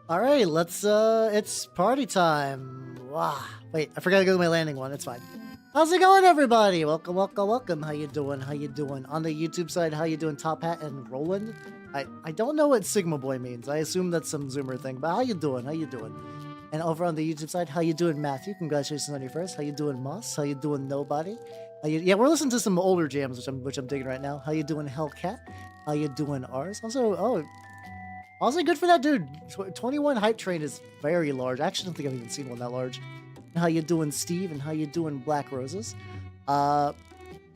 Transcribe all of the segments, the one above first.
All right, let's it's party time. Wow. Wait, I forgot to go to my landing one. It's fine. How's it going, everybody? Welcome, welcome, welcome. How you doing? How you doing? On the YouTube side, how you doing, Top Hat and Roland? I don't know what Sigma Boy means. I assume that's some Zoomer thing, but how you doing? How you doing? And over on the YouTube side, how you doing, Matthew? Congratulations on your first. How you doing, Moss? How you doing, Nobody? Yeah, we're listening to some older jams, which I'm digging right now. How you doing, Hellcat? How you doing, Ours? Also good for that dude. 21 hype train is very large. I actually don't think I've even seen one that large. How you doing, Steve? And how you doing, Black Roses?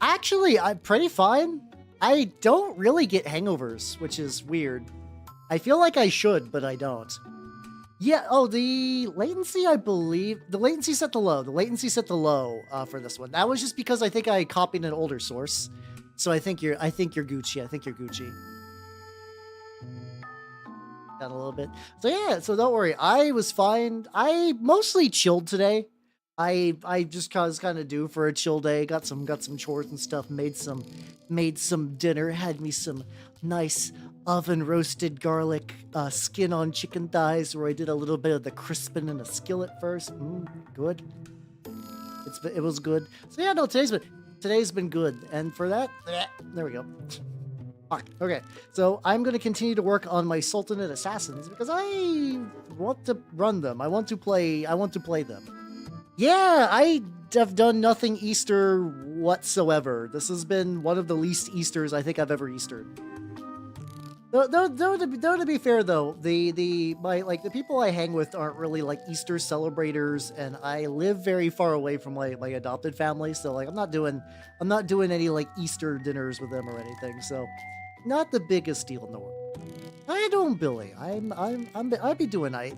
Actually, I'm pretty fine. I don't really get hangovers, which is weird. I feel like I should, but I don't. Yeah, oh, the latency, I believe... The latency set to low. The latency set to low for this one. That was just because I think I copied an older source. So I think you're Gucci. I think you're Gucci. Got a little bit. So yeah, so don't worry. I was fine. I mostly chilled today. I just was kind of due for a chill day. Got some chores and stuff. Made some dinner. Had me some nice oven roasted garlic skin on chicken thighs, where I did a little bit of the crisping in a skillet first. Good. It was good. So yeah, no, today's been good, and for that, there we go. Fuck. Okay, so I'm going to continue to work on my Sultanate assassins because I want to run them. I want to play them. Yeah, I have done nothing Easter whatsoever. This has been one of the least Easters I think I've ever Eastered. Though to be fair though, the people I hang with aren't really like Easter celebrators, and I live very far away from my adopted family, so like I'm not doing any like Easter dinners with them or anything. So not the biggest deal in the world. How you doing, Billy? I be doing I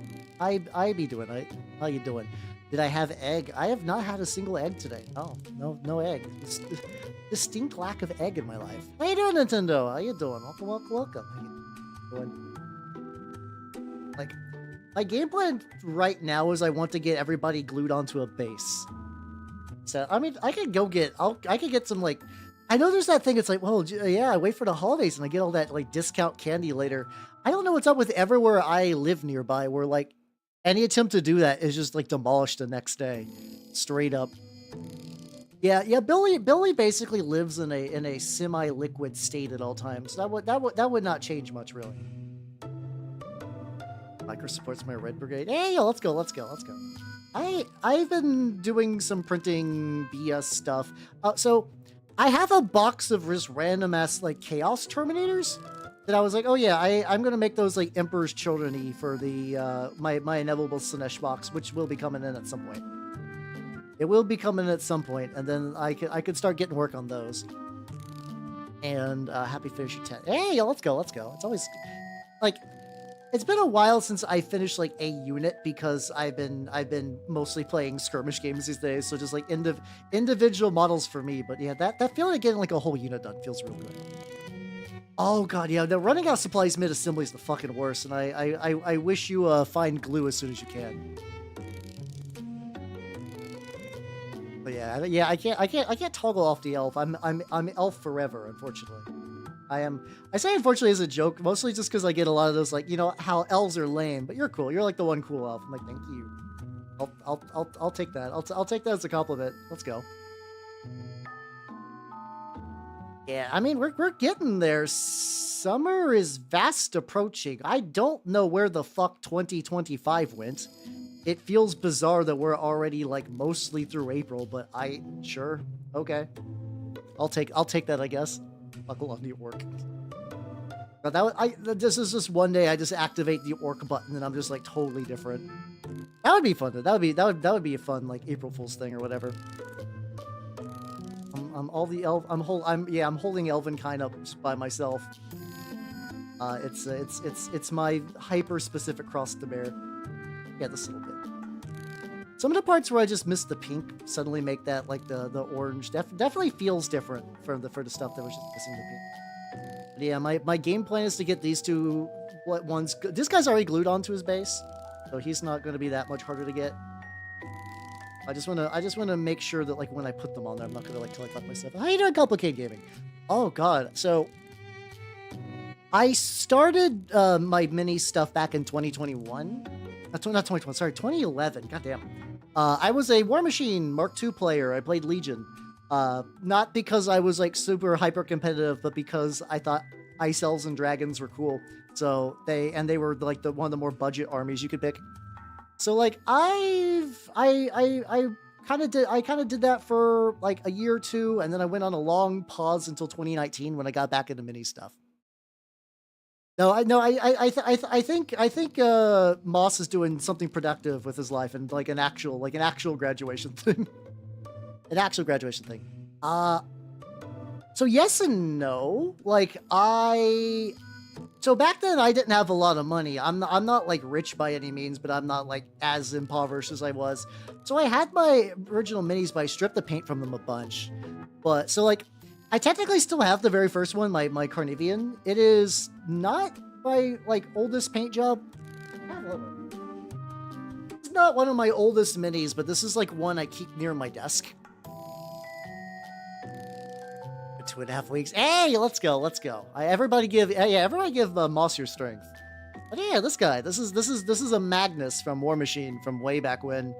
be doing I. How you doing? Did I have egg? I have not had a single egg today. Oh, no egg. Distinct lack of egg in my life. How you doing, Nintendo? How you doing? Welcome. How you doing? Like, my game plan right now is I want to get everybody glued onto a base. So, I mean, I could get some, like, I know there's that thing, it's like, well, yeah, I wait for the holidays and I get all that, like, discount candy later. I don't know what's up with everywhere I live nearby where, like, any attempt to do that is just, like, demolished the next day. Straight up. Yeah. Billy basically lives in a semi-liquid state at all times. That would not change much, really. Micro supports my Red Brigade. Hey, yo, let's go. I've been doing some printing BS stuff. So I have a box of just random ass like Chaos Terminators that I was like, oh yeah, I'm gonna make those like Emperor's Children-y for the my Inevitable Slanesh box, which will be coming in at some point. It will be coming in at some point, and then I could start getting work on those. And happy finishing 10. Hey, yo, let's go. It's always like. It's been a while since I finished like a unit because I've been mostly playing skirmish games these days, so just like individual models for me. But yeah, that feeling of getting like a whole unit done feels real good. Oh god, yeah, the running out of supplies mid-assembly is the fucking worst, and I wish you find glue as soon as you can. But yeah, I can't toggle off the elf. I'm elf forever, unfortunately. I say unfortunately as a joke, mostly just because I get a lot of those, like, you know, how elves are lame, but you're cool. You're like the one cool elf. I'm like, thank you. I'll take that. I'll take that as a compliment. Let's go. Yeah, I mean, we're getting there. Summer is fast approaching. I don't know where the fuck 2025 went. It feels bizarre that we're already like mostly through April, but sure, okay. I'll take that, I guess. Buckle on the orc. But this is just one day I just activate the orc button and I'm just like totally different. That would be fun. That would be a fun like April Fool's thing or whatever. I'm holding Elvenkind up by myself. It's my hyper specific cross to bear. Yeah, this little bit. Some of the parts where I just missed the pink suddenly make that like the orange definitely feels different for the stuff that was just missing the pink. But yeah, my game plan is to get these two ones. This guy's already glued onto his base, so he's not going to be that much harder to get. I just want to make sure that like when I put them on there, I'm not going to like fuck myself. How you doing, Complicated Gaming? Oh god, so I started my mini stuff back in 2021. Not 2021, sorry, 2011. Goddamn. I was a War Machine Mark II player. I played Legion. Not because I was like super hyper competitive, but because I thought Ice Elves and Dragons were cool. So they were like one of the more budget armies you could pick. So like I kind of did that for like a year or two, and then I went on a long pause until 2019 when I got back into mini stuff. I think Moss is doing something productive with his life and like an actual graduation thing. An actual graduation thing. So yes and no. Like so back then I didn't have a lot of money. I'm not like rich by any means, but I'm not like as impoverished as I was. So I had my original minis, but I stripped the paint from them a bunch. But so like I technically still have the very first one, my Carnivian. It is not my like oldest paint job. It's not one of my oldest minis, but this is like one I keep near my desk. 2.5 weeks. Hey, let's go. Everybody give Moss your strength. But yeah, this guy. This is a Magnus from War Machine from way back when.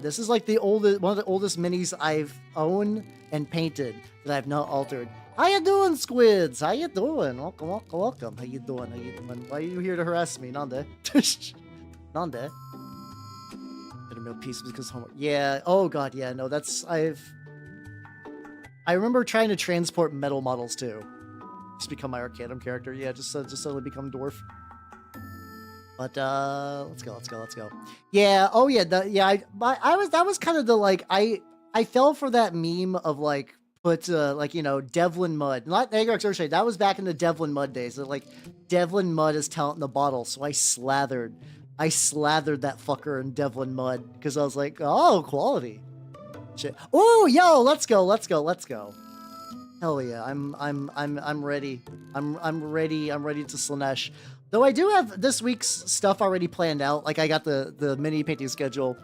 This is like one of the oldest minis I've owned and painted that I've not altered. How you doing, squids? How you doing? Welcome. How you doing? Why are you here to harass me? Nande. Nande. Real peace because homework. Yeah. Oh god. Yeah. No. I remember trying to transport metal models too. Just become my Arcanum character. Yeah. Just suddenly become dwarf. But let's go. Yeah. Oh yeah. That was kind of the like I fell for that meme of like put like, you know, Devlin mud, not Agrax Earthshade. That was back in the Devlin mud days. Like Devlin mud is talent in the bottle. So I slathered that fucker in Devlin mud because I was like, oh, quality. Shit. Oh, yo, let's go. Hell yeah. I'm ready. I'm ready to Slanesh. Though I do have this week's stuff already planned out. Like I got the mini painting schedule.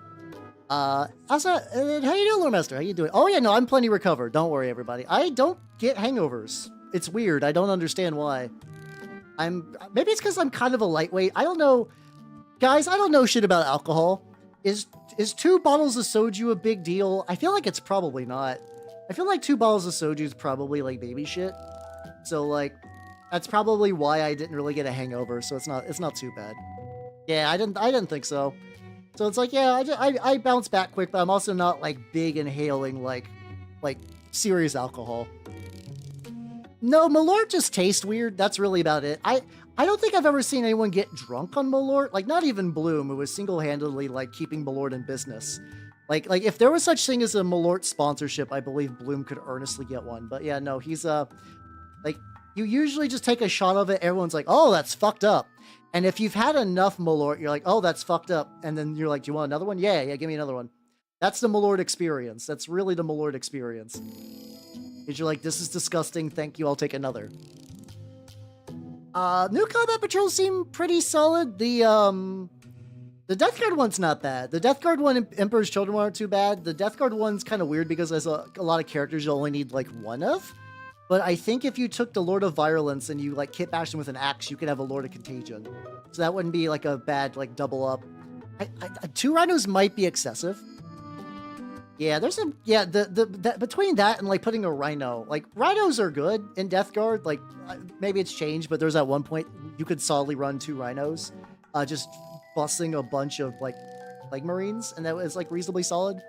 Also, how you doing, Lord Master? How you doing? Oh yeah, no, I'm plenty recovered. Don't worry, everybody. I don't get hangovers. It's weird. I don't understand why. Maybe it's because I'm kind of a lightweight. I don't know. Guys, I don't know shit about alcohol. is 2 bottles of soju a big deal? I feel like it's probably not. I feel like 2 bottles of soju is probably like baby shit. So like, that's probably why I didn't really get a hangover. So it's not too bad. Yeah, I didn't think so. So it's like, yeah, I bounce back quick, but I'm also not like big inhaling like serious alcohol. No, Malort just tastes weird. That's really about it. I don't think I've ever seen anyone get drunk on Malort. Like, not even Bloom, who was single-handedly like keeping Malort in business. Like if there was such thing as a Malort sponsorship, I believe Bloom could earnestly get one. But yeah, no, he's like, you usually just take a shot of it. Everyone's like, oh, that's fucked up. And if you've had enough Malort, you're like, oh, that's fucked up. And then you're like, do you want another one? Yeah, give me another one. That's the Malort experience. That's really the Malort experience. Is you're like, this is disgusting. Thank you. I'll take another. New combat patrols seem pretty solid. The Death Guard one's not bad. The Death Guard one, Emperor's Children aren't too bad. The Death Guard one's kind of weird because there's a lot of characters you only need like one of. But I think if you took the Lord of Virulence and you like kit bashed him with an axe, you could have a Lord of Contagion. So that wouldn't be like a bad like double up. 2 rhinos might be excessive. Yeah, there's some, yeah, between that and like putting a rhino, like rhinos are good in Death Guard. Like maybe it's changed, but there's at one point you could solidly run 2 rhinos, just busting a bunch of like Marines, and that was like reasonably solid.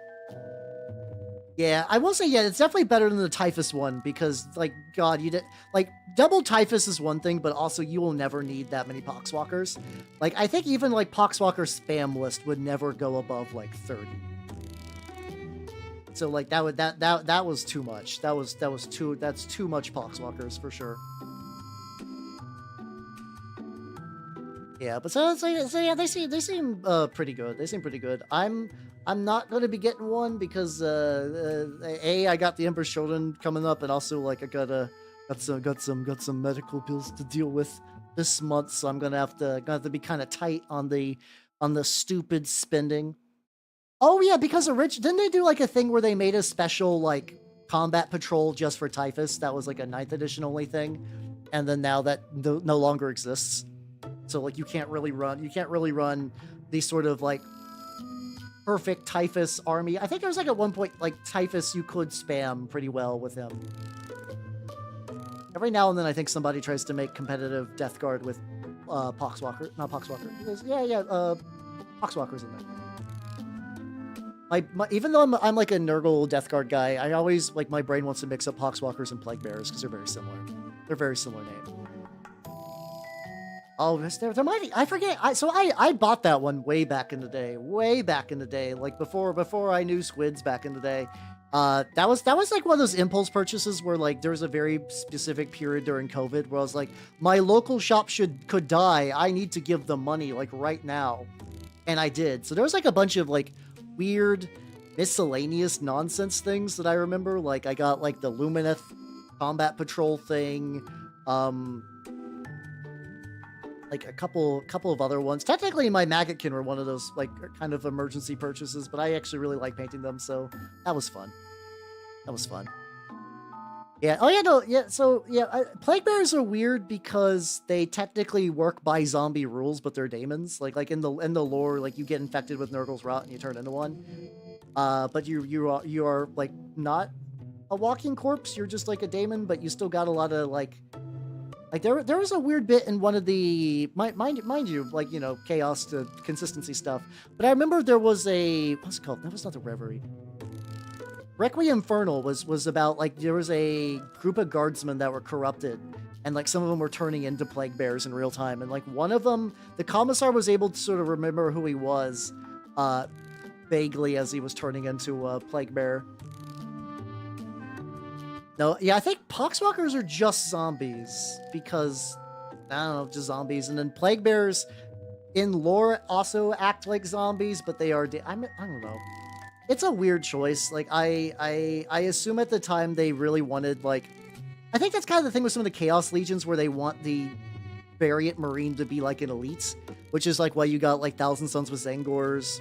Yeah, I will say, yeah, it's definitely better than the Typhus one because, like, God, you did like double Typhus is one thing, but also you will never need that many Poxwalkers. Like, I think even like Poxwalker spam list would never go above like 30. So like that was too much. That's too much Poxwalkers for sure. Yeah, but so yeah, they seem pretty good. They seem pretty good. I'm not going to be getting one because I got the Emperor's Children coming up, and also like I got some medical bills to deal with this month, so I'm gonna have to be kind of tight on the stupid spending. Oh yeah, because didn't they do like a thing where they made a special like combat patrol just for Typhus? That was like a 9th edition only thing, and then now that no longer exists. So like you can't really run these sort of like perfect Typhus army. I think there was like at one point like Typhus you could spam pretty well with him. Every now and then I think somebody tries to make competitive Death Guard with Poxwalker, not Poxwalker. Because, Poxwalker's in there. Even though I'm like a Nurgle Death Guard guy, I always like my brain wants to mix up Poxwalkers and Plague Bearers because they're very similar. They're very similar name. Oh, there might be, I forget. I bought that one way back in the day, like before I knew squids back in the day. That was like one of those impulse purchases where like there was a very specific period during COVID where I was like, my local shop could die. I need to give them money like right now, and I did. So there was like a bunch of like weird miscellaneous nonsense things that I remember. Like I got like the Lumineth combat patrol thing. Like a couple of other ones. Technically, my Maggotkin were one of those like kind of emergency purchases, but I actually really like painting them, so that was fun. Yeah. Oh yeah. No. Yeah. So yeah, Plague Bearers are weird because they technically work by zombie rules, but they're daemons. Like in the lore, like you get infected with Nurgle's rot and you turn into one. But you are like not a walking corpse. You're just like a daemon, but you still got a lot of like there was a weird bit in one of the mind you, like, you know, chaos to consistency stuff. But I remember there was what's it called? That was not the Reverie. Requiem Infernal was about like there was a group of guardsmen that were corrupted, and like some of them were turning into Plague Bears in real time, and like one of them, the commissar was able to sort of remember who he was, vaguely as he was turning into a Plague Bear. No, yeah, I think Poxwalkers are just zombies because, I don't know, just zombies. And then Plague Bears in lore also act like zombies, but they are, I don't know. It's a weird choice. Like, I assume at the time they really wanted, like, I think that's kind of the thing with some of the Chaos Legions where they want the variant Marine to be like an elite, which is like why you got like Thousand Sons with Zangors.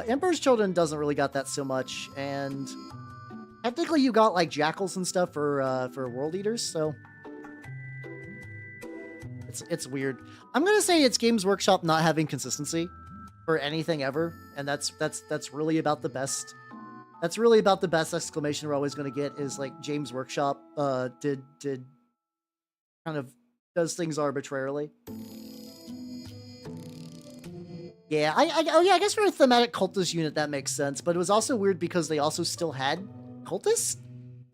Emperor's Children doesn't really got that so much, and technically, you got like jackals and stuff for World Eaters, so it's weird. I'm gonna say it's Games Workshop not having consistency, for anything ever, and that's really about the best. That's really about the best exclamation we're always going to get is like James Workshop did kind of does things arbitrarily. Yeah, I guess for a thematic cultist unit that makes sense, but it was also weird because they also still had cultists.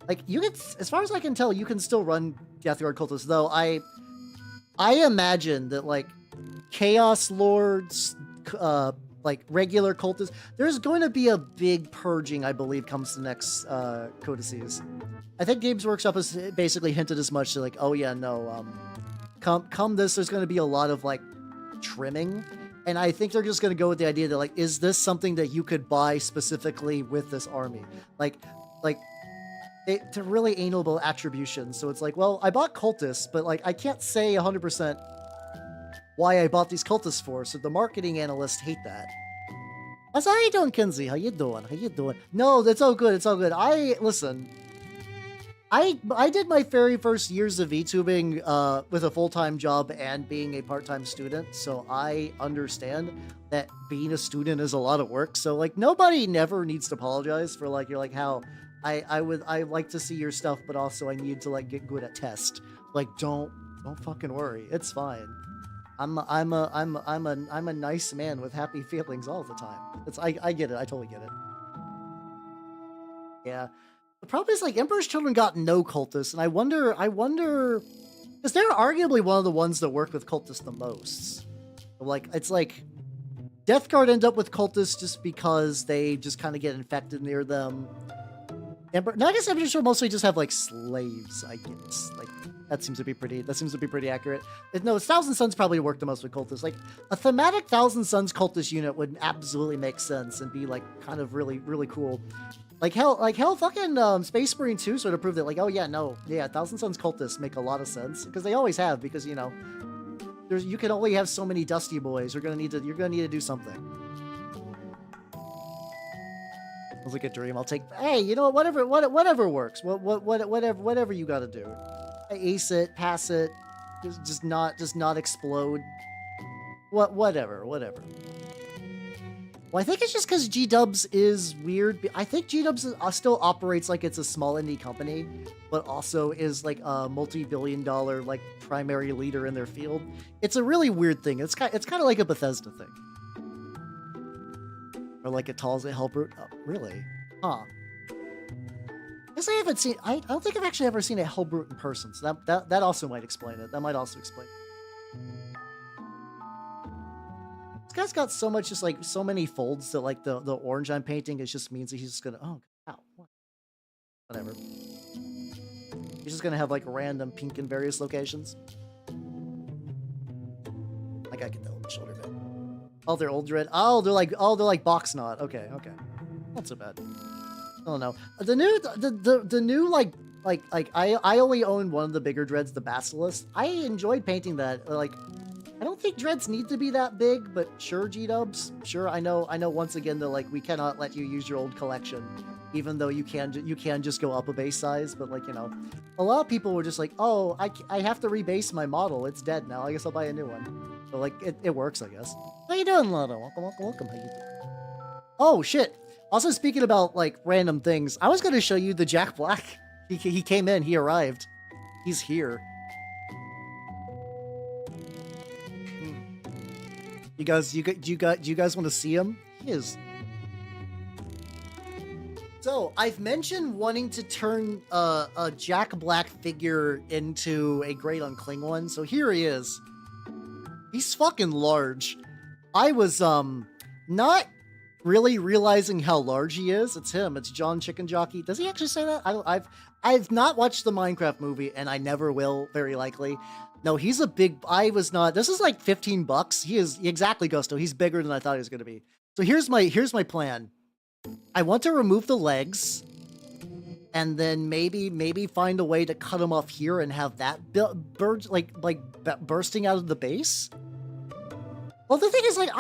Like you could, as far as I can tell, you can still run Death Guard cultists. Though I imagine that like Chaos Lords, like regular cultists, there's going to be a big purging, I believe, comes to next codices. I think Games Workshop has basically hinted as much. Like, oh yeah, no, come this, there's going to be a lot of like trimming. And I think they're just going to go with the idea that, like, is this something that you could buy specifically with this army? Like, to really anal attribution. So it's like, well, I bought cultists, but, like, I can't say 100% why I bought these cultists for. So the marketing analysts hate that. How you doing, Kenzie? How you doing? How you doing? No, that's all good. It's all good. Listen. I did my very first years of VTubing with a full-time job and being a part-time student, so I understand that being a student is a lot of work. So like nobody never needs to apologize for like you're like how I like to see your stuff, but also I need to like get good at test. Like don't fucking worry, it's fine. I'm a nice man with happy feelings all the time. I get it. I totally get it. Yeah. The problem is, like, Emperor's Children got no cultists, and I wonder, because they're arguably one of the ones that work with cultists the most. Like, it's like, Death Guard end up with cultists just because they just kind of get infected near them. I guess Emperor's Children mostly just have, like, slaves, I guess. Like, that seems to be pretty accurate. No, Thousand Suns probably work the most with cultists. Like, a thematic Thousand Suns cultist unit would absolutely make sense and be, like, kind of really, really cool. Like hell, fucking Space Marine 2 sort of proved that, like, oh yeah, no, yeah, Thousand Suns cultists make a lot of sense because they always have. Because you know, you can only have so many Dusty Boys. You're gonna need to do something. Let's look at Dream. I'll take. Hey, you know what? Whatever works. Whatever you got to do. Ace it, pass it, just not explode. Whatever. Well, I think it's just because G-Dubs is weird. I think G-Dubs still operates like it's a small indie company, but also is like a multi-billion-dollar like primary leader in their field. It's a really weird thing. It's kind of like a Bethesda thing, or like a Talza Hellbrute. Oh, really? Huh? I guess I haven't seen. I don't think I've actually ever seen a Hellbrute in person. So that also might explain it. That might also explain it. This guy's got so much, just like so many folds that like the orange I'm painting is just means that he's just gonna whatever. He's just gonna have like random pink in various locations. Like I get the old shoulder bit. Oh, they're old red. Oh, they're like box knot. Okay, not so bad. I don't know. The new like I only own one of the bigger dreads, the Basilisk. I enjoyed painting that. Like, I don't think dreads need to be that big, but sure, G-Dubs. Sure, I know once again that like we cannot let you use your old collection, even though you can just go up a base size. But like, you know, a lot of people were just like, oh, I have to rebase my model. It's dead now. I guess I'll buy a new one. So like it works, I guess. How you doing, Lotto? Welcome. How you doing? Oh shit. Also, speaking about like random things, I was going to show you the Jack Black. He came in. He arrived. He's here. You guys want to see him? He is. So I've mentioned wanting to turn a Jack Black figure into a Great Uncling one. So here he is. He's fucking large. I was not really realizing how large he is. It's him. It's John Chicken Jockey. Does he actually say that? I've not watched the Minecraft movie, and I never will, very likely. No, he's a big... This is like $15. He is... Exactly, Gusto. He's bigger than I thought he was going to be. So here's my plan. I want to remove the legs, and then maybe find a way to cut him off here and have that bursting out of the base. Well, the thing is, like,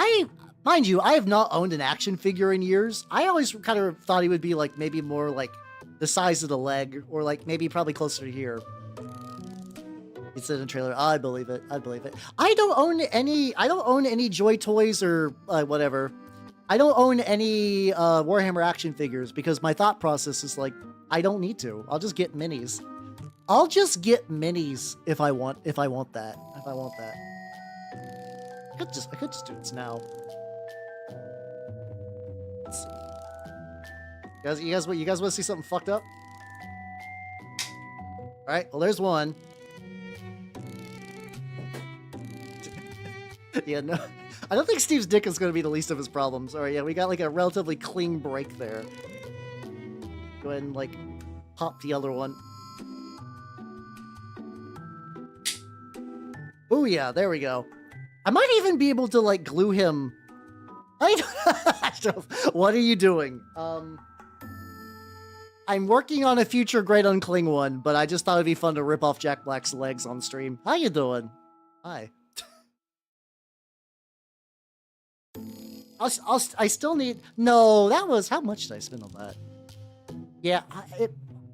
mind you, I have not owned an action figure in years. I always kind of thought he would be like maybe more like the size of the leg, or like maybe probably closer to here. It's in a trailer. I believe it. I believe it. I don't own any Joy Toys or whatever. I don't own any Warhammer action figures because my thought process is like, I don't need to. I'll just get minis. I'll just get minis if I want that. If I want that. I could just do this now. Let's see. You guys want to see something fucked up? All right. Well, there's one. Yeah, no. I don't think Steve's dick is going to be the least of his problems. All right, yeah, we got like a relatively clean break there. Go ahead and like pop the other one. Oh yeah, there we go. I might even be able to like glue him. What are you doing? I'm working on a future Great Uncling one, but I just thought it'd be fun to rip off Jack Black's legs on stream. How you doing? Hi. I still need. No, that was how much did I spend on that? Yeah,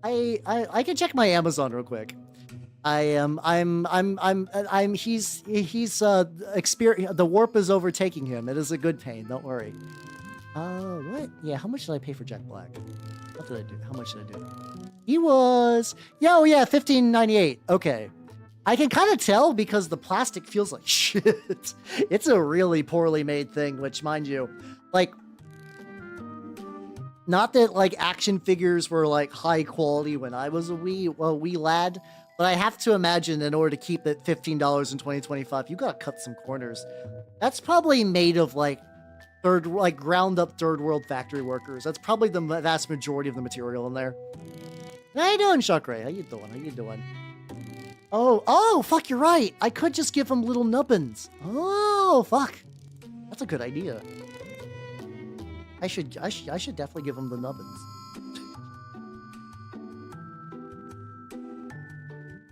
I can check my Amazon real quick. He's the warp is overtaking him. It is a good pain. Don't worry. What? Yeah, how much did I pay for Jack Black? What did I do? How much did I do? He was, yeah, oh yeah, $15.98. Okay. I can kind of tell because the plastic feels like shit. It's a really poorly made thing, which, mind you, like, not that like action figures were like high quality when I was a wee lad, but I have to imagine in order to keep it $15 in 2025, you gotta cut some corners. That's probably made of like ground up third world factory workers. That's probably the vast majority of the material in there. How you doing, Shakray? How you doing? How you doing? Oh, fuck, you're right. I could just give him little nubbins. Oh, fuck. That's a good idea. I should definitely give him the nubbins.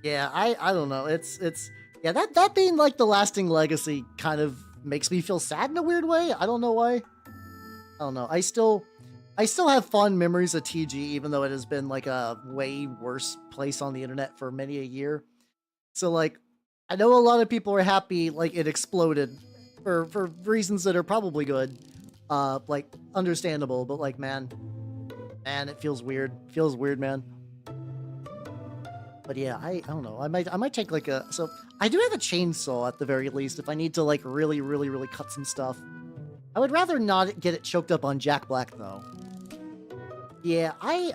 Yeah, I don't know. It's yeah, that being like the lasting legacy kind of makes me feel sad in a weird way. I don't know why. I don't know. I still have fond memories of TG, even though it has been like a way worse place on the internet for many a year. So like, I know a lot of people are happy like it exploded for reasons that are probably good, like understandable, but like man, it feels weird. It feels weird, man. But yeah, I don't know. I might take like so I do have a chainsaw at the very least if I need to like really cut some stuff. I would rather not get it choked up on Jack Black though. Yeah, I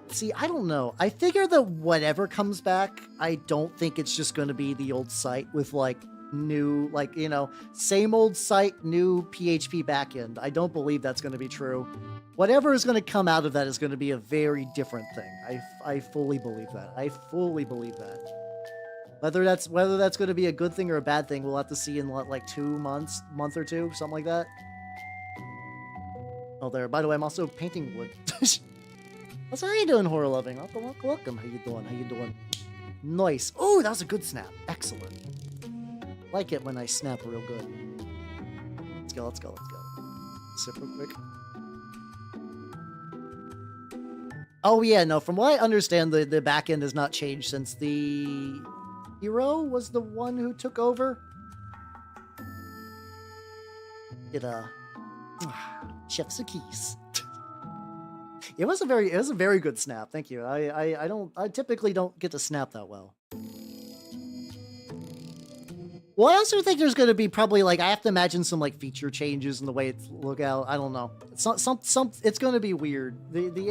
see, I don't know. I figure that whatever comes back, I don't think it's just going to be the old site with like new, like, you know, same old site, new PHP backend. I don't believe that's going to be true. Whatever is going to come out of that is going to be a very different thing. I fully believe that. I fully believe that. Whether that's going to be a good thing or a bad thing, we'll have to see in like 2 months, month or two, something like that. Oh, there. By the way, I'm also painting wood. How you doing, Horror Loving? Welcome. How you doing? How you doing? Nice. Oh, that was a good snap. Excellent. Like it when I snap real good. Let's go. Let's go. Let's go. Sip real quick. Oh yeah, no. From what I understand, the back end has not changed since the hero was the one who took over. Chef's a keys. It was a very good snap. Thank you. I typically don't get to snap that well. Well, I also think there's going to be probably like, I have to imagine some like feature changes in the way it's look out. I don't know. It's not it's going to be weird. The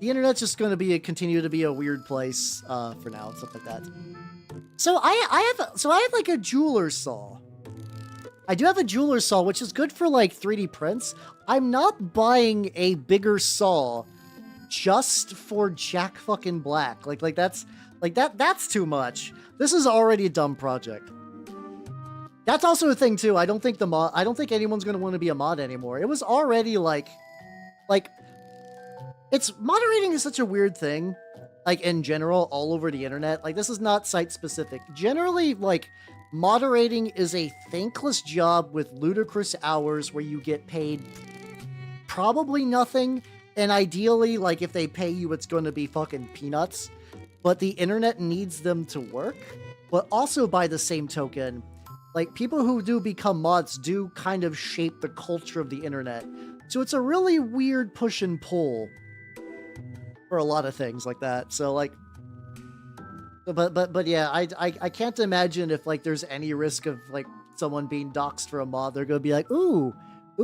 internet's just going to continue to be a weird place for now and stuff like that. So I have like a jeweler's saw. I do have a jeweler's saw, which is good for like 3D prints. I'm not buying a bigger saw just for Jack fucking Black. That's too much. This is already a dumb project. That's also a thing too. I don't think anyone's gonna want to be a mod anymore. It was already like it's moderating is such a weird thing. Like in general, all over the internet. Like this is not site specific. Generally, like moderating is a thankless job with ludicrous hours where you get paid probably nothing, and ideally, like if they pay you, it's going to be fucking peanuts. but the internet needs them to work. But also by the same token, like people who do become mods do kind of shape the culture of the internet. So it's a really weird push and pull for a lot of things like that. So like, but yeah, I can't imagine if like there's any risk of like someone being doxxed for a mod. They're gonna be like, ooh,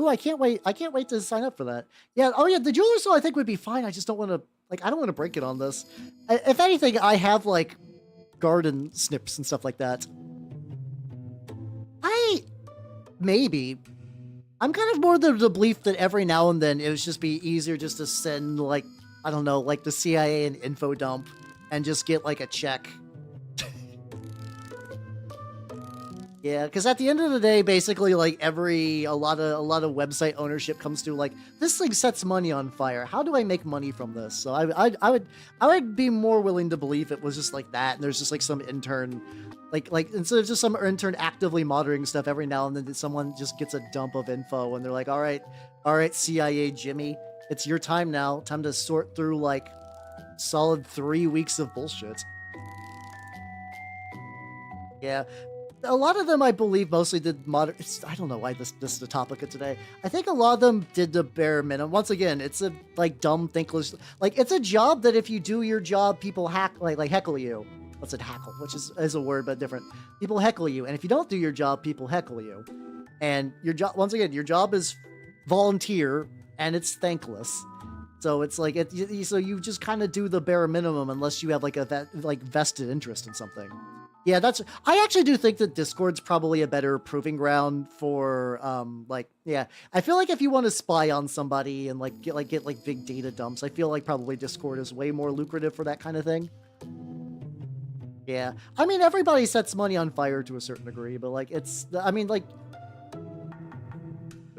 I can't wait to sign up for that. Yeah, oh yeah, the jeweler store I think would be fine. I just don't want to like, I don't want to break it on this. If anything, I have like garden snips and stuff like that. Maybe. I'm kind of more the belief that every now and then it would just be easier just to send like, I don't know, like the CIA an info dump and just get like a check. Yeah, because at the end of the day, basically, like a lot of website ownership comes to like, this thing sets money on fire. How do I make money from this? So I would be more willing to believe it was just like that, and there's just like some intern, like instead of just some intern actively monitoring stuff, every now and then someone just gets a dump of info, and they're like, all right, CIA Jimmy, it's your time now. Time to sort through like solid 3 weeks of bullshit. Yeah. A lot of them, I believe, mostly did modern. I don't know why this is the topic of today. I think a lot of them did the bare minimum. Once again, it's a like dumb, thinkless. Like it's a job that if you do your job, people heckle you. What's it, hackle? Which is a word but different. People heckle you, and if you don't do your job, people heckle you. And your job, once again, your job is volunteer and it's thankless. So it's like so you just kind of do the bare minimum unless you have like a vested interest in something. Yeah, I actually do think that Discord's probably a better proving ground for, yeah. I feel like if you want to spy on somebody and get big data dumps, I feel like probably Discord is way more lucrative for that kind of thing. Yeah, I mean, everybody sets money on fire to a certain degree, but like, I mean, like, how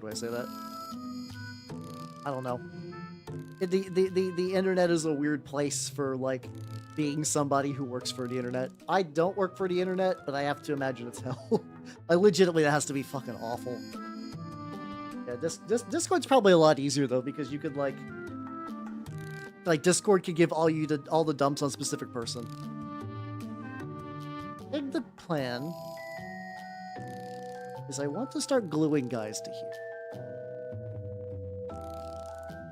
do I say that? I don't know. The internet is a weird place for like being somebody who works for the internet. I don't work for the internet, but I have to imagine it's hell. Like legitimately, that has to be fucking awful. Yeah, Discord's probably a lot easier though, because you could like Discord could give all the dumps on a specific person. I think the plan is I want to start gluing guys to here.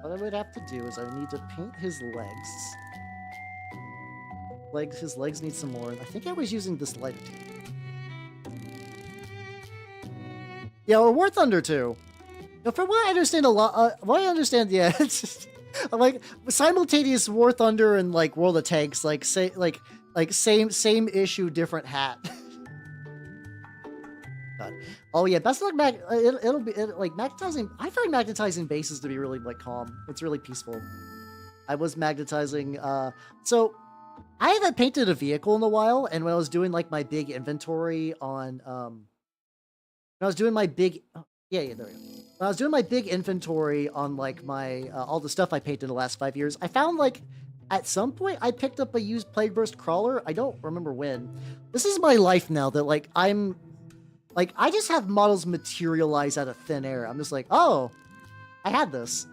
What I would have to do is I need to paint his legs. His legs need some more. I think I was using this lighter tape. Yeah, or War Thunder too. Now, from what I understand, yeah, it's just like simultaneous War Thunder and like World of Tanks, same issue, different hat. God. Oh yeah, best of luck, it'll be magnetizing. I find magnetizing bases to be really like calm. It's really peaceful. I was magnetizing. So I haven't painted a vehicle in a while, and when I was doing like my big inventory on, when I was doing my big, there we go. When I was doing my big inventory on like my all the stuff I painted in the last 5 years, I found like at some point I picked up a used Plague Burst crawler. I don't remember when. This is my life now that like I just have models materialize out of thin air. I'm just like, oh, I had this.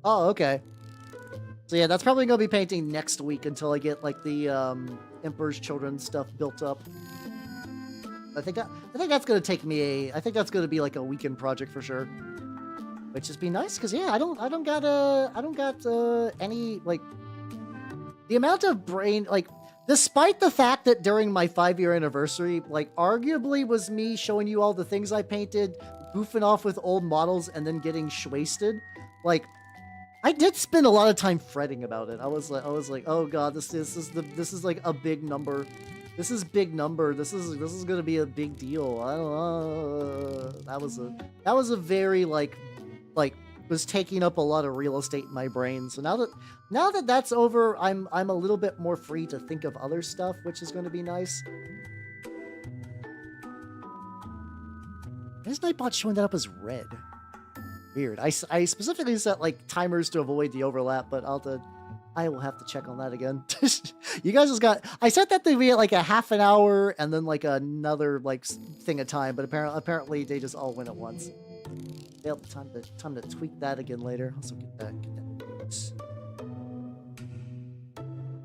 Oh, okay. So yeah, that's probably gonna be painting next week until I get like the Emperor's Children stuff built up. I think that's gonna take me I think that's gonna be like a weekend project for sure. Which just be nice, cause yeah, I don't got any like the amount of brain like. Despite the fact that during my 5-year anniversary, like, arguably was me showing you all the things I painted, goofing off with old models, and then getting shwasted, like, I did spend a lot of time fretting about it. I was like, oh god, this is like a big number. This is big number. This is gonna be a big deal. I don't know. That was a very like was taking up a lot of real estate in my brain. So now that that's over, I'm a little bit more free to think of other stuff, which is going to be nice. Why is Nightbot showing that up as red? Weird. I specifically set like timers to avoid the overlap, but I will have to check on that again. You guys just I set that to be at like a half an hour and then like another like thing at time, but apparently they just all went at once. Yep, time to tweak that again later. Also get that.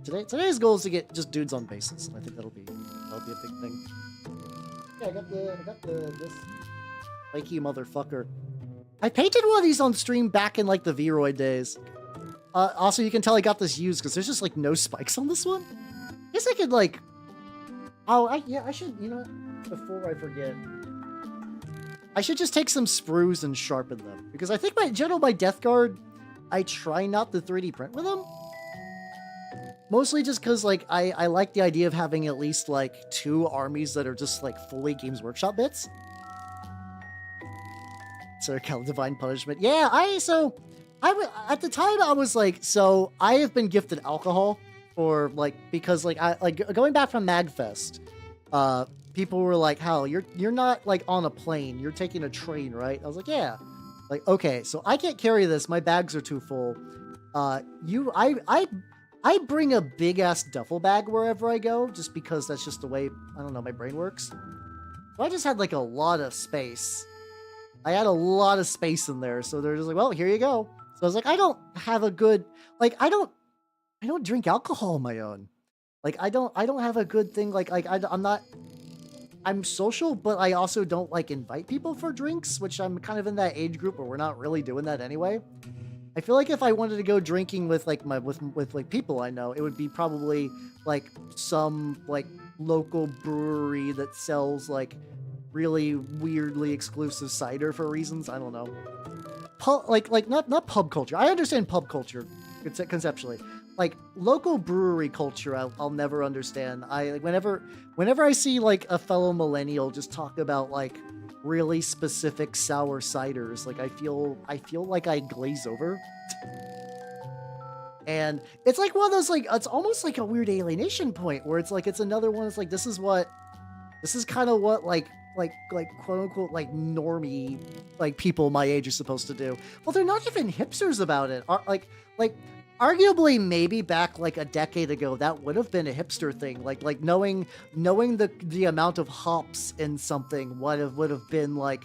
Today's goal is to get just dudes on bases, and I think that'll be a big thing. Yeah, I got this spiky motherfucker. I painted one of these on stream back in like the Vroid days. Also, you can tell I got this used because there's just like no spikes on this one. I guess I could like. Oh, yeah, I should. You know what? Before I forget, I should just take some sprues and sharpen them because I think my Death Guard, I try not to 3D print with them. Mostly just because, like, I like the idea of having at least, like, 2 armies that are just, like, fully Games Workshop bits. So, Divine Punishment. Yeah, at the time, I was like, so, I have been gifted alcohol for, like, because, like, going back from MagFest, people were like, Hal, you're not, like, on a plane. You're taking a train, right? I was like, yeah. Like, okay, so I can't carry this. My bags are too full. I bring a big-ass duffel bag wherever I go, just because that's just the way, I don't know, my brain works. So I just had, like, a lot of space. I had a lot of space in there, so they're just like, well, here you go. So I was like, I don't have a good, like, I don't drink alcohol on my own. Like, I don't have a good thing, like I'm social, but I also don't, like, invite people for drinks, which I'm kind of in that age group where we're not really doing that anyway. I feel like if I wanted to go drinking with like with like people I know, it would be probably like some like local brewery that sells like really weirdly exclusive cider for reasons I don't know. Like not pub culture. I understand pub culture conceptually. Like local brewery culture, I'll never understand. Like whenever I see like a fellow millennial just talk about like really specific sour ciders, like I feel like I glaze over. And it's like one of those, like, it's almost like a weird alienation point where it's like it's another one. It's like this is kind of what like quote unquote like normie like people my age are supposed to do. Well, they're not even hipsters about it. Like arguably maybe back like a decade ago that would have been a hipster thing. Like knowing the amount of hops in something would have been like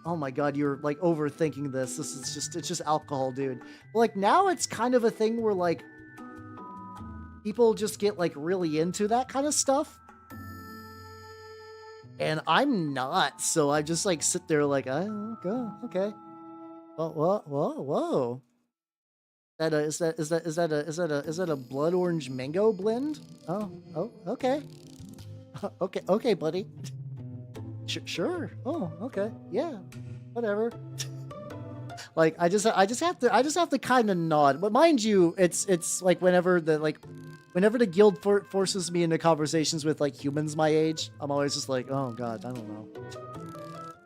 oh my god, you're like overthinking this. It's just alcohol, dude. But like now it's kind of a thing where like people just get like really into that kind of stuff. And I'm not, so I just like sit there like, oh, okay. Whoa. Is that a blood orange mango blend? Oh, okay. Okay, buddy. Sure. Oh, okay. Yeah. Whatever. Like I just have to kind of nod. But mind you, it's like whenever the guild forces me into conversations with like humans my age, I'm always just like, oh god, I don't know.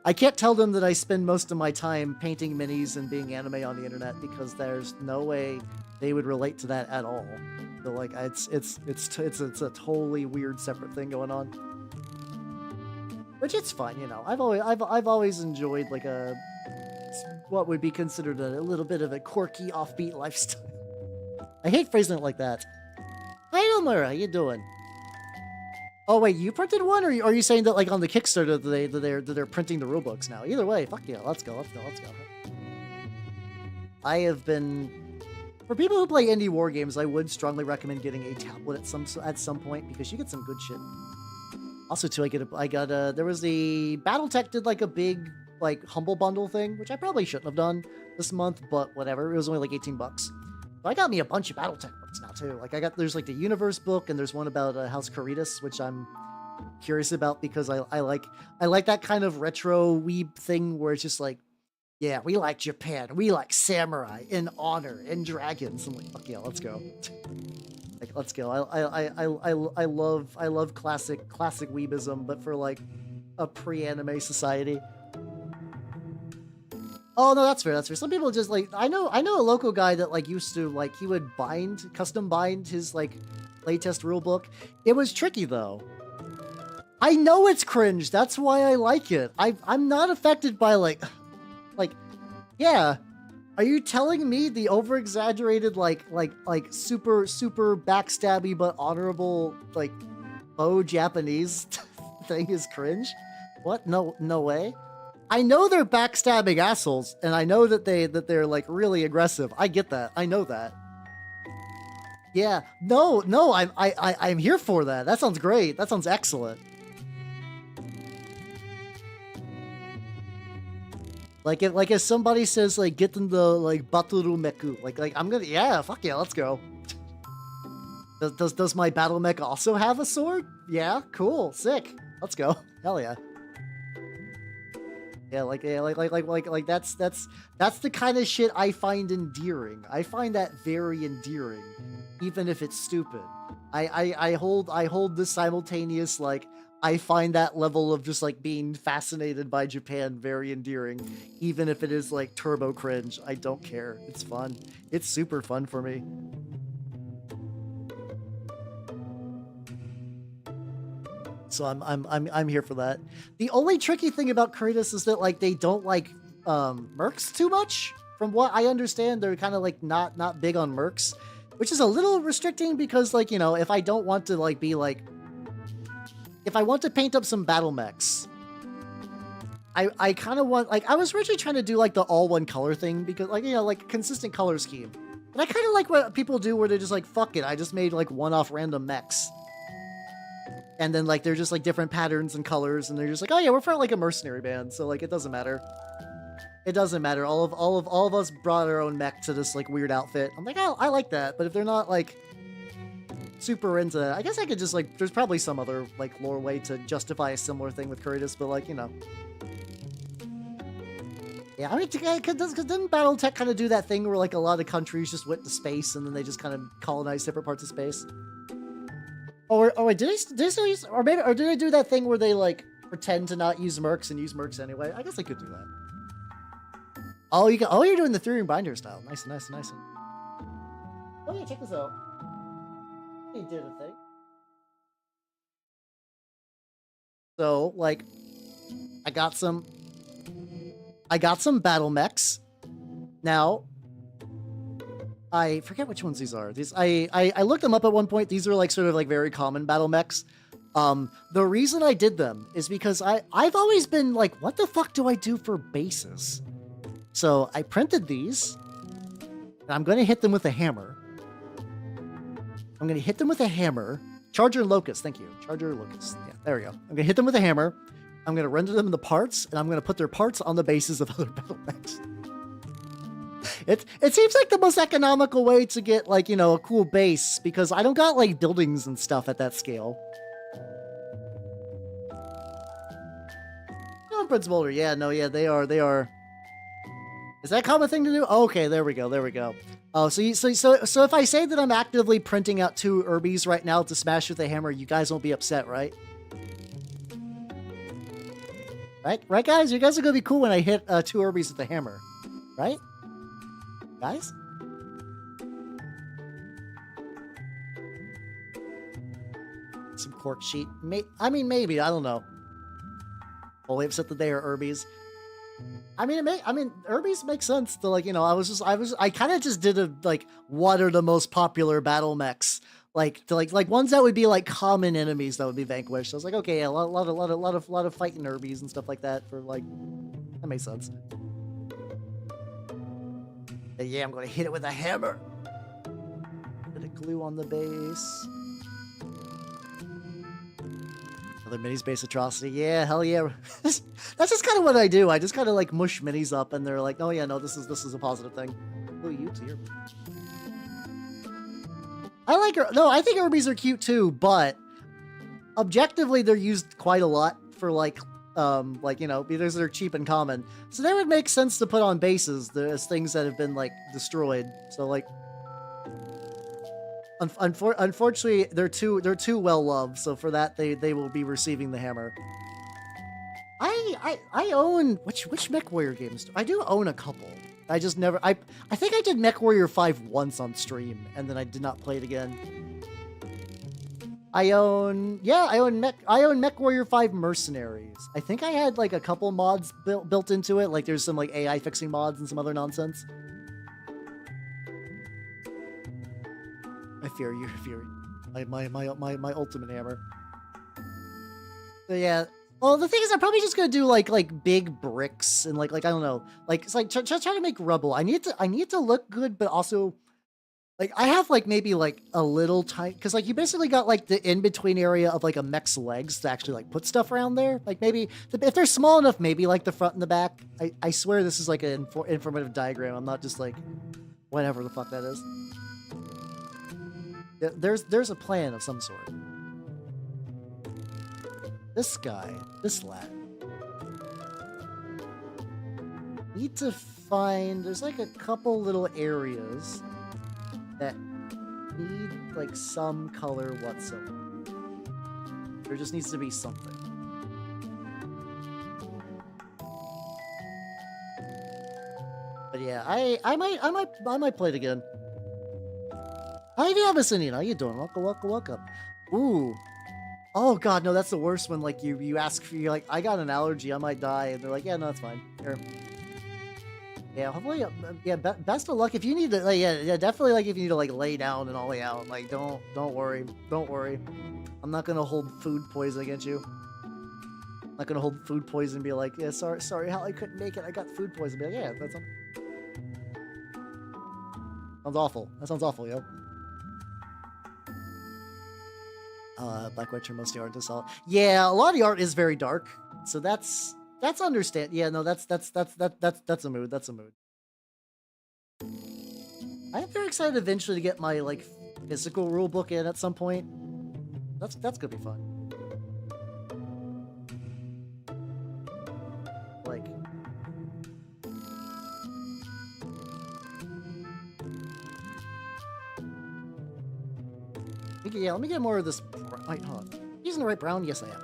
I can't tell them that I spend most of my time painting minis and being anime on the internet because there's no way they would relate to that at all. So like it's a totally weird separate thing going on. Which it's fun, you know. I've always enjoyed like what would be considered a little bit of a quirky offbeat lifestyle. I hate phrasing it like that. Hi Elmira, how you doing? Oh wait, you printed one, or are you saying that like on the Kickstarter that they're printing the rulebooks now? Either way, fuck yeah, let's go. I have been, for people who play indie war games, I would strongly recommend getting a tablet at some point because you get some good shit. Also, too, there was the BattleTech did like a big like humble bundle thing, which I probably shouldn't have done this month, but whatever. It was only like $18. But I got me a bunch of BattleTech books now too. Like there's like the Universe book, and there's one about House Caritas, which I'm curious about because I like that kind of retro weeb thing where it's just like, yeah, we like Japan, we like samurai and honor and dragons. I'm like, fuck yeah, let's go. Like, let's go. I love classic weebism, but for like a pre-anime society. Oh no, that's fair. Some people just like, I know a local guy that like used to like, he would custom bind his like playtest rulebook. It was tricky though. I know it's cringe. That's why I like it. I'm not affected by like, yeah. Are you telling me the over-exaggerated, like super backstabby but honorable, like, faux Japanese thing is cringe? What? No way. I know they're backstabbing assholes, and I know that they're like really aggressive. I get that. I know that. Yeah, no, I'm here for that. That sounds great. That sounds excellent. Like if somebody says like get them the like Batoru Meku, like I'm gonna, yeah, fuck yeah, let's go. Does my battle mech also have a sword? Yeah, cool, sick. Let's go. Hell yeah. Yeah, like that's the kind of shit I find endearing. I find that very endearing, even if it's stupid. I hold this simultaneous, like, I find that level of just like being fascinated by Japan very endearing, even if it is like turbo cringe. I don't care. It's fun. It's super fun for me. So I'm here for that. The only tricky thing about Kratos is that like they don't like mercs too much. From what I understand, they're kind of like not big on mercs, which is a little restricting because, like, you know, if I don't want to like be like, if I want to paint up some battle mechs, I kind of want, like, I was originally trying to do like the all one color thing because, like, you know, like consistent color scheme. And I kind of like what people do where they're just like, fuck it, I just made like one-off random mechs. And then, like, they're just, like, different patterns and colors, and they're just like, oh, yeah, we're from, like, a mercenary band, so, like, it doesn't matter. It doesn't matter. All of us brought our own mech to this, like, weird outfit. I'm like, oh, I like that, but if they're not, like, super into that, I guess I could just, like, there's probably some other, like, lore way to justify a similar thing with Kratos, but, like, you know. Yeah, I mean, because didn't BattleTech kind of do that thing where, like, a lot of countries just went to space, and then they just kind of colonized different parts of space? Or did they still use, or maybe, or did they do that thing where they like pretend to not use mercs and use mercs anyway? I guess they could do that. Oh, you're doing the 3-ring binder style. Nice. Oh yeah, check this out. He did a thing. So like, I got some battle mechs. Now, I forget which ones these are. These I looked them up at one point. These are like sort of like very common battle mechs. The reason I did them is because I've always been like, what the fuck do I do for bases? So I printed these, and I'm going to hit them with a hammer. Charger and Locust, thank you. Charger and Locust. Yeah, there we go. I'm going to hit them with a hammer. I'm going to render them into parts, and I'm going to put their parts on the bases of other battle mechs. It seems like the most economical way to get, like, you know, a cool base, because I don't got, like, buildings and stuff at that scale. No, Prince Boulder, yeah, no, yeah, they are. Is that a common thing to do? Oh, okay, there we go. Oh, so if I say that I'm actively printing out 2 Urbies right now to smash with a hammer, you guys won't be upset, right? Right, guys? You guys are gonna be cool when I hit 2 Urbies with a hammer, right? Guys? Some cork sheet. I mean, maybe. I don't know. Only upset that they are Urbies. I mean, Urbies make sense. To, like, you know, I kind of just did like, what are the most popular battle mechs? Like ones that would be like common enemies that would be vanquished. I was like, okay, yeah, a lot of fighting Urbies and stuff like that for like, that makes sense. Yeah, I'm gonna hit it with a hammer. Put a glue on the base. Another mini space atrocity. Yeah, hell yeah. That's just kind of what I do. I just kind of like mush minis up, and they're like, oh yeah, no, this is a positive thing. Oh, you here. I think Urbies are cute too, but objectively they're used quite a lot for like, you know, because they're cheap and common. So they would make sense to put on bases as things that have been like destroyed. So like, unfortunately, they're too well loved. So for that, they will be receiving the hammer. I own which Mech Warrior games? I do own a couple. I just never. I think I did Mech Warrior 5 once on stream, and then I did not play it again. I own Mech Warrior 5 Mercenaries. I think I had like a couple mods built into it. Like there's some like AI fixing mods and some other nonsense. I fear you, my ultimate hammer. So yeah. Well, the thing is, I'm probably just gonna do like big bricks and like I don't know, like it's like try to make rubble. I need to look good, but also Like, I have, like, maybe, like, a little tight, because, like, you basically got, like, the in-between area of, like, a mech's legs to actually, like, put stuff around there. Like, maybe, if they're small enough, maybe, like, the front and the back. I swear this is, like, an informative diagram. I'm not just, like, whatever the fuck that is. There's a plan of some sort. This guy, this lad. Need to find, there's, like, a couple little areas that need, like, some color whatsoever. There just needs to be something. But yeah, I might play it again. Hi, Davison, how you doing? Welcome. Ooh. Oh god, no, that's the worst when, like, you ask for, you're like, I got an allergy, I might die, and they're like, yeah, no, it's fine. Here. Yeah, hopefully, yeah, best of luck. If you need to, like, yeah, definitely, like, if you need to, like, lay down and all the way out, like, don't worry. I'm not gonna hold food poison against you. I'm not gonna hold food poison and be like, yeah, sorry, Hal, I couldn't make it, I got food poison. Be like, yeah, that sounds awful. That sounds awful, yo. Black Witcher, most of the art is solid. Yeah, a lot of the art is very dark, so that's understand. Yeah, no, that's a mood. That's a mood. I'm very excited eventually to get my, like, physical rule book in at some point. That's gonna be fun. Like, yeah, let me get more of this. Wait, hold on. Using the right brown? Yes, I am.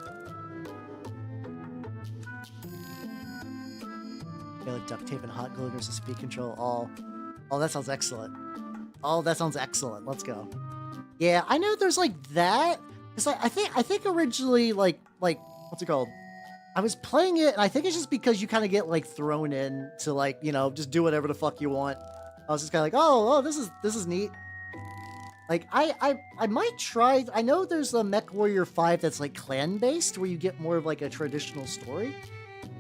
Yeah, like duct tape and hot glue versus speed control. Oh, that sounds excellent. Oh, that sounds excellent. Let's go. Yeah, I know there's, like, that. Cause I think originally, like, what's it called? I was playing it, and I think it's just because you kind of get, like, thrown in to, like, you know, just do whatever the fuck you want. I was just kind of like, oh, this is neat. Like, I might try. I know there's a Mech Warrior 5 that's, like, clan based, where you get more of, like, a traditional story,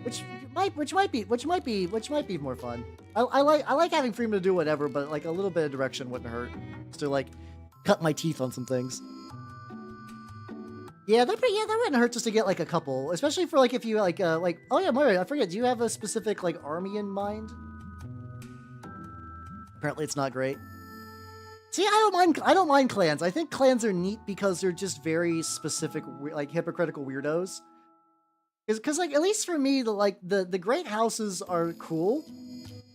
which might be more fun. I like having freedom to do whatever, but, like, a little bit of direction wouldn't hurt. Just to, like, cut my teeth on some things. Yeah, that wouldn't hurt just to get, like, a couple, especially for, like, if you, like, oh yeah, Mario, I forget, do you have a specific, like, army in mind? Apparently it's not great. See, I don't mind clans. I think clans are neat because they're just very specific, like, hypocritical weirdos. Because, like, at least for me, the great houses are cool,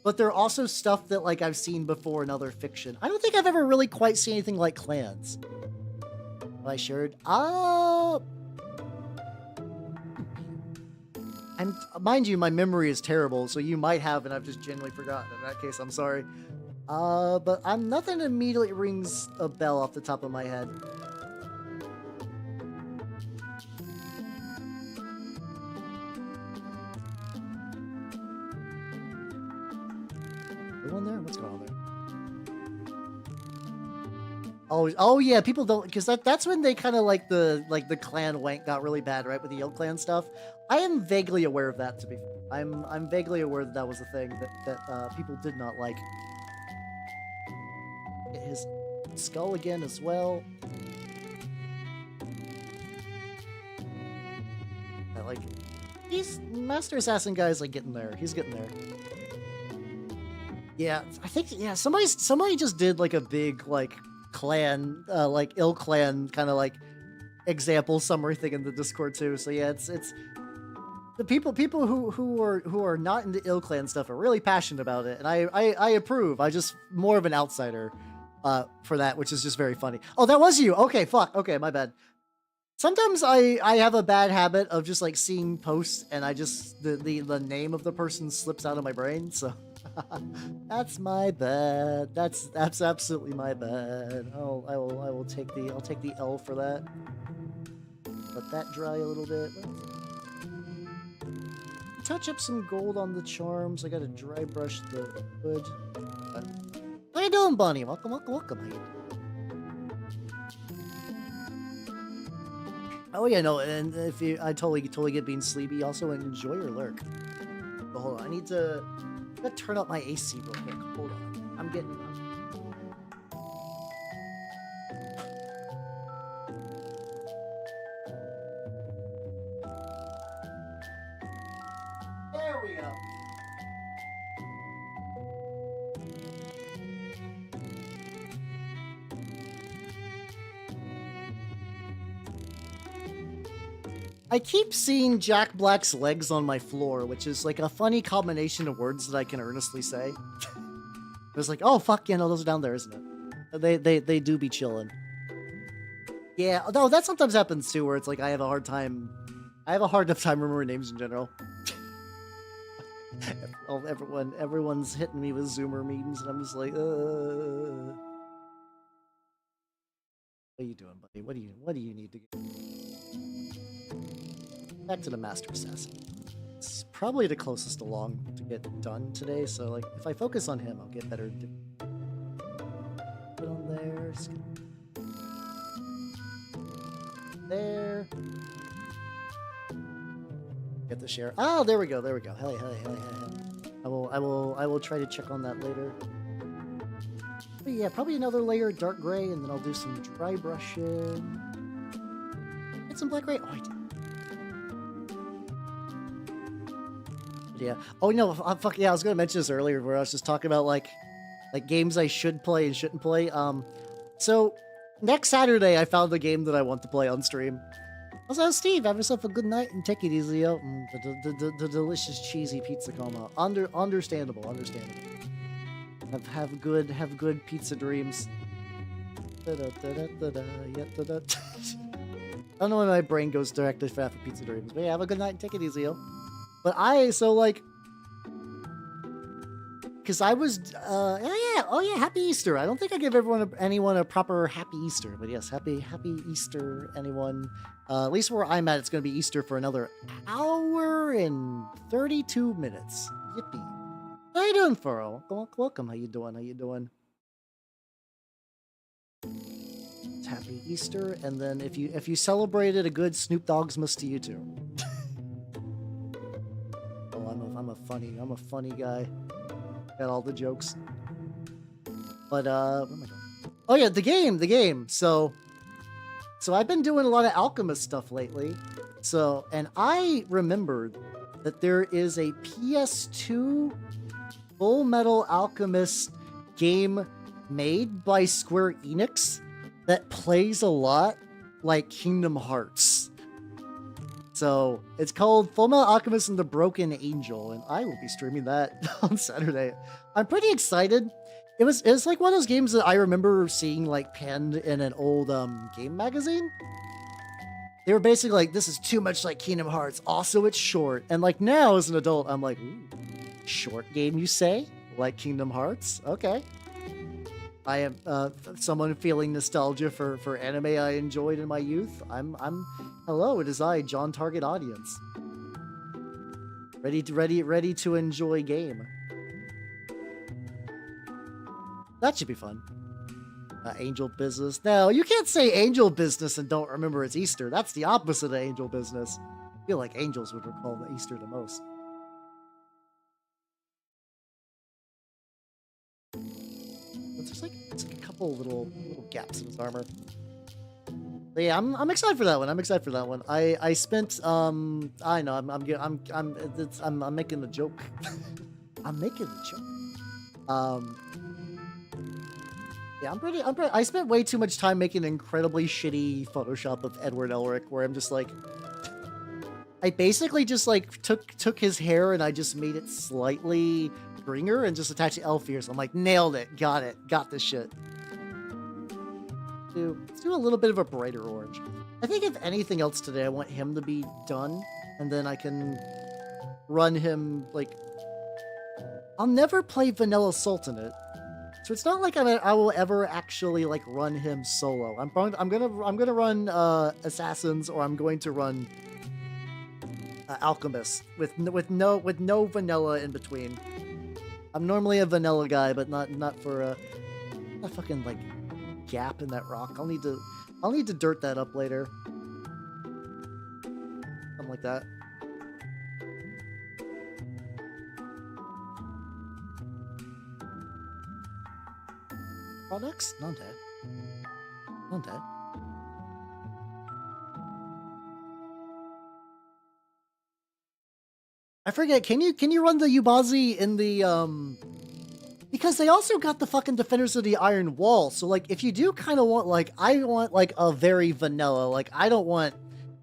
but they're also stuff that, like, I've seen before in other fiction. I don't think I've ever really quite seen anything like clans. I shared. And mind you, my memory is terrible, so you might have, and I've just genuinely forgotten. In that case, I'm sorry. But nothing immediately rings a bell off the top of my head. The one there? What's going on there? Oh yeah, people don't, because that's when they kind of, like, the clan wank got really bad, right, with the Yield clan stuff. I am vaguely aware of that. To be, I'm vaguely aware that was a thing that people did not like. Get his skull again as well. Like, he's Master Assassin guy's, like, getting there. He's getting there. Yeah, I think, yeah, somebody just did, like, a big, like, clan, like, ill clan kind of, like, example summary thing in the Discord too. So yeah, it's the people who are not into ill clan stuff are really passionate about it, and I approve. I just more of an outsider for that, which is just very funny. Oh, that was you. Okay, fuck. Okay, my bad. Sometimes I have a bad habit of just, like, seeing posts and I just the name of the person slips out of my brain, so that's my bad. That's absolutely my bad. I will take the L for that. Let that dry a little bit. Touch up some gold on the charms. I gotta dry brush the hood. How you doing, Bunny? Welcome. How you? Oh yeah, no, and if you, I totally get being sleepy. Also, enjoy your lurk. But hold on, I gotta turn up my AC real quick. Hold on, I'm getting. yeah. I keep seeing Jack Black's legs on my floor, which is like a funny combination of words that I can earnestly say. It's like, oh fuck, yeah, no, those are down there, isn't it? They do be chilling. Yeah, although that sometimes happens too, where it's like I have a hard enough time remembering names in general. Everyone's hitting me with Zoomer memes, and I'm just like, what are you doing, buddy? What do you need to get? Back to the Master Assassin. It's probably the closest along to get done today, so like if I focus on him, I'll get better. Put on there. There. Get the share. Oh, there we go. There we go. Hell yeah. I will try to check on that later. But yeah, probably another layer of dark gray, and then I'll do some dry brushing. Get some black gray. Oh, I did. Yeah. Oh no. Fuck yeah. I was gonna mention this earlier, where I was just talking about like games I should play and shouldn't play. So next Saturday, I found the game that I want to play on stream. I was like, Steve, have yourself a good night and take it easy out. The delicious cheesy pizza coma. Understandable. Have good pizza dreams. I don't know when my brain goes directly for pizza dreams, but yeah, have a good night and take it easy, yo. But because I was, oh yeah, happy Easter. I don't think I give anyone a proper happy Easter, but yes, happy Easter, anyone. At least where I'm at, it's going to be Easter for another hour and 32 minutes. Yippee. How you doing, Furrow? Welcome. How you doing? It's happy Easter, and then if you celebrated a good Snoop Dogg's must to you too. Oh, I'm a funny guy. Got all the jokes. But where am I going? Oh yeah, the game. So I've been doing a lot of Alchemist stuff lately. And I remembered that there is a PS2 Full Metal Alchemist game made by Square Enix that plays a lot like Kingdom Hearts. So it's called Full Metal Alchemist and the Broken Angel, and I will be streaming that on Saturday. I'm pretty excited. It's like one of those games that I remember seeing like penned in an old game magazine. They were basically like, this is too much like Kingdom Hearts. Also, it's short. And like now as an adult, I'm like, ooh, short game, you say? Like Kingdom Hearts? Okay. I am someone feeling nostalgia for anime I enjoyed in my youth. Hello, it is I, John Target Audience. Ready to enjoy game. That should be fun. Angel Business. No, you can't say Angel Business and don't remember it's Easter. That's the opposite of Angel Business. I feel like angels would recall Easter the most. There's like a couple little gaps in his armor. But yeah, I'm excited for that one. I spent I know I'm making the joke. I'm making the joke. Yeah, I spent way too much time making an incredibly shitty Photoshop of Edward Elric, where I'm just like, I basically just like took his hair and I just made it slightly greener and just attached elf ears. I'm like, nailed it, got this shit. Let's do a little bit of a brighter orange. I think if anything else today, I want him to be done, and then I can run him like. I'll never play Vanilla Sultanate. So it's not like I will ever actually like run him solo. I'm gonna run assassins, or I'm going to run alchemists with no vanilla in between. I'm normally a vanilla guy, but not for a fucking like gap in that rock. I'll need to dirt that up later. Something like that. Products? None. I forget. Can you run the Ubazi in the because they also got the fucking Defenders of the Iron Wall. So like, if you do kind of want like, I want like a very vanilla. Like, I don't want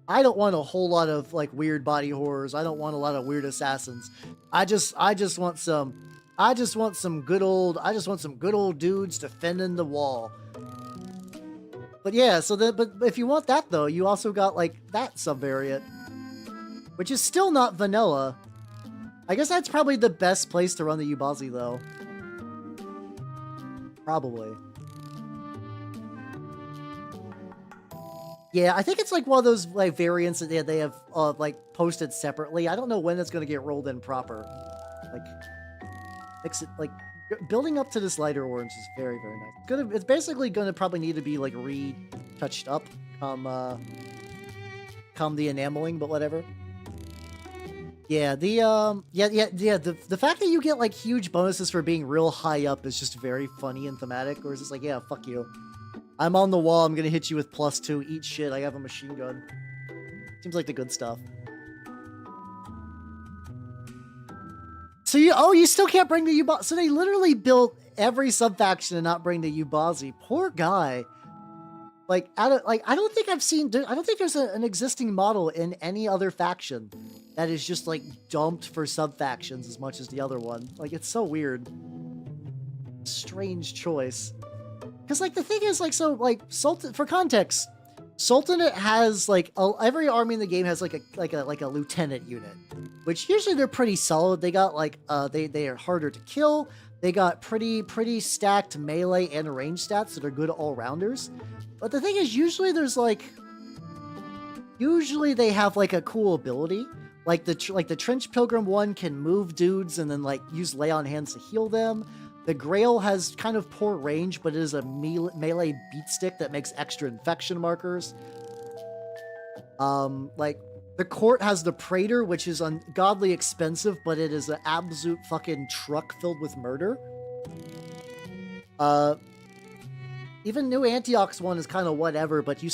a whole lot of like weird body horrors. I don't want a lot of weird assassins. I just want some good old dudes defending the wall. But yeah, but if you want that though, you also got like that subvariant, which is still not vanilla. I guess that's probably the best place to run the Ubazi though. Probably. Yeah, I think it's like one of those like variants that they have like posted separately. I don't know when it's going to get rolled in proper. Like, fix it. Like, building up to this lighter orange is very, very nice. It's basically going to probably need to be like retouched up come the enameling, but whatever. Yeah, the fact that you get like huge bonuses for being real high up is just very funny and thematic. Or is it's like, yeah, fuck you. I'm on the wall. I'm gonna hit you with +2. Eat shit. I have a machine gun. Seems like the good stuff. So you still can't bring the Ubazi. So they literally built every sub-faction and not bring the Ubazi. Poor guy. Like, I don't think there's an existing model in any other faction that is just like dumped for sub-factions as much as the other one. Like, it's so weird. Strange choice. Because like the thing is like, so like for context, Sultanate has like every army in the game has like a lieutenant unit, which usually they're pretty solid. They got like they are harder to kill. They got pretty stacked melee and range stats that are good all-rounders. But the thing is, usually they have like a cool ability. Like the Trench Pilgrim one can move dudes and then like use lay on hands to heal them. The Grail has kind of poor range, but it is a melee beat stick that makes extra infection markers. Like the Court has the Praetor, which is ungodly expensive, but it is an absolute fucking truck filled with murder. Even New Antioch's one is kind of whatever, but you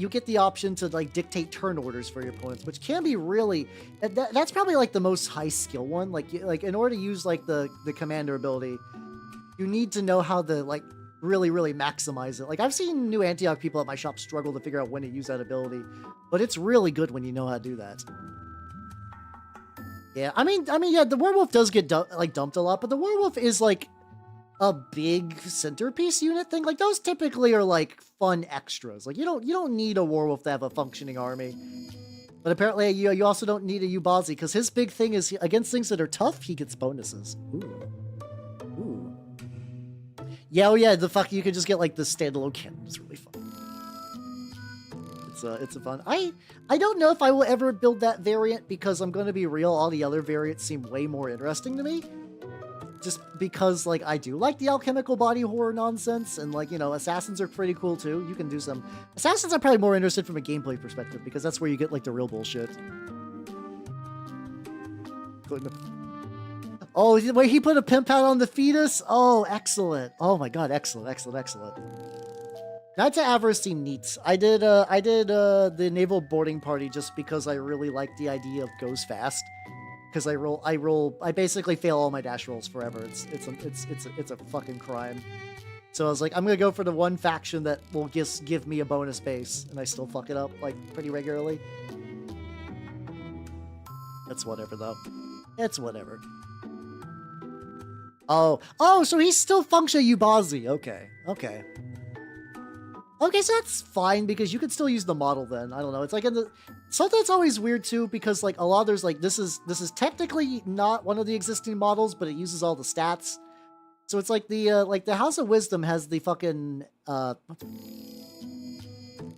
get the option to like dictate turn orders for your opponents, which can be really that's probably like the most high skill one. Like in order to use like the commander ability, you need to know how to like really maximize it. Like I've seen New Antioch people at my shop struggle to figure out when to use that ability, but it's really good when you know how to do that. Yeah, I mean, yeah, the werewolf does get dumped a lot, but the werewolf is like a big centerpiece unit thing. Like those typically are like fun extras. Like you don't need a werewolf to have a functioning army. But apparently you also don't need a Ubazi because his big thing is against things that are tough, he gets bonuses. Ooh. Yeah, oh yeah, you can just get like the standalone cannon. It's really fun. It's a fun. I don't know if I will ever build that variant because I'm going to be real, all the other variants seem way more interesting to me. Just because, like, I do like the alchemical body horror nonsense, and, like, you know, assassins are pretty cool, too. You can do some... Assassins I'm probably more interested from a gameplay perspective, because that's where you get, like, the real bullshit. Oh, wait, he put a pimp out on the fetus? Oh, excellent. Oh, my God, excellent. Not to Avarice seem neat. I did the naval boarding party just because I really like the idea of goes fast. Because I basically fail all my dash rolls forever. It's a fucking crime. So I was like, I'm gonna go for the one faction that will just give me a bonus base, and I still fuck it up like pretty regularly. That's whatever though. It's whatever. Oh, so he's still functioning Ubazi. Okay, so that's fine because you could still use the model then. I don't know. It's like something that's always weird too because like a lot of there's like this is technically not one of the existing models, but it uses all the stats. So it's like the House of Wisdom has the fucking they're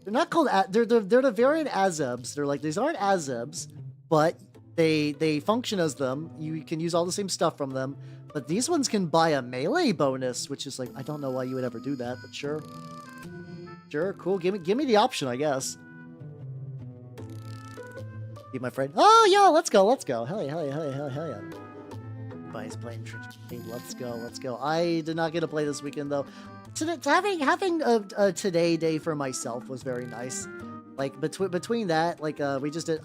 not called they're the variant Azebs. They're like these aren't Azebs, but they function as them. You can use all the same stuff from them. But these ones can buy a melee bonus, which is like I don't know why you would ever do that, but sure. Sure, cool. Give me the option, I guess. Be my friend. Oh, yo, let's go. Hell yeah. Everybody's playing Trench. Let's go. I did not get to play this weekend, though. Having a today day for myself was very nice. Like between that, like we just did.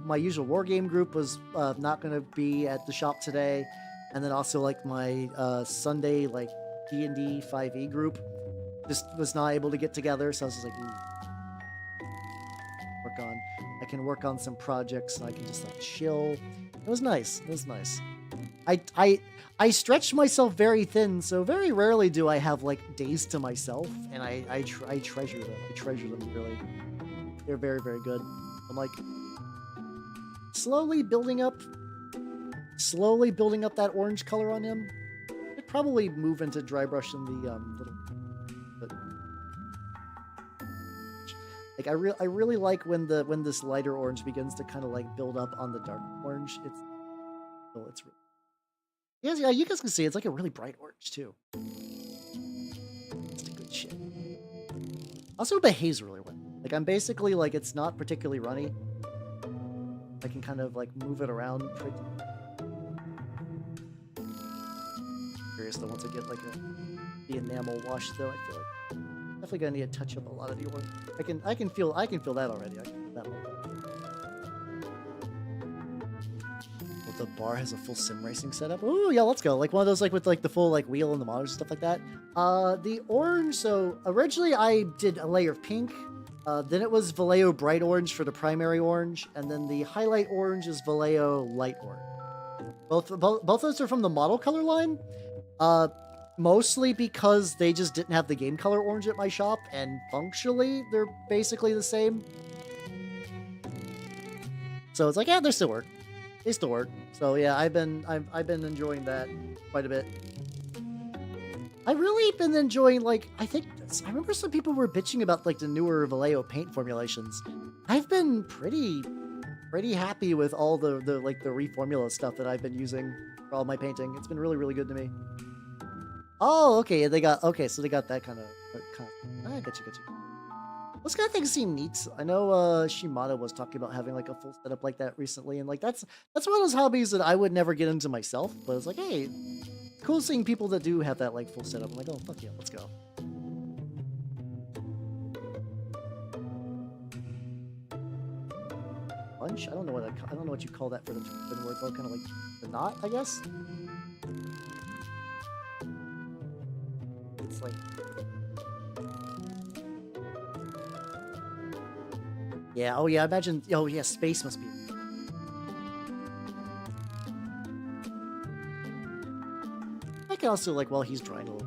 My usual war game group was not gonna be at the shop today, and then also like my Sunday like D&D 5e group just was not able to get together. So I was just like, ooh, I can work on some projects. And I can just like chill. It was nice. It was nice. I stretched myself very thin, so very rarely do I have like days to myself, and I treasure them. I treasure them really. They're very, very good. I'm like slowly building up that orange color on him. I'd probably move into dry brushing the little, but like I really like when this lighter orange begins to kind of like build up on the dark orange. It's really, yeah, you guys can see it's like a really bright orange too. It's the good shit. Also behaves really well. Like I'm basically like it's not particularly runny. I can kind of like move it around pretty. Curious though, once I get like the enamel wash though, I feel like definitely gonna need to touch up a lot of the orange. I can feel that already. I can feel that one. Well, the bar has a full sim racing setup. Ooh, yeah, let's go. Like one of those like with like the full like wheel and the monitors and stuff like that. The orange. So originally I did a layer of pink. Then it was Vallejo Bright Orange for the primary orange, and then the highlight orange is Vallejo Light Orange. Both those are from the model color line, mostly because they just didn't have the game color orange at my shop, and functionally they're basically the same. So it's like, yeah, they still work. They still work. So yeah, I've been enjoying that quite a bit. I've really been enjoying, like, I remember some people were bitching about, like, the newer Vallejo paint formulations. I've been pretty happy with all the reformula stuff that I've been using for all my painting. It's been really, really good to me. Oh, okay, so they got that kind of, I get you. Those kind of things seem neat. I know Shimada was talking about having, like, a full setup like that recently, and, like, that's one of those hobbies that I would never get into myself, but it's like, hey, cool seeing people that do have that like full setup. I'm like, oh fuck yeah, let's go. Bunch? I don't know what you call that for the word, but kind of like the knot, I guess. It's like, yeah. Oh yeah. Imagine. Oh yeah. Space must be. I can also, like, while he's drying a little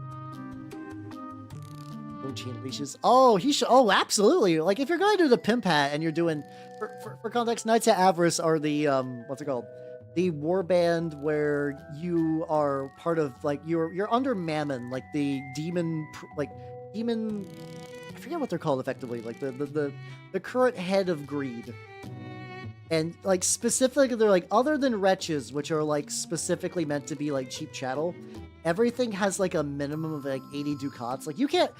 chain leashes. Oh, he should. Oh, absolutely. Like, if you're going to do the pimp hat and you're doing, for context, Knights of Avarice are the what's it called? The warband where you are part of, like, you're under Mammon, like the demon. I forget what they're called effectively. Like the current head of greed. And, like, specifically, they're, like, other than wretches, which are, like, specifically meant to be, like, cheap chattel, everything has, like, a minimum of, like, 80 ducats. Like, you can't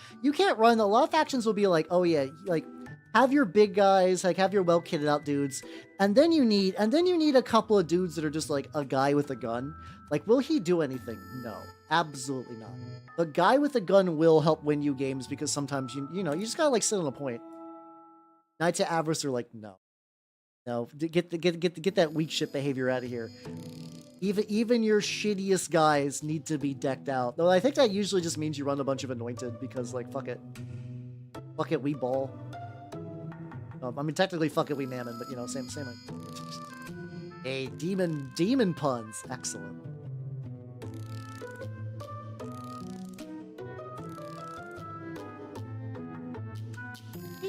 run. A lot of factions will be like, oh, yeah, like, have your big guys, like, have your well-kitted out dudes, and then you need a couple of dudes that are just, like, a guy with a gun. Like, will he do anything? No. Absolutely not. The guy with a gun will help win you games, because sometimes, you know, you just gotta, like, sit on a point. Knights of Avarice are like, no. No, get that weak shit behavior out of here. Even your shittiest guys need to be decked out. Though I think that usually just means you run a bunch of anointed, because, like, fuck it, we ball. I mean, technically, fuck it, we mammon, but, you know, same. Like, hey, demon puns, excellent.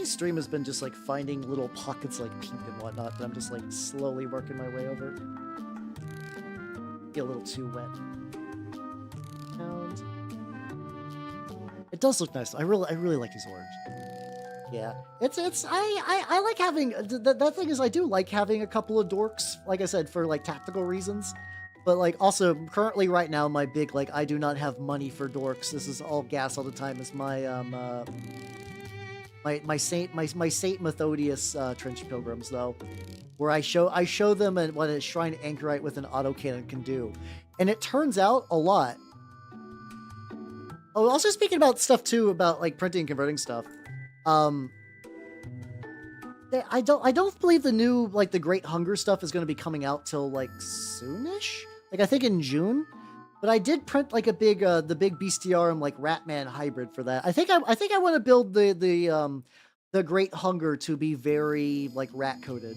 Stream has been just like finding little pockets like pink and whatnot, but I'm just like slowly working my way over. Get a little too wet. And it does look nice. I really like his orange. Yeah, I like having that thing is I do like having a couple of dorks, like I said, for like tactical reasons. But, like, also currently right now my big, like, I do not have money for dorks. This is all gas all the time. Is my my Saint Methodius trench pilgrims, though, where I show them what a shrine anchorite with an autocannon can do, and it turns out a lot. Oh, also speaking about stuff too, about like printing and converting stuff. I don't believe the new like the Great Hunger stuff is going to be coming out till like soonish. Like I think in June. But I did print like a big the big bestiarium like Ratman hybrid for that. I think I want to build the Great Hunger to be very like rat coded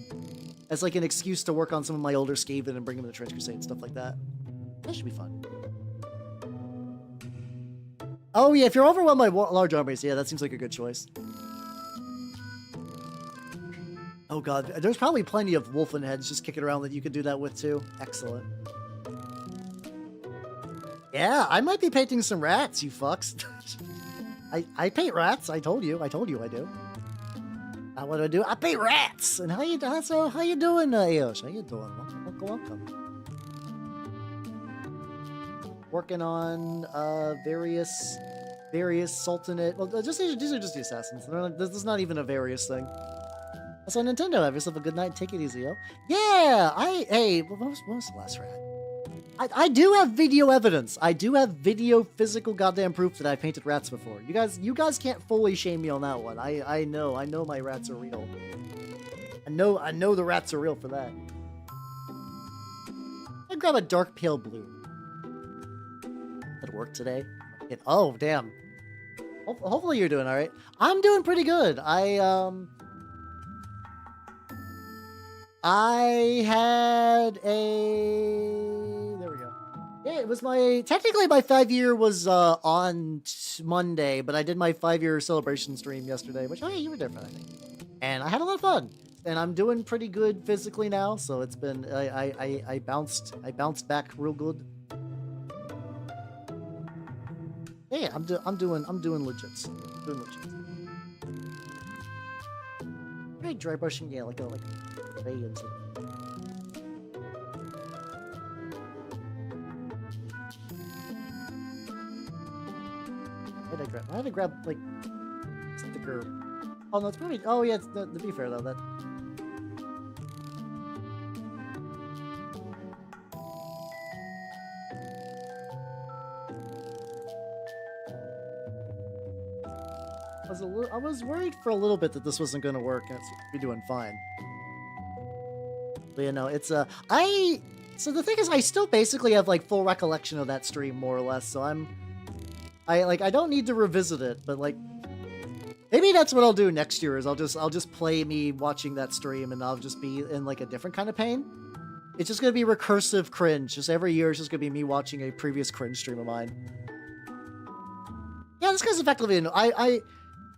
as like an excuse to work on some of my older Skaven and bring them to Trench Crusade and stuff like that. That should be fun. Oh yeah, if you're overwhelmed by large armies, yeah, that seems like a good choice. Oh god, there's probably plenty of Wolfen heads just kicking around that you could do that with too. Excellent. Yeah, I might be painting some rats, you fucks. I paint rats. I told you I do. What do I do? I paint rats. And how you doing, Ayosh? How you doing? Welcome. Working on various Sultanate. Well, these are just the assassins. This is not even a various thing. So Nintendo, have yourself a good night. Take it easy, yo. Yeah, hey, what was the last rat? I do have video evidence. I do have video physical goddamn proof that I painted rats before. You guys can't fully shame me on that one. I know my rats are real. I know the rats are real for that. I'd grab a dark pale blue. That'd work today. Oh damn. Hopefully you're doing all right. I'm doing pretty good. I had a... There we go. Yeah, it was technically my 5-year was on Monday, but I did my 5-year celebration stream yesterday, which, oh yeah, you were different, I think. And I had a lot of fun. And I'm doing pretty good physically now, so it's been, I bounced back real good. Yeah, I'm doing legits. Right, dry brushing, yeah, like way into I had to grab like sticker. Oh no, it's probably. Oh yeah, to be fair though, that. I was worried for a little bit that this wasn't going to work, and it's be doing fine. But you know, it's so the thing is, I still basically have like full recollection of that stream more or less. So I don't need to revisit it, but like maybe that's what I'll do next year. Is I'll just play me watching that stream, and I'll just be in like a different kind of pain. It's just gonna be recursive cringe. Just every year, it's just gonna be me watching a previous cringe stream of mine. Yeah, this guy's effectively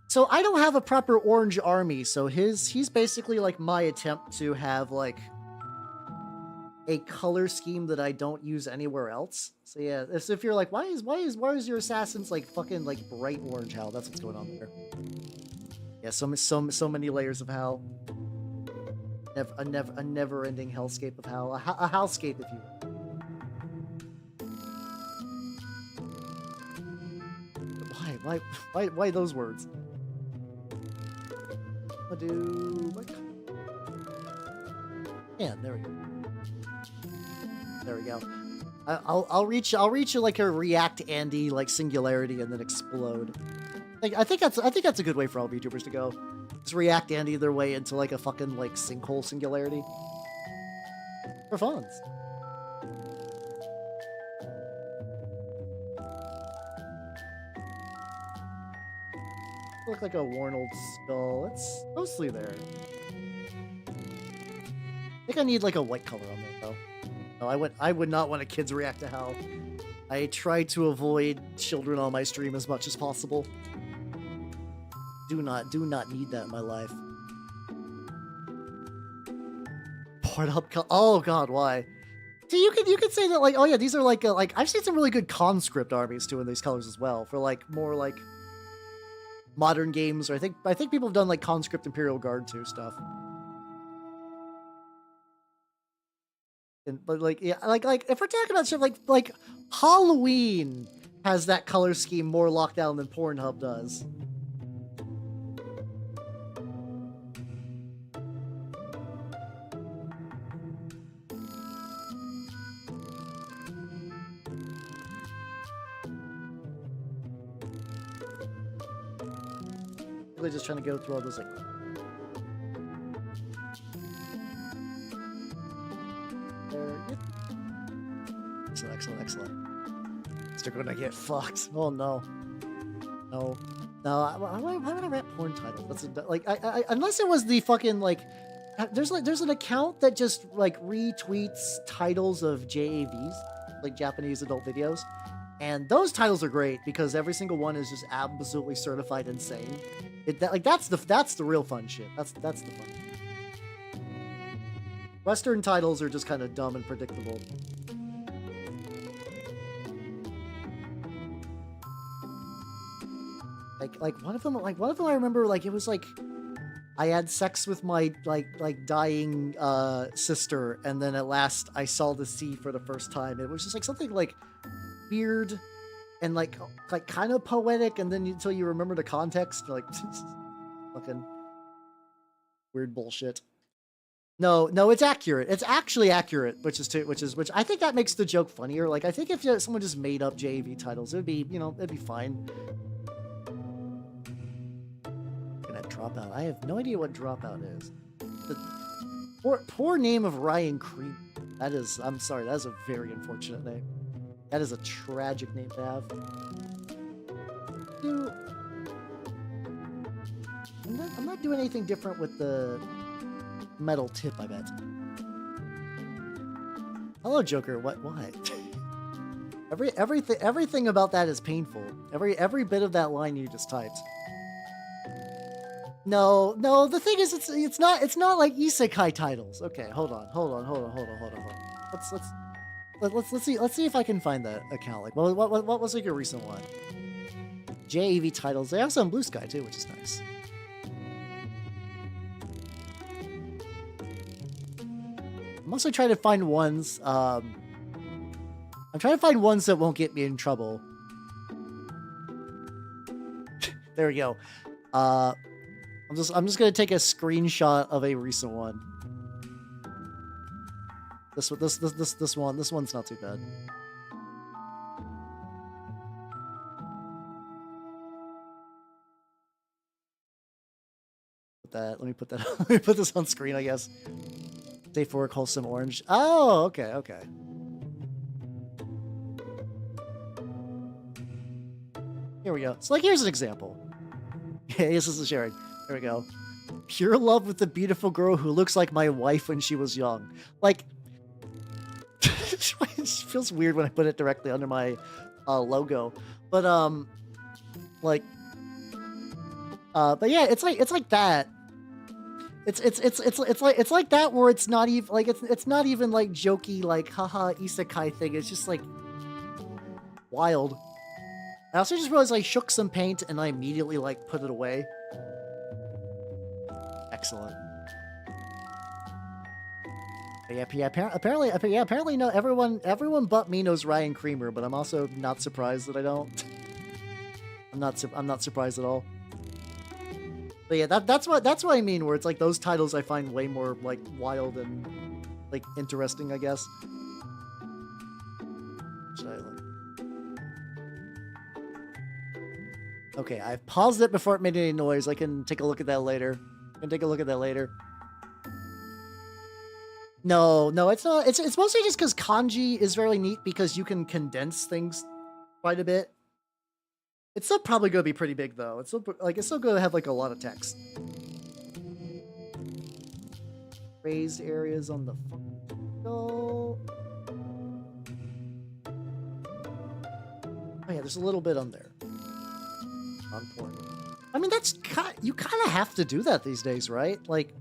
so I don't have a proper orange army, so he's basically like my attempt to have like a color scheme that I don't use anywhere else. So yeah, if you're like, why is your assassins like fucking like bright orange hell? That's what's going on there. Yeah, so many layers of hell. A never-ending hellscape of hell. A hellscape, if you will. Why those words? Yeah, there we go. There we go. I'll reach like a React Andy like singularity and then explode. I think that's a good way for all VTubers to go. Just React Andy their way into like a fucking like sinkhole singularity. For funs. Look like a worn old skull. It's mostly there. I think I need like a white color on there though. No, I would not want a kids react to hell. I try to avoid children on my stream as much as possible. Do not need that in my life. Poured up. Oh god, why? See, you could say that like, oh yeah, these are like I've seen some really good conscript armies too in these colors as well for like more like modern games, or I think people have done like conscript Imperial Guard too stuff. But like yeah, like if we're talking about stuff like Halloween has that color scheme more locked down than Pornhub does. Really just trying to go through all those like there. Yeah. Excellent, excellent, excellent. They're gonna get fucked. Oh no. No. No, why would I rap porn titles? That's like, unless it was the fucking, like, there's an account that just, like, retweets titles of JAVs, like Japanese adult videos. And those titles are great because every single one is just absolutely certified insane. That's the real fun shit. That's the fun. Western titles are just kind of dumb and predictable. Like one of them I remember, like, it was like I had sex with my like dying sister, and then at last I saw the sea for the first time. It was just like something like weird and like kind of poetic, and then until you remember the context, you're like fucking weird bullshit. No, it's accurate. It's actually accurate, which I think that makes the joke funnier. Like, I think if someone just made up JAV titles, it'd be, it'd be fine. Dropout. I have no idea what Dropout is. The poor name of Ryan Cream. That is, I'm sorry, that is a very unfortunate name. That is a tragic name to have. I'm not doing anything different with the metal tip, I bet. Hello, Joker. What? Everything about that is painful. Every bit of that line you just typed. No. The thing is, it's not like isekai titles. Okay, hold on. Let's see if I can find that account. Like, what was like your recent one? JAV titles. They have some Blue Sky too, which is nice. I'm also trying to find ones. I'm trying to find ones that won't get me in trouble. There we go. I'm just gonna take a screenshot of a recent one. This one's not too bad. Let me put this on screen, I guess. Safe for work, wholesome orange. Oh, okay. Here we go. So, like, here's an example. Yeah, this is sharing. There we go. Pure love with the beautiful girl who looks like my wife when she was young. Like, it feels weird when I put it directly under my logo, but yeah, it's like that. It's like that where it's not even like it's not even like jokey like haha isekai thing. It's just like wild. I also just realized I shook some paint and I immediately like put it away. Excellent. But yeah, apparently no, everyone but me knows Ryan Creamer, but I'm also not surprised that I don't. I'm not surprised at all. But yeah, that's what I mean, where it's like those titles I find way more like wild and like interesting, I guess. Should I like... Okay, I've paused it before it made any noise. I can take a look at that later. No, it's not. It's mostly just because kanji is very neat because you can condense things quite a bit. It's still probably going to be pretty big though. It's still going to have like a lot of text. Raised areas on the oh yeah, there's a little bit on there. On point. I mean, that's you kind of have to do that these days, right? Like,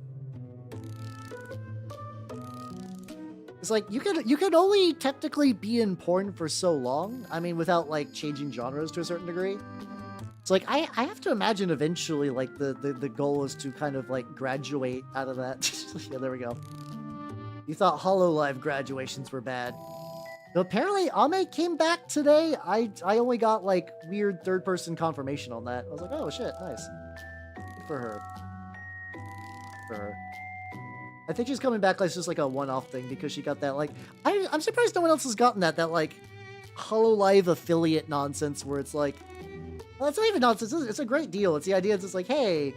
it's like you can only technically be in porn for so long. I mean, without like changing genres to a certain degree. It's like I have to imagine eventually, like the goal is to kind of like graduate out of that. Yeah, there we go. You thought HoloLive graduations were bad. No, apparently Ame came back today. I only got like weird third-person confirmation on that. I was like, oh shit, nice. Good for her. I think she's coming back like just like a one-off thing because she got that like I'm surprised no one else has gotten that like HoloLive affiliate nonsense where it's like, well, it's not even nonsense. It's a great deal. It's the idea. It's just like, hey,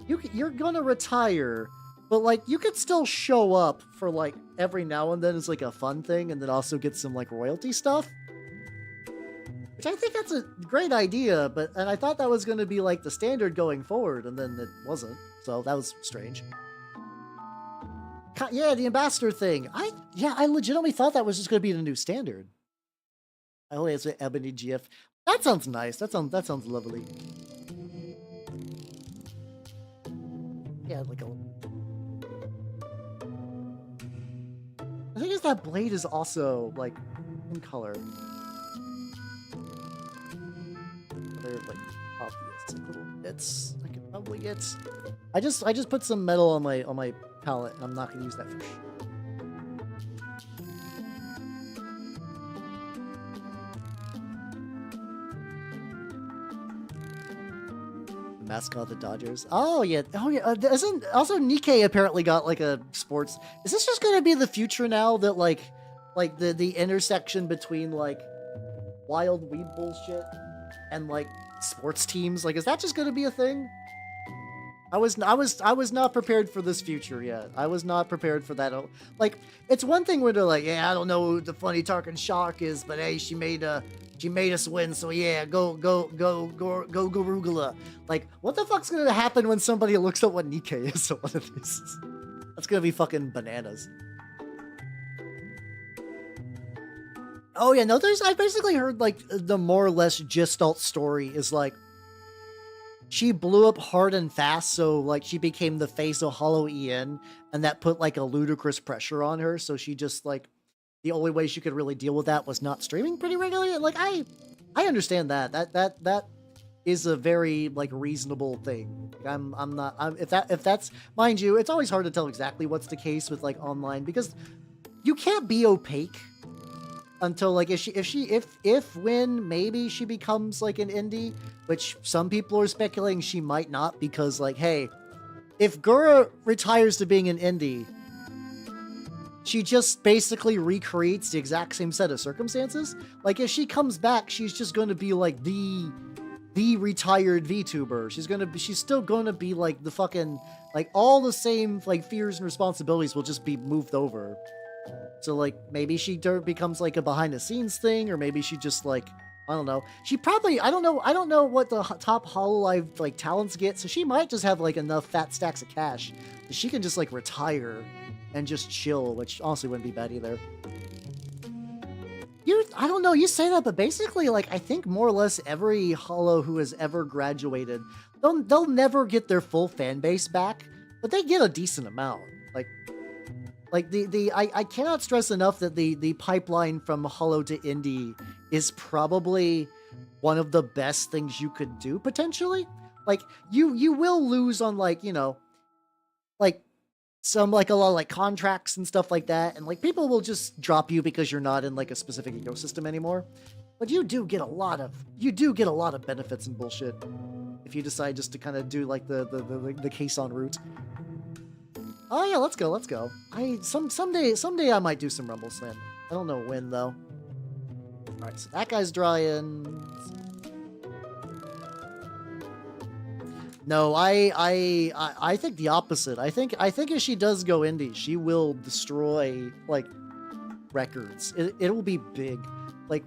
you're gonna retire. But like you could still show up for like every now and then as like a fun thing, and then also get some like royalty stuff. Which I think that's a great idea, and I thought that was going to be like the standard going forward, and then it wasn't. So that was strange. Yeah, the ambassador thing. I legitimately thought that was just going to be the new standard. Oh, it's an ebony GF. That sounds nice. That sounds lovely. Yeah, like a. The thing is that blade is also like in color. They're like obvious little bits I could probably get. I just put some metal on my palette, and I'm not gonna use that for sure. Mascot of the Dodgers. Oh yeah. Isn't also Nikkei apparently got like a sports? Is this just gonna be the future now that like the intersection between like wild weed bullshit and like sports teams? Like, is that just gonna be a thing? I was not prepared for this future yet. I was not prepared for that. Like, it's one thing when they're like, yeah, I don't know who the funny talking shark is, but hey, she made us win, so yeah, go Garugula. Like, what the fuck's gonna happen when somebody looks up what Nikkei is on one of these? That's gonna be fucking bananas. Oh yeah, no, I basically heard like the more or less gestalt story is like she blew up hard and fast, so like she became the face of Hollow EN, and that put like a ludicrous pressure on her, so she just like the only way she could really deal with that was not streaming pretty regularly. Like I understand that. That is a very like reasonable thing. Like, if that's, mind you, it's always hard to tell exactly what's the case with like online, because you can't be opaque until like if when maybe she becomes like an indie, which some people are speculating she might not, because like, hey, if Gura retires to being an indie, she just basically recreates the exact same set of circumstances. Like, if she comes back, she's just going to be like the retired VTuber. She's still going to be like the fucking, like all the same like fears and responsibilities will just be moved over. So like maybe she becomes like a behind the scenes thing, or maybe she just like, I don't know. She probably, I don't know what the top Hololive like talents get, so she might just have like enough fat stacks of cash that she can just like retire and just chill, which honestly wouldn't be bad either. I don't know, you say that, but basically like I think more or less every Hollow who has ever graduated, they'll never get their full fan base back, but they get a decent amount. Like I cannot stress enough that the pipeline from Hollow to indie is probably one of the best things you could do potentially. Like you will lose on like, you know, like some like a lot of like contracts and stuff like that, and like people will just drop you because you're not in like a specific ecosystem anymore. But you do get a lot of benefits and bullshit if you decide just to kind of do like the case on route. Oh yeah, let's go. Someday I might do some Rumble Slam. I don't know when though. All right, so that guy's drying. No, I think the opposite. I think if she does go indie, she will destroy like records. It will be big. Like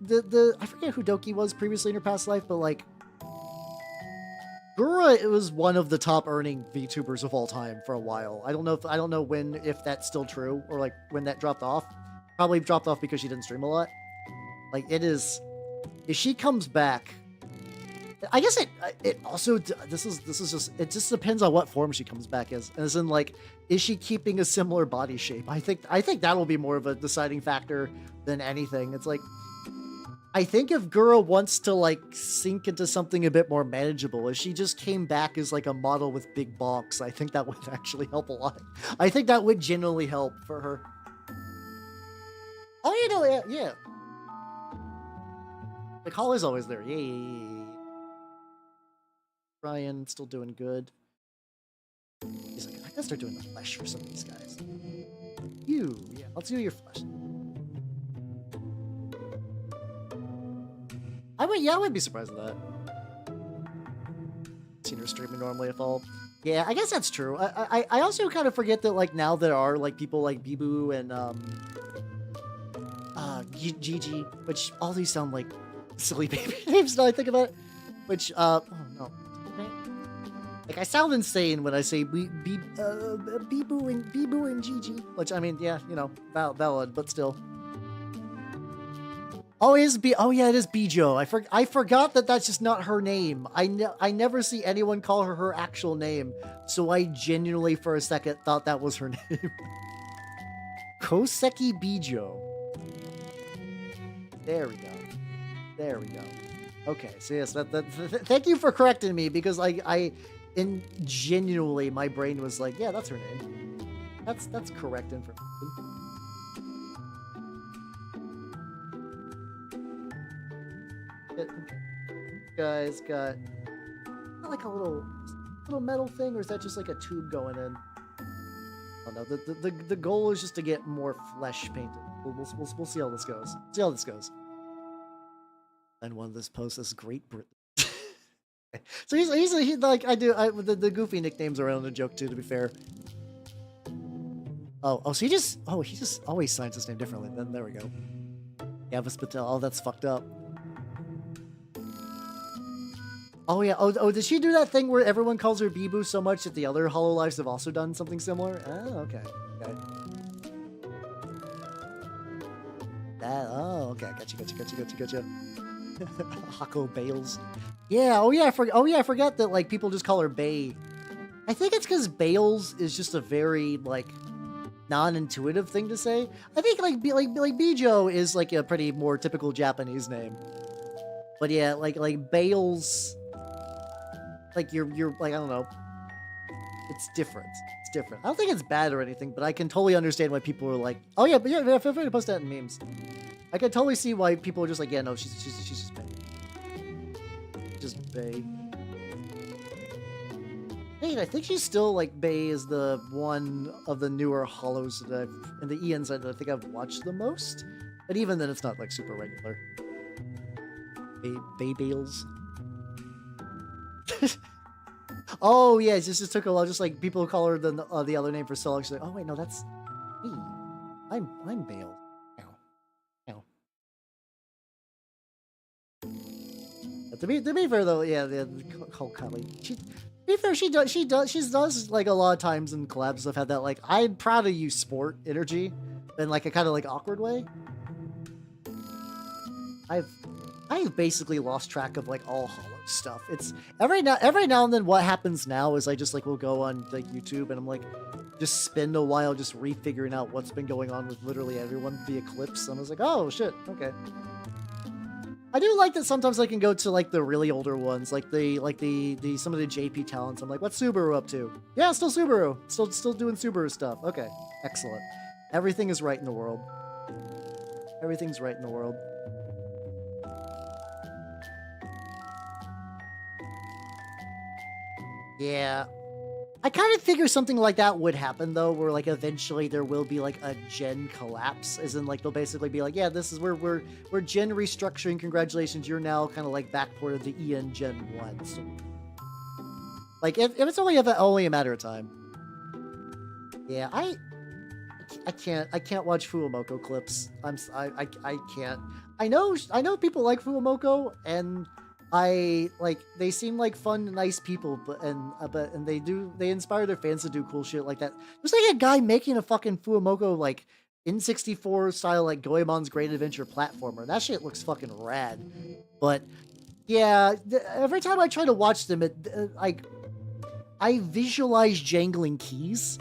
the I forget who Doki was previously in her past life, but like Gura, it was one of the top earning VTubers of all time for a while. I don't know if that's still true, or like when that dropped off. Probably dropped off because she didn't stream a lot. Like, it is, if she comes back, I guess it also, this is just, it just depends on what form she comes back as in like, is she keeping a similar body shape? I think that will be more of a deciding factor than anything. It's like, I think if Gura wants to like sink into something a bit more manageable, if she just came back as like a model with big bulks, I think that would actually help a lot. I think that would genuinely help for her. Oh, you know, yeah. Like, Hall is always there. Yay. Ryan still doing good. He's like, I gotta start doing the flesh for some of these guys. Yeah, let's do your flesh. I wouldn't be surprised at that. Seen her streaming normally if all. Yeah, I guess that's true. I also kind of forget that like now there are like people like Bibu and Gigi, which all these sound like silly baby names now I think about it. Which oh no. Like I sound insane when I say Bibu and Gigi, which I mean, yeah, you know, valid, but still. Oh, oh yeah, it is Bijo. I forgot that that's just not her name. I never see anyone call her her actual name, so I genuinely for a second thought that was her name. Koseki Bijo. There we go. There we go. Okay, so yes, thank you for correcting me because genuinely my brain was like, yeah, that's her name. That's correct information. Guys got like a little metal thing, or is that just like a tube going in? Oh no, the goal is just to get more flesh painted. We'll see how this goes. See how this goes. And one of this posts is Great Britain. So he's like the goofy nicknames around the joke too. To be fair. So he just always signs his name differently. Then there we go. Yavis Patel. Oh, that's fucked up. Oh yeah. Oh, did she do that thing where everyone calls her Bibu so much that the other Hololives have also done something similar? Oh, okay. Okay. Gotcha. Hako Bales. Yeah. Oh yeah. I forgot that like people just call her Bay. I think it's because Bales is just a very like non-intuitive thing to say. I think like Bijo is like a pretty more typical Japanese name. But yeah, like Bales. Like you're like, I don't know. It's different. It's different. I don't think it's bad or anything, but I can totally understand why people are like, oh yeah, but yeah, feel free to post that in memes. I can totally see why people are just like, yeah, no, she's just Bay. Just Bay. Hey, I think she's still like Bay is the one of the newer hollows that and the Ians that I think I've watched the most. But even then, it's not like super regular. Bay Bales. Oh yeah, it just took a while. Just like people call her the other name for so long. She's like, oh wait, no, that's me. I'm Bale. Ow. To be fair though, yeah, call Kylie. To be fair, she does like a lot of times in collabs. I've had that like I'm proud of you sport energy, in like a kind of like awkward way. I've basically lost track of like all Hollow stuff. It's every now and then what happens now is I just like will go on like YouTube and I'm like just spend a while just refiguring out what's been going on with literally everyone via clips. And I was like, oh shit, okay. I do like that sometimes I can go to like the really older ones, like the some of the JP talents. I'm like, what's Subaru up to? Yeah, still Subaru. Still doing Subaru stuff. Okay, excellent. Everything is right in the world. Everything's right in the world. Yeah. I kind of figure something like that would happen though, where like eventually there will be like a gen collapse, as in like they'll basically be like, yeah, this is where we're gen restructuring. Congratulations, you're now kind of like backported to Ian Gen 1. So, like if it's only a matter of time. Yeah, I can't watch Fuamoko clips. I can't. I know people like Fuamoko and they seem like fun, nice people, but they inspire their fans to do cool shit like that. There's like a guy making a fucking Fuamoko like N64 style like Goemon's Great Adventure platformer. That shit looks fucking rad. But yeah, every time I try to watch them, I visualize jangling keys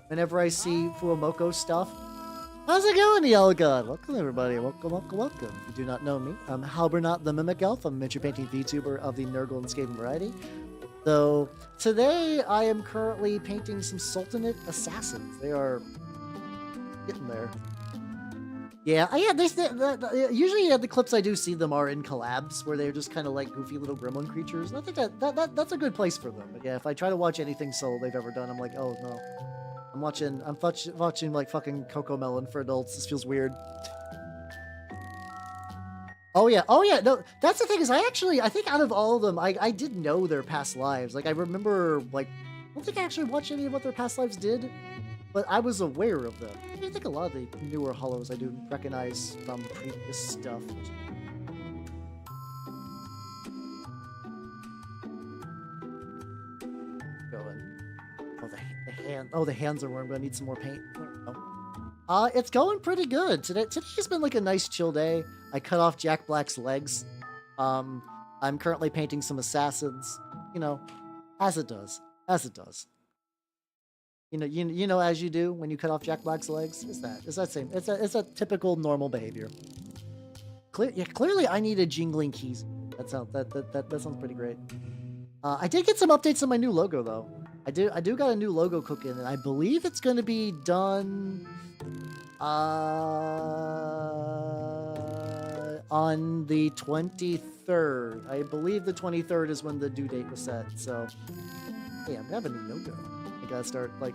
whenever I see Fuamoko stuff. How's it going, Yelga? Welcome, everybody. Welcome. If you do not know me, I'm Halbernot the Mimic Elf. I'm a miniature painting VTuber of the Nurgle and Skaven variety. So, today I am currently painting some Sultanate assassins. They are getting there. Yeah, usually the clips I do see them are in collabs, where they're just kind of like goofy little gremlin creatures. And I think that's a good place for them. But yeah, if I try to watch anything solo they've ever done, I'm like, oh no. I'm watching like fucking Coco Melon for adults. This feels weird. Oh yeah. No, that's the thing is I think out of all of them, I did know their past lives. Like I remember like don't think I actually watched any of what their past lives did, but I was aware of them. I think a lot of the newer Hollows I do recognize from previous stuff. Going. Oh, the hand. Oh, the hands are where I'm gonna need some more paint. It's going pretty good. Today's been like a nice chill day. I cut off Jack Black's legs. I'm currently painting some assassins. You know, as it does. As it does. You know, as you do when you cut off Jack Black's legs. It's that same. It's a typical normal behavior. Clearly I needed jingling keys. That sounds pretty great. I did get some updates on my new logo though. I do got a new logo cooking, and I believe it's going to be done on the 23rd. I believe the 23rd is when the due date was set. So, hey, I'm gonna have a new logo. I gotta start like.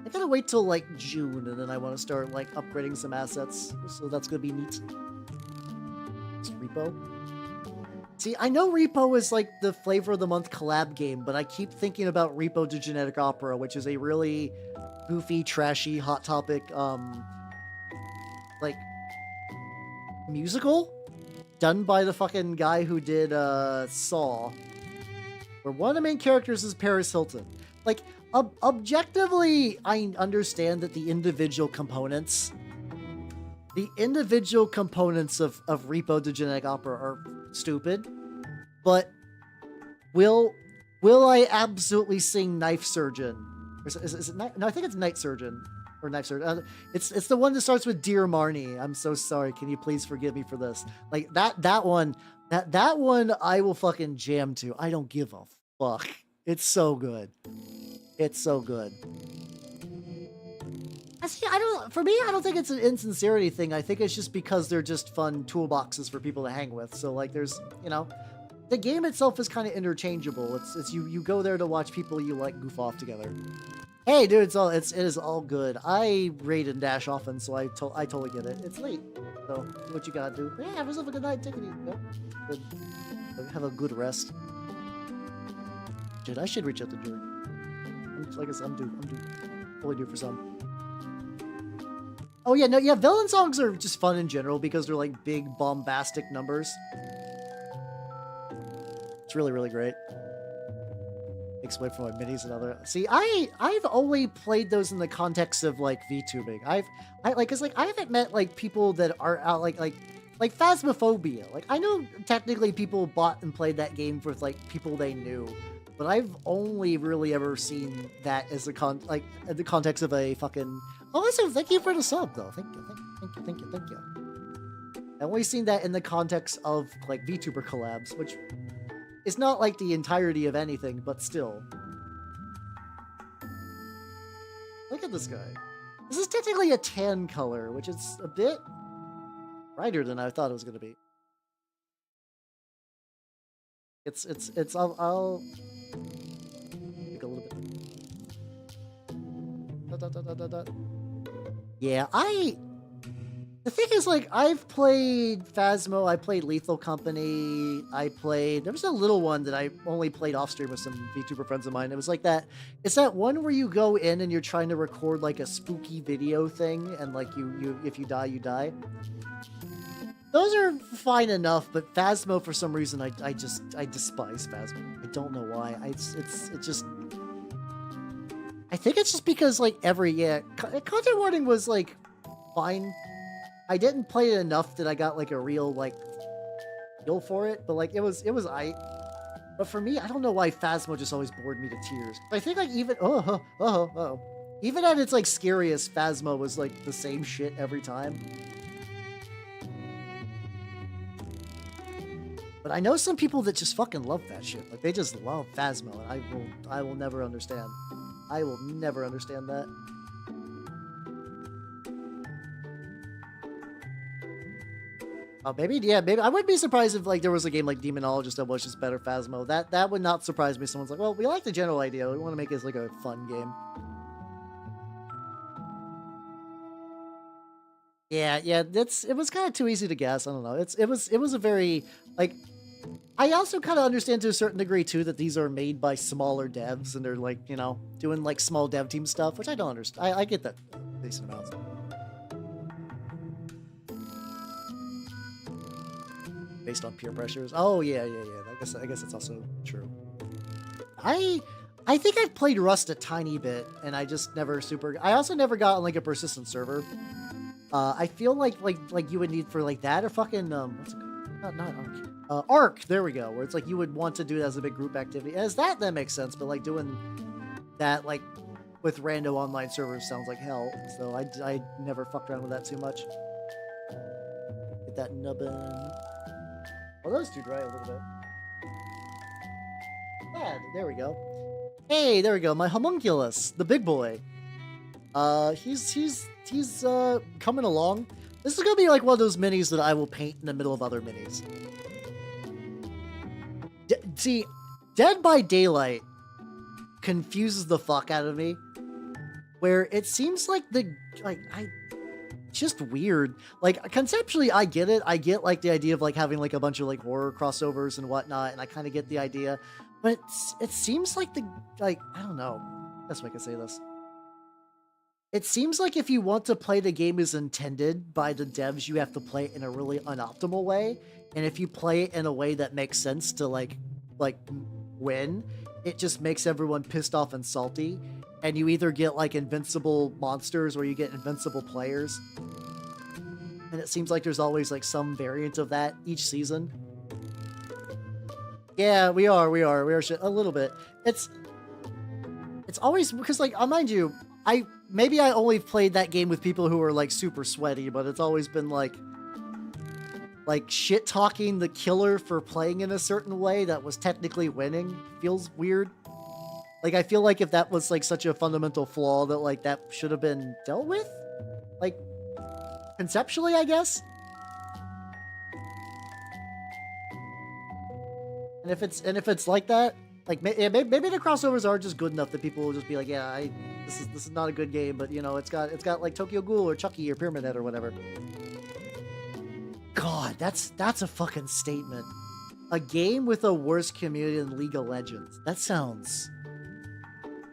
I gotta wait till like June, and then I want to start like upgrading some assets. So that's gonna be neat. It's Repo. See, I know Repo is like the flavor of the month collab game, but I keep thinking about Repo to Genetic Opera, which is a really goofy, trashy, hot topic, like, musical? Done by the fucking guy who did, Saw. Where one of the main characters is Paris Hilton. Like, objectively, I understand that the individual components of Repo to Genetic Opera are stupid, but will I absolutely sing Knife Surgeon? Is it no, I think it's Night Surgeon or Knife Surgeon. It's the one that starts with Dear Marnie. I'm so sorry. Can you please forgive me for this? Like that one I will fucking jam to. I don't give a fuck. It's so good. It's so good. For me, I don't think it's an insincerity thing. I think it's just because they're just fun toolboxes for people to hang with. So like there's, you know, the game itself is kind of interchangeable. It's you go there to watch people you like goof off together. Hey dude, it is all good. I raid and dash often, so I totally get it. It's late. So do what you gotta do. Yeah, have yourself a good night, take it easy. Good. Have a good rest. Dude, I should reach out to Jordan. Like I said, I'm due. Totally due for some. Oh yeah, no, yeah, villain songs are just fun in general because they're like big bombastic numbers. It's really, really great. Makes way for my minis and other. See, I've only played those in the context of like VTubing. I haven't met like people that are out like Phasmophobia. Like I know technically people bought and played that game with like people they knew, but I've only really ever seen that as in the context of a fucking. Oh, also, thank you for the sub, though. Thank you. I've only seen that in the context of, like, VTuber collabs, which is not, like, the entirety of anything, but still. Look at this guy. This is technically a tan color, which is a bit brighter than I thought it was going to be. I'll take a little bit. Yeah, the thing is, like, I've played Phasmo, I played Lethal Company, there was a little one that I only played off stream with some VTuber friends of mine. It was like that, it's that one where you go in and you're trying to record, like, a spooky video thing, and, like, if you die, you die. Those are fine enough, but Phasmo, for some reason, I despise Phasmo. I don't know why. I think it's just because, like, content warning was, like, fine. I didn't play it enough that I got, like, a real, like, feel for it, but, like, it was But for me, I don't know why Phasmo just always bored me to tears. I think, like, even even at its, like, scariest, Phasmo was, like, the same shit every time. But I know some people that just fucking love that shit. Like, they just love Phasmo, and I will never understand. I will never understand that. Oh, maybe I wouldn't be surprised if like there was a game like Demonologist that was just better Phasmo. That would not surprise me. Someone's like, well, we like the general idea. We want to make it like a fun game. Yeah, it was kind of too easy to guess. I don't know. It was a very like I also kind of understand to a certain degree too that these are made by smaller devs and they're like, you know, doing like small dev team stuff, which I don't understand. I get that decent amounts. Based on peer pressures. Oh yeah. I guess it's also true. I think I've played Rust a tiny bit, and I just never super. I also never got on like a persistent server. I feel like you would need for like that or fucking what's it called? Not Arc. Arc. There we go. Where it's like you would want to do it as a big group activity. As that makes sense, but like doing that like with rando online servers sounds like hell. So I never fucked around with that too much. Get that nubbin. Oh, those two dry a little bit. Yeah, there we go. Hey, there we go. My homunculus, the big boy. He's coming along. This is gonna be like one of those minis that I will paint in the middle of other minis. See, Dead by Daylight confuses the fuck out of me. Where it seems like just weird. Like conceptually, I get it. I get like the idea of like having like a bunch of like horror crossovers and whatnot, and I kind of get the idea. But it seems like I don't know. Best way I can say this. It seems like if you want to play the game as intended by the devs, you have to play it in a really unoptimal way. And if you play it in a way that makes sense to like win, it just makes everyone pissed off and salty. And you either get like invincible monsters or you get invincible players. And it seems like there's always like some variant of that each season. Yeah, we are a little bit. It's always because like, mind you, maybe I only played that game with people who are like super sweaty, but it's always been like shit talking the killer for playing in a certain way that was technically winning feels weird. Like I feel like if that was like such a fundamental flaw that like that should have been dealt with, like conceptually, I guess. And if it's like that, like maybe the crossovers are just good enough that people will just be like, yeah, this is not a good game, but you know, it's got like Tokyo Ghoul or Chucky or Pyramid Head or whatever. God, that's a fucking statement. A game with a worse community than League of Legends. That sounds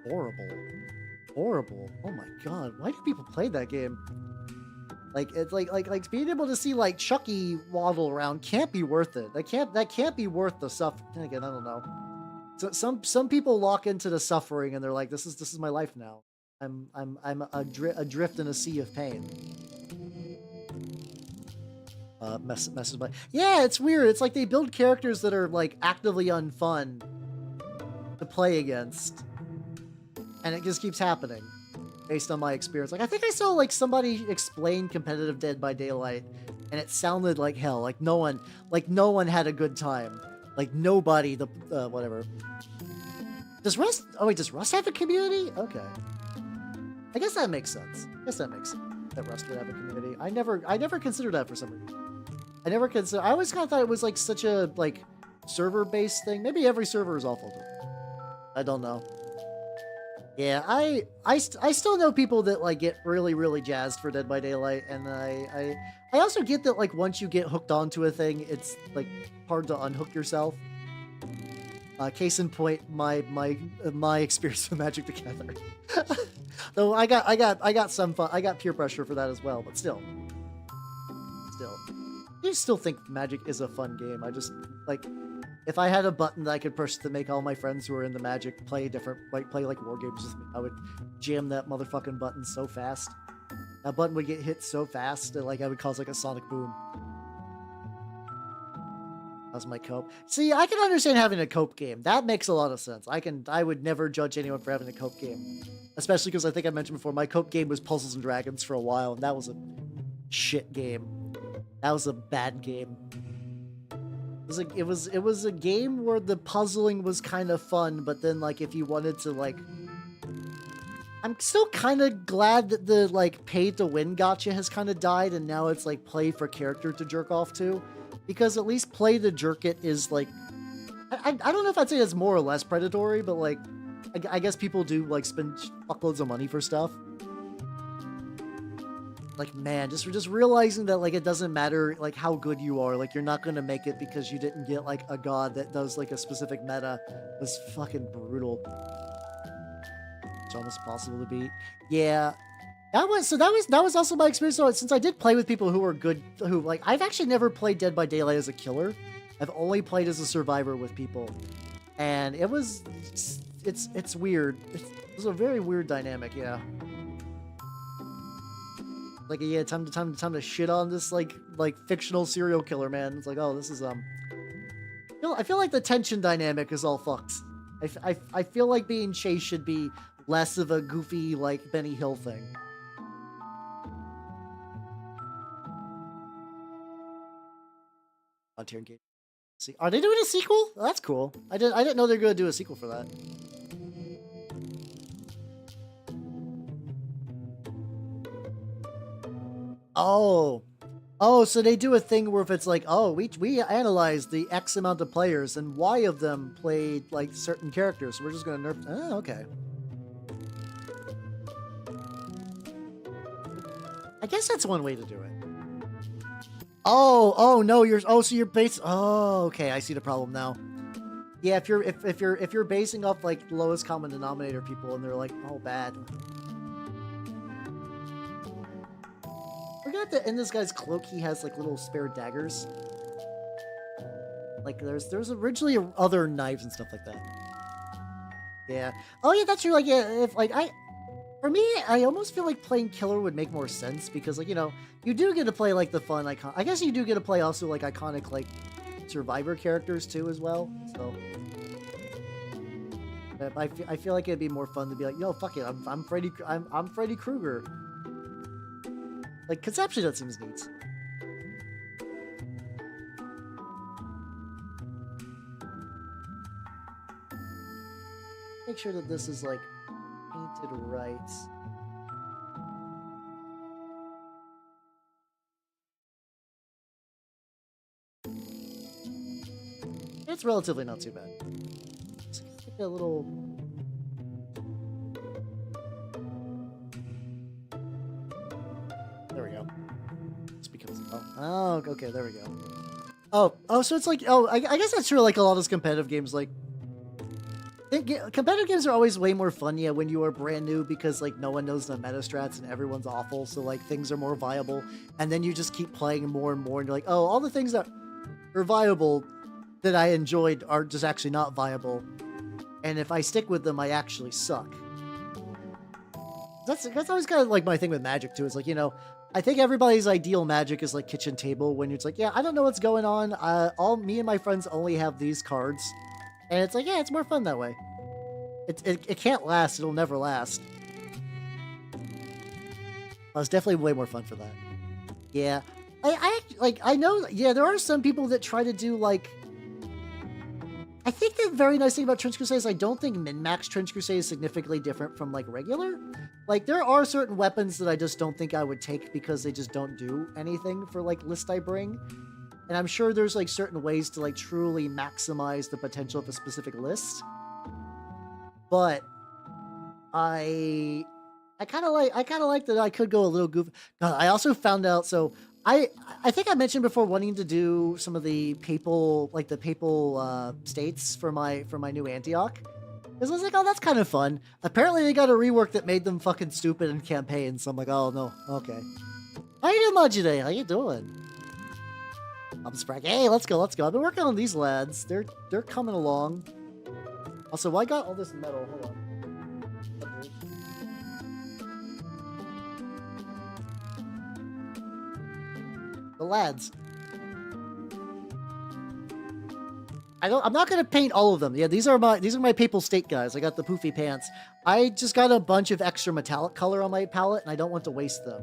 horrible. Horrible. Oh my god, why do people play that game? Like it's like being able to see like Chucky waddle around can't be worth it. That can't be worth the stuff. Again, I don't know. So some people lock into the suffering and they're like, this is my life now. I'm adrift in a sea of pain. Messes by. Yeah, it's weird. It's like they build characters that are like actively unfun to play against, and it just keeps happening. Based on my experience, like I think I saw like somebody explain competitive Dead by Daylight, and it sounded like hell. Like no one had a good time. Like nobody. Whatever. Does Rust? Oh wait, does Rust have a community? Okay. I guess that makes sense. That Rust would have a community. I never considered that for some reason. I always kind of thought it was like such a like server-based thing. Maybe every server is awful. I don't know. Yeah, I still know people that like get really jazzed for Dead by Daylight, and I also get that like once you get hooked onto a thing, it's like hard to unhook yourself. Case in point, my experience with Magic the Gathering. Though I got some fun. I got peer pressure for that as well, but still, I still think Magic is a fun game. I just like. If I had a button that I could push to make all my friends who are into Magic play like war games with me, I would jam that motherfucking button so fast. That button would get hit so fast that like I would cause like a sonic boom. That's my cope. See, I can understand having a cope game. That makes a lot of sense. I would never judge anyone for having a cope game. Especially because I think I mentioned before, my cope game was Puzzles and Dragons for a while, and that was a shit game. That was a bad game. It was a game where the puzzling was kind of fun, but then like if you wanted to like, I'm still kind of glad that the like pay to win gotcha has kind of died, and now it's like play for character to jerk off to, because at least play to jerk it is like, I don't know if I'd say it's more or less predatory, but like I guess people do like spend fuckloads of money for stuff. Like, man, just realizing that, like, it doesn't matter, like, how good you are. Like, you're not gonna make it because you didn't get, like, a god that does, like, a specific meta was fucking brutal. It's almost impossible to beat. Yeah. That was also my experience. So since I did play with people who were good, who, like, I've actually never played Dead by Daylight as a killer. I've only played as a survivor with people. And it was, it's weird. It was a very weird dynamic, yeah. Like, yeah, time to shit on this like fictional serial killer, man. It's like, oh, this is I feel like the tension dynamic is all fucked. I feel like being chased should be less of a goofy like Benny Hill thing. Frontier game. See, are they doing a sequel? Oh, that's cool. I didn't know they were gonna do a sequel for that. Oh, so they do a thing where if it's like, oh, we analyzed the X amount of players and Y of them played like certain characters, so we're just gonna nerf. Oh, okay. I guess that's one way to do it. Oh no, so you're based. Oh, okay, I see the problem now. Yeah, if you're basing off like lowest common denominator people and they're like, oh, bad. Forgot that in this guy's cloak he has like little spare daggers. Like there's originally other knives and stuff like that. Yeah. Oh yeah, that's true. Like, yeah, if like for me, I almost feel like playing killer would make more sense because, like, you know, you do get to play like the fun icon. I guess you do get to play also like iconic like survivor characters too as well. So I feel like it'd be more fun to be like, yo, fuck it, I'm Freddy Krueger. Like, conceptually, that seems neat. Make sure that this is, like, painted right. It's relatively not too bad. It's like a little... There we go. It's because oh, okay, there we go. Oh, so it's like, oh, I guess that's true. Like a lot of those competitive games, like competitive games are always way more fun, yeah, when you are brand new because like no one knows the meta strats and everyone's awful, so like things are more viable, and then you just keep playing more and more, and you're like, oh, all the things that are viable that I enjoyed are just actually not viable, and if I stick with them, I actually suck. That's always kind of like my thing with Magic too. Is like, you know, I think everybody's ideal Magic is like kitchen table when it's like, yeah, I don't know what's going on. All me and my friends only have these cards, and it's like, yeah, it's more fun that way. It can't last. It'll never last. Well, it's definitely way more fun for that. Yeah, I know. Yeah, there are some people that try to do like. I think the very nice thing about Trench Crusade is I don't think min-max Trench Crusade is significantly different from, like, regular. Like, there are certain weapons that I just don't think I would take because they just don't do anything for, like, list I bring. And I'm sure there's, like, certain ways to, like, truly maximize the potential of a specific list. But I kind of like that I could go a little goofy. I also found out, so... I think I mentioned before wanting to do some of the papal states for my new Antioch. Because I was like, oh, that's kind of fun. Apparently they got a rework that made them fucking stupid in campaigns. So I'm like, oh no, okay. How you doing, Majide? How you doing? I'm Sprack. Hey, let's go. I've been working on these lads. They're coming along. Also, why got all this metal? Hold on. The lads. I'm not gonna paint all of them. Yeah, these are my papal state guys. I got the poofy pants. I just got a bunch of extra metallic color on my palette, and I don't want to waste them.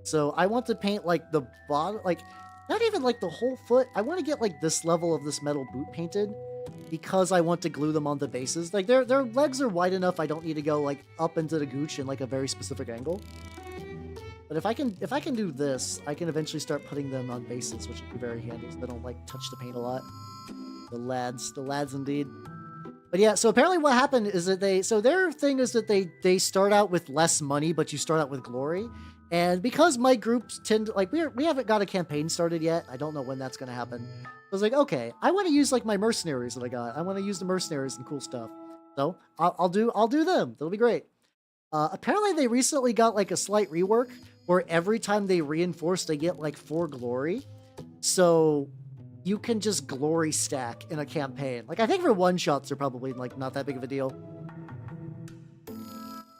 So I want to paint like the bottom, like not even like the whole foot. I want to get like this level of this metal boot painted because I want to glue them on the bases. Like their legs are wide enough. I don't need to go like up into the gooch in like a very specific angle. But if I can do this, I can eventually start putting them on bases, which would be very handy so they don't like touch the paint a lot. The lads indeed. But yeah, so apparently what happened is that their thing is that they start out with less money, but you start out with glory. And because my groups tend to, like, we haven't got a campaign started yet. I don't know when that's going to happen. I was like, okay, I want to use like my mercenaries that I got. I want to use the mercenaries and cool stuff. So I'll do them. That'll be great. Apparently they recently got like a slight rework where every time they reinforce, they get like 4 glory. So you can just glory stack in a campaign. Like, I think for one-shots are probably, like, not that big of a deal.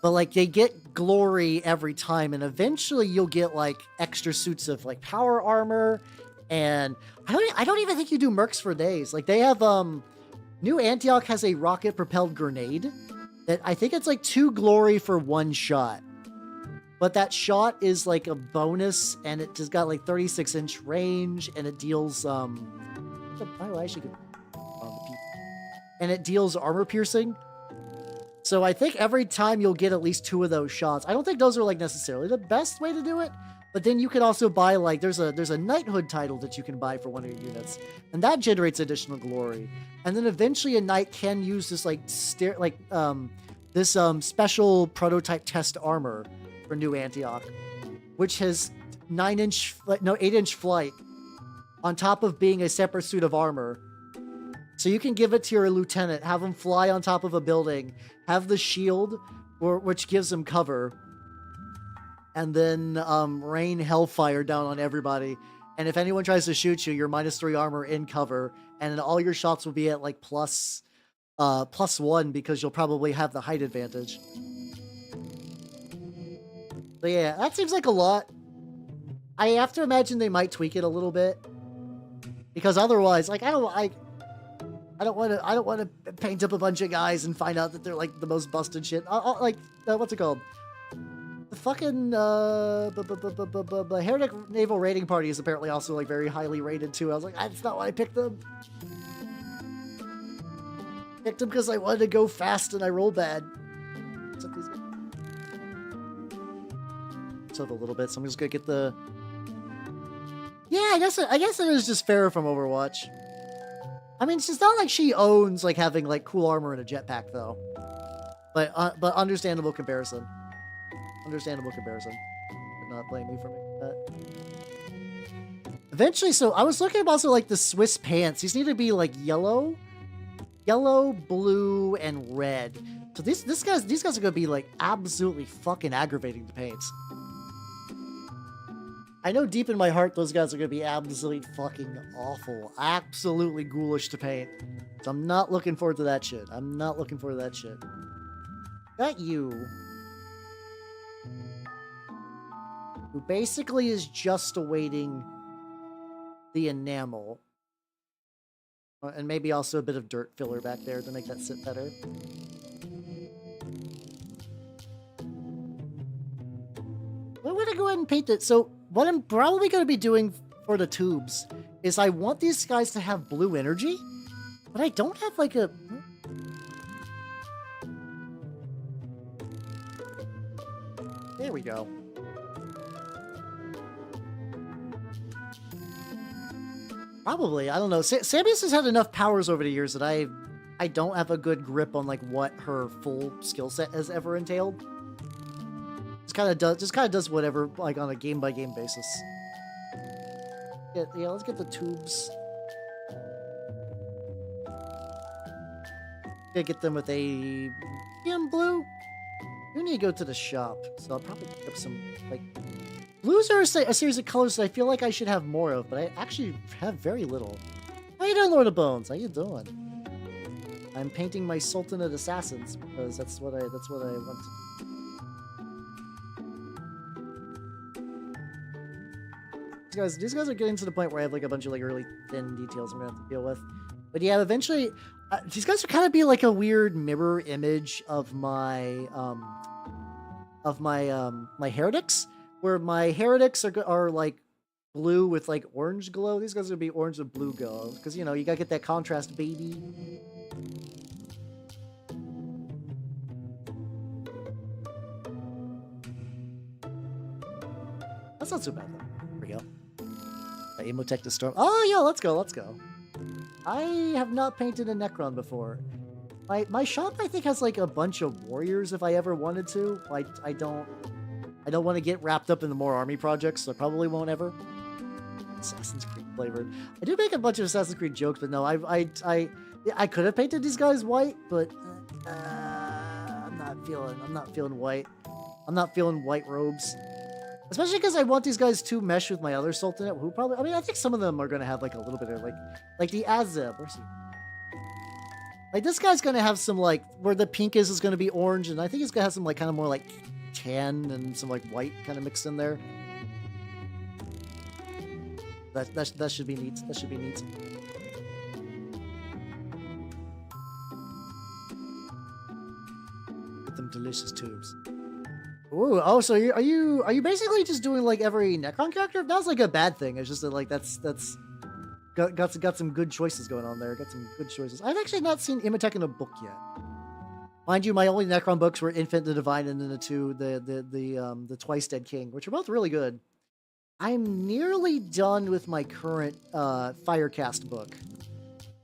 But, like, they get glory every time, and eventually you'll get, like, extra suits of, like, power armor, and I don't even think you do mercs for days. Like, they have, New Antioch has a rocket-propelled grenade that I think it's, like, 2 glory for 1 shot. But that shot is like a bonus, and it just got like 36-inch range, and it deals and it deals armor piercing. So I think every time you'll get at least 2 of those shots. I don't think those are like necessarily the best way to do it, but then you can also buy like there's a knighthood title that you can buy for one of your units, and that generates additional glory. And then eventually a knight can use this special prototype test armor for New Antioch, which has 8-inch flight on top of being a separate suit of armor. So you can give it to your lieutenant, have him fly on top of a building, have the shield, which gives him cover, and then rain hellfire down on everybody. And if anyone tries to shoot you, you're -3 armor in cover, and then all your shots will be at like +1 because you'll probably have the height advantage. But yeah, that seems like a lot. I have to imagine they might tweak it a little bit, because otherwise, like, I don't want to paint up a bunch of guys and find out that they're like the most busted shit. What's it called? The fucking Heretic Naval Raiding Party is apparently also like very highly rated too. I was like, that's not why I picked them. Picked them because I wanted to go fast and I roll bad. A little bit, so I'm just gonna get the. Yeah, I guess it is just fair from Overwatch. I mean, it's not like she owns like having like cool armor and a jetpack though. But understandable comparison. Understandable comparison. Do not blame me for making that. Eventually, so I was looking at also like the Swiss pants. These need to be like yellow, blue, and red. So these guys are gonna be like absolutely fucking aggravating to paint. I know deep in my heart those guys are going to be absolutely fucking awful. Absolutely ghoulish to paint. So I'm not looking forward to that shit. Got you. Who basically is just awaiting the enamel. And maybe also a bit of dirt filler back there to make that sit better. I'm going to go ahead and paint it. So what I'm probably going to be doing for the tubes is I want these guys to have blue energy, but I don't have like a... There we go. Probably, I don't know. Samus has had enough powers over the years that I don't have a good grip on like what her full skill set has ever entailed. Just kind of does whatever, like on a game by game basis. Yeah, let's get the tubes. Gotta get them with a medium blue. You need to go to the shop, so I'll probably pick up some like blues are a series of colors that I feel like I should have more of, but I actually have very little. How you doing, Lord of Bones? How you doing? I'm painting my Sultanate assassins because that's what I want to. These guys are getting to the point where I have like a bunch of like really thin details I'm gonna have to deal with. But yeah, eventually, these guys are kind of be like a weird mirror image of my my heretics, where my heretics are like blue with like orange glow. These guys are gonna be orange with blue glow because you know you gotta get that contrast, baby. That's not so bad though. There we go. Emotech to storm. Oh, yeah, let's go. I have not painted a Necron before. My shop, I think, has like a bunch of warriors if I ever wanted to. I don't want to get wrapped up in the more army projects, so I probably won't ever. Assassin's Creed flavored. I do make a bunch of Assassin's Creed jokes, but no, I could have painted these guys white, but I'm not feeling white. I'm not feeling white robes. Especially because I want these guys to mesh with my other Sultanate, who probably, I mean, I think some of them are going to have like a little bit of like the Azeb. Where's he? Like this guy's going to have some like, where the pink is going to be orange, and I think he's going to have some like kind of more like tan and some like white kind of mixed in there. That should be neat. That should be neat. With them delicious tubes. Ooh, oh, so are you basically just doing like every Necron character? That's like a bad thing. It's just that like that's got some good choices going on there. Got some good choices. I've actually not seen Imatech in a book yet. Mind you, my only Necron books were Infant the Divine and then the Twice Dead King, which are both really good. I'm nearly done with my current Firecast book,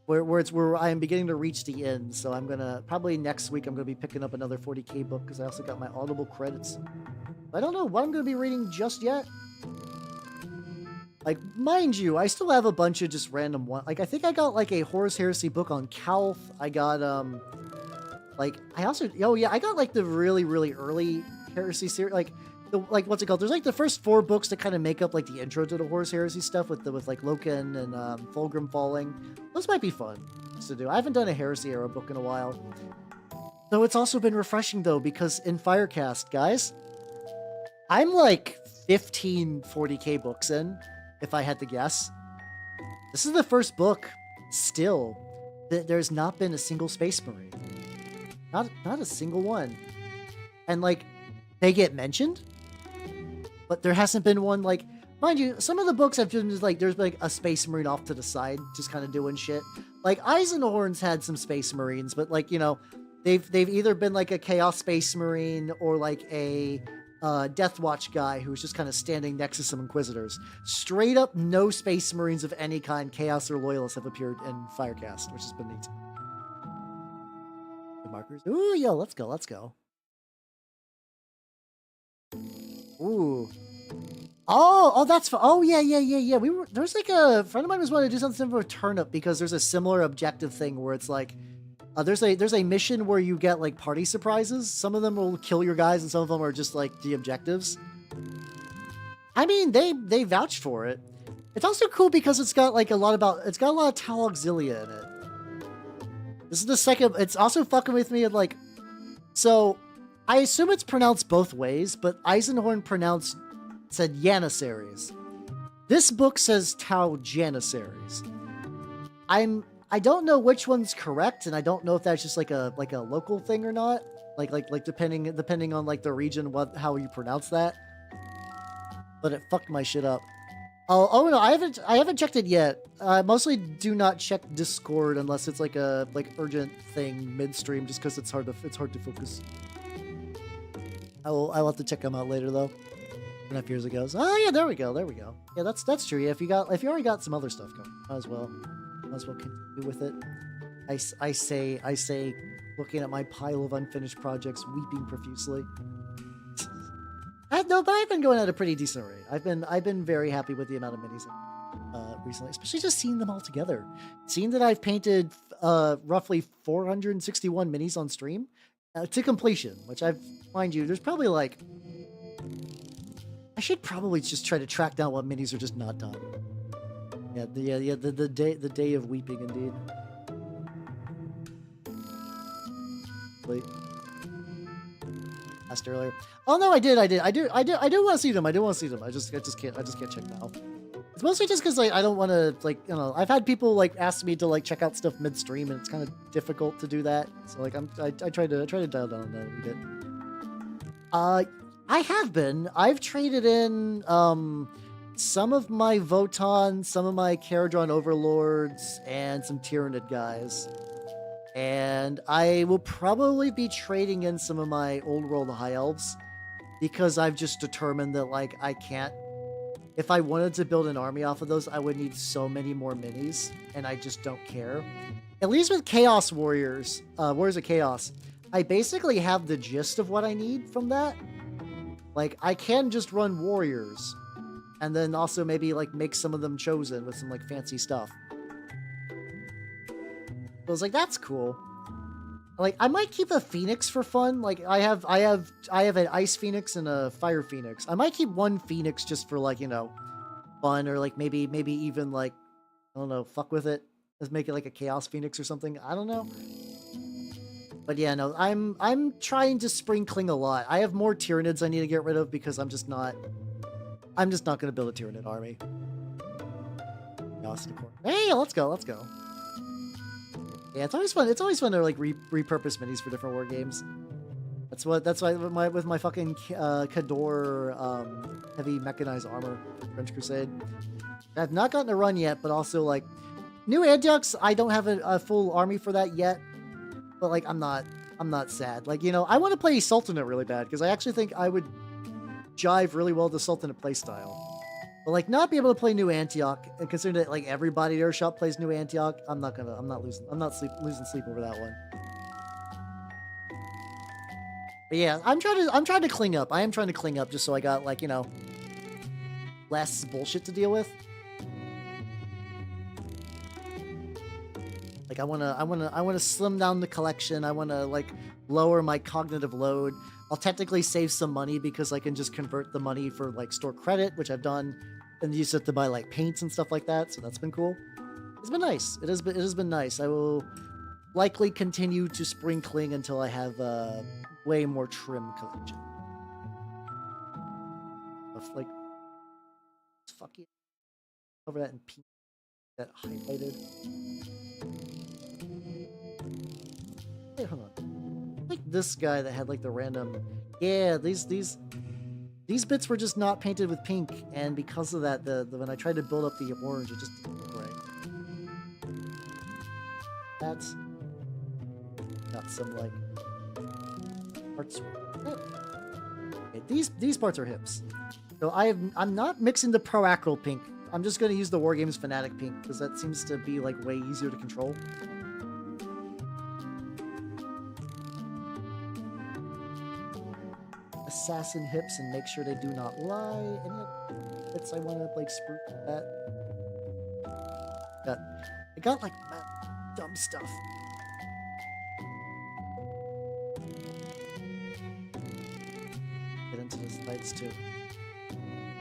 where I am beginning to reach the end. So I'm gonna probably next week I'm gonna be picking up another 40k book because I also got my Audible credits. I don't know what I'm gonna be reading just yet. Like, mind you, I still have a bunch of just random one. Like, I think I got like a Horus Heresy book on Calth. I got like I also I got like the really early Heresy series, like what's it called? There's like the first 4 books that kind of make up like the intro to the Horus Heresy stuff with like Loken and Fulgrim Falling. Those might be fun to do. I haven't done a Heresy era book in a while. Though it's also been refreshing though, because in Firecast, guys, I'm like 15 40k books in, if I had to guess. This is the first book still that there's not been a single Space Marine. Not a single one. And like they get mentioned, but there hasn't been one. Like, mind you, some of the books have been just like there's like a Space Marine off to the side just kind of doing shit. Like Eisenhorn's had some Space Marines, but like, you know, they've either been like a Chaos Space Marine or like a Death Watch guy who's just kind of standing next to some Inquisitors. Straight up no Space Marines of any kind, Chaos or Loyalists, have appeared in Firecast, which has been neat. The markers. Ooh, yo, let's go. Ooh. Oh, that's fun. Oh, yeah. There's like a friend of mine was wanting to do something similar with Turnip because there's a similar objective thing where it's like, there's a mission where you get like party surprises. Some of them will kill your guys and some of them are just like the objectives. I mean, they vouch for it. It's also cool because it's got like a lot of Tal Auxilia in it. This is the second, it's also fucking with me at like, so I assume it's pronounced both ways, but Eisenhorn said Janissaries. This book says Tau Janissaries. I don't know which one's correct, and I don't know if that's just like a local thing or not. Like depending on like the region, how you pronounce that. But it fucked my shit up. Oh no, I haven't checked it yet. I mostly do not check Discord unless it's like a urgent thing midstream, just because it's hard to focus. I'll have to check them out later though. Enough years ago. Oh yeah, there we go. Yeah, that's true. Yeah, if you already got some other stuff going, might as well continue with it. I say, looking at my pile of unfinished projects, weeping profusely. No, but I've been going at a pretty decent rate. I've been very happy with the amount of minis recently, especially just seeing them all together. Seeing that I've painted roughly 461 minis on stream to completion, which mind you, there's probably like, I should probably just try to track down what minis are just not done. Yeah, the day of weeping indeed. Wait. Asked earlier. Oh no, I do want to see them. I just can't check them out. It's mostly just because like I don't want to like, you know, I've had people like ask me to like check out stuff midstream and it's kind of difficult to do that. So like I try to dial down on that a bit. I have been. I've traded in some of my Votan, some of my Caradron Overlords, and some Tyranid guys. And I will probably be trading in some of my Old World High Elves because I've just determined that like I can't. If I wanted to build an army off of those, I would need so many more minis, and I just don't care. at least with Chaos Warriors, Warriors of Chaos, I basically have the gist of what I need from that. Like, I can just run Warriors, and then also maybe, like, make some of them Chosen with some, like, fancy stuff. I was like, that's cool. Like, I might keep a Phoenix for fun. Like, I have an Ice Phoenix and a Fire Phoenix. I might keep one Phoenix just for, like, you know, fun, or like maybe even like, I don't know, fuck with it. Let's make it like a Chaos Phoenix or something. I don't know. But yeah, no, I'm trying to spring cling a lot. I have more Tyranids I need to get rid of because I'm just not gonna build a Tyranid army. Hey, let's go. Yeah, it's always fun. It's always fun to like repurpose minis for different war games. That's why with my fucking Khador heavy mechanized armor for French Crusade. I've not gotten a run yet, but also like New Antiochs, I don't have a full army for that yet. But like I'm not sad. Like, you know, I want to play Sultanate really bad because I actually think I would jive really well with the Sultanate playstyle. But like not be able to play New Antioch, and considering that like everybody at Airshot plays New Antioch, I'm not losing sleep over that one. But yeah, I'm trying to clean up. I am trying to clean up just so I got like, you know, less bullshit to deal with. Like I wanna slim down the collection. I wanna like lower my cognitive load. I'll technically save some money because I can just convert the money for like store credit, which I've done, and use it to buy like paints and stuff like that. So that's been cool. It's been nice. It has been nice. I will likely continue to spring cling until I have a way more trim collection. Like, fuck you. Over that in pink, that highlighted. Wait, hold on. Like this guy that had like the random. Yeah, these bits were just not painted with pink, and because of that, the when I tried to build up the orange, it just didn't look right. That's got some like parts. Okay, these parts are hips. So I'm not mixing the Pro Acryl pink. I'm just going to use the Wargames Fanatic pink because that seems to be like way easier to control. Assassin hips and make sure they do not lie. Any bits I want to like spruce that. I got like dumb stuff. Get into the slides too.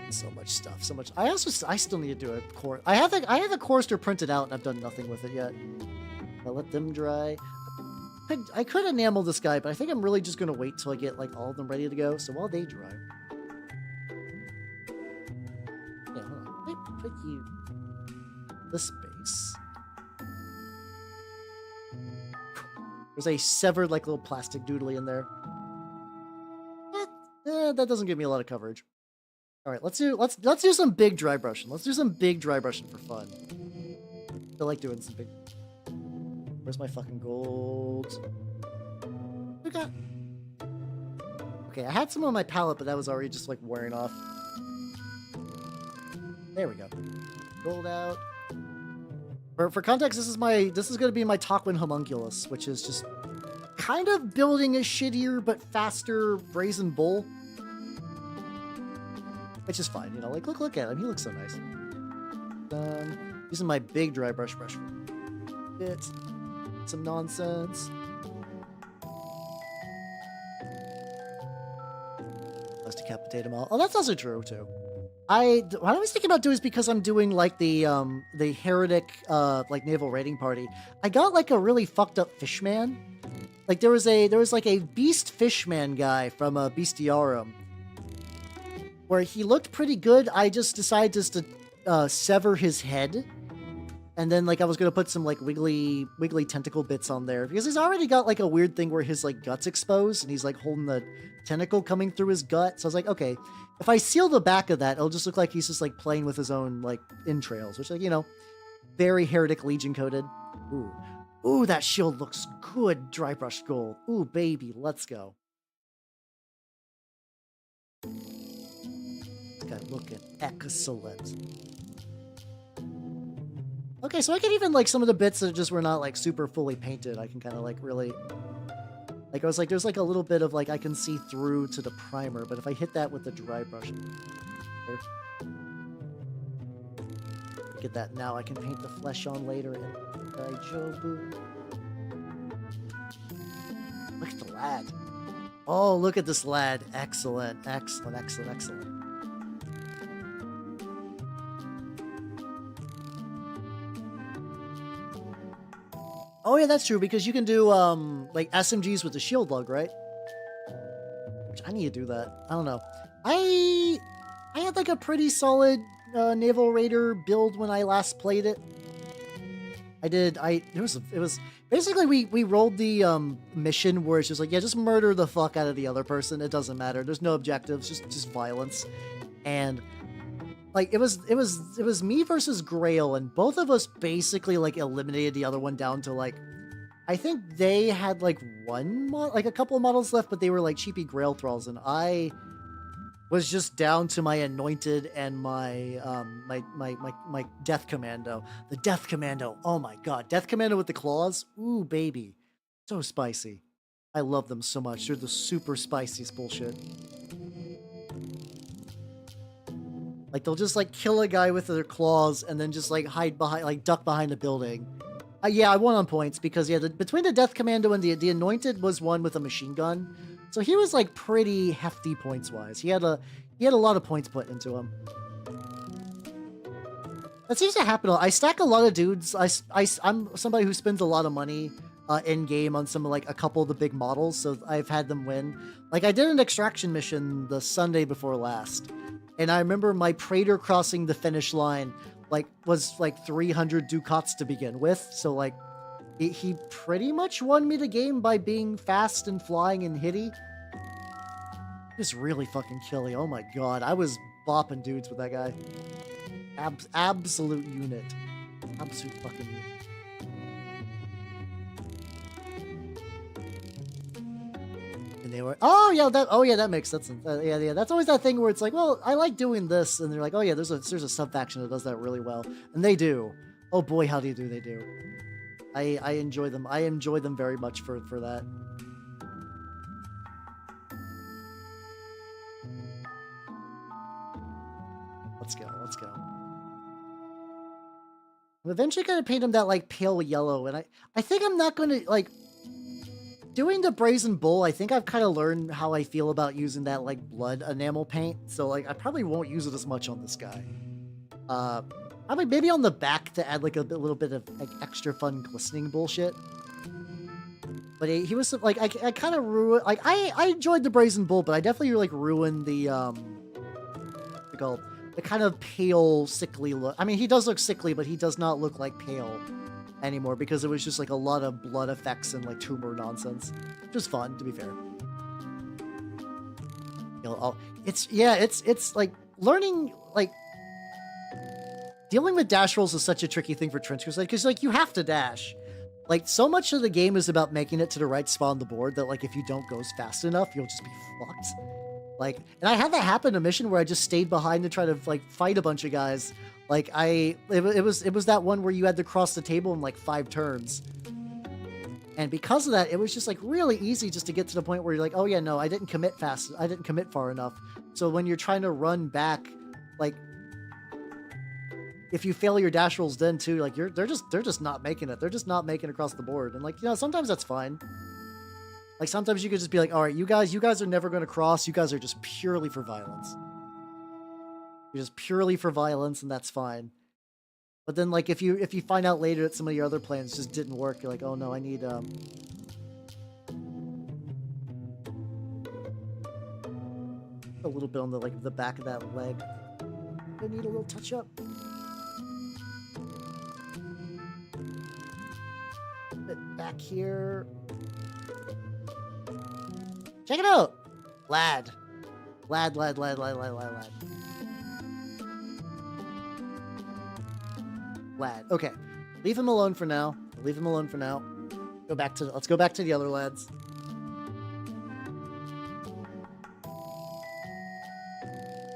So much stuff, so much. I still need to do a core. I have a chorister printed out and I've done nothing with it yet. I'll let them dry. I could enamel this guy, but I think I'm really just gonna wait till I get like all of them ready to go. So while they dry, yeah, hold on. Let me put you this base. There's a severed like little plastic doodly in there. That doesn't give me a lot of coverage. All right, let's do some big dry brushing. Let's do some big dry brushing for fun. I feel like doing some big. Where's my fucking gold? Okay. Okay, I had some on my palette, but that was already just like wearing off. There we go. Gold out. For context, this is gonna be my Tarquin Homunculus, which is just kind of building a shittier but faster Brazen Bull. Which is fine, you know, like look at him, he looks so nice. Using my big dry brush for bit. Some nonsense. Let's decapitate them all. Oh, that's also true too. What I was thinking about doing is because I'm doing like the heretic like naval raiding party. I got like a really fucked up fishman. Like there was like a beast fishman guy from Bestiarum, where he looked pretty good. I just decided just to sever his head. And then, like, I was going to put some, like, wiggly tentacle bits on there. Because he's already got, like, a weird thing where his, like, gut's exposed. And he's, like, holding the tentacle coming through his gut. So I was like, okay, if I seal the back of that, it'll just look like he's just, like, playing with his own, like, entrails. Which, like, you know, very Heretic Legion coded. Ooh. Ooh, that shield looks good. Dry brush gold. Ooh, baby, let's go. This guy looking excellent. Okay, so I can even, like, some of the bits that just were not, like, super fully painted, I can kind of, like, really... Like, I was like, there's, like, a little bit of, like, I can see through to the primer, but if I hit that with the dry brush... Look at that, now I can paint the flesh on later, and... Look at the lad. Oh, look at this lad. Excellent, excellent, excellent, excellent. Oh yeah, that's true, because you can do, like, SMGs with the shield lug, right? Which, I need to do that. I don't know. I had, like, a pretty solid, Naval Raider build when I last played it. It was basically, we rolled the, mission where it's just like, yeah, just murder the fuck out of the other person. It doesn't matter. There's no objectives, just violence. And... like, it was me versus Grail, and both of us basically, like, eliminated the other one down to, like, I think they had, like, a couple of models left, but they were, like, cheapy Grail thralls, and I was just down to my Anointed and my, my Death Commando. The Death Commando, oh my god. Death Commando with the claws, ooh, baby. So spicy. I love them so much. They're the super spiciest bullshit. Like, they'll just, like, kill a guy with their claws and then just, like, hide behind, like, duck behind a building. Yeah, I won on points because, yeah, between the Death Commando and the Anointed was one with a machine gun. So he was, like, pretty hefty points-wise. He had a lot of points put into him. That seems to happen. I stack a lot of dudes. I'm somebody who spends a lot of money in-game on some, like, a couple of the big models, so I've had them win. Like, I did an extraction mission the Sunday before last. And I remember my Praetor crossing the finish line, like, was, like, 300 ducats to begin with. So, like, he pretty much won me the game by being fast and flying and hitty. Just really fucking killy. Oh my god. I was bopping dudes with that guy. Absolute unit. Absolute fucking unit. And they were, oh yeah, that makes sense. Yeah, that's always that thing where it's like, well, I like doing this, and they're like, oh yeah, there's a sub faction that does that really well, and they do. Oh boy, how they do. I enjoy them. I enjoy them very much for that. Let's go. I'm eventually gonna paint him that, like, pale yellow, and I think I'm not gonna, like, doing the Brazen Bull, I think I've kind of learned how I feel about using that, like, blood enamel paint. So, like, I probably won't use it as much on this guy. I mean, maybe on the back to add, like, a little bit of, like, extra fun glistening bullshit. But he was, like, I kind of ruined, like, I enjoyed the Brazen Bull, but I definitely, like, ruined the, what's it called? The kind of pale, sickly look. I mean, he does look sickly, but he does not look, like, pale anymore, because it was just, like, a lot of blood effects and, like, tumor nonsense. Just fun, to be fair. You know, it's like learning, like, dealing with dash rolls is such a tricky thing for Trench Crusade, because, like, you have to dash. Like, so much of the game is about making it to the right spot on the board that, like, if you don't go fast enough, you'll just be fucked. Like, and I had that happen in a mission where I just stayed behind to try to, like, fight a bunch of guys. Like, it was that one where you had to cross the table in, like, 5 turns. And because of that, it was just, like, really easy just to get to the point where you're like, oh yeah, no, I didn't commit fast. I didn't commit far enough. So when you're trying to run back, like, if you fail your dash rolls then too, like, they're just not making it. They're just not making it across the board. And, like, you know, sometimes that's fine. Like, sometimes you could just be like, all right, you guys are never going to cross. You guys are just purely for violence. You're just purely for violence, and that's fine. But then, like, if you find out later that some of your other plans just didn't work, you're like, oh no, I need a little bit on the, like, the back of that leg. I need a little touch up. Bit back here. Check it out! Lad. Lad. Okay. Leave him alone for now. Let's go back to the other lads.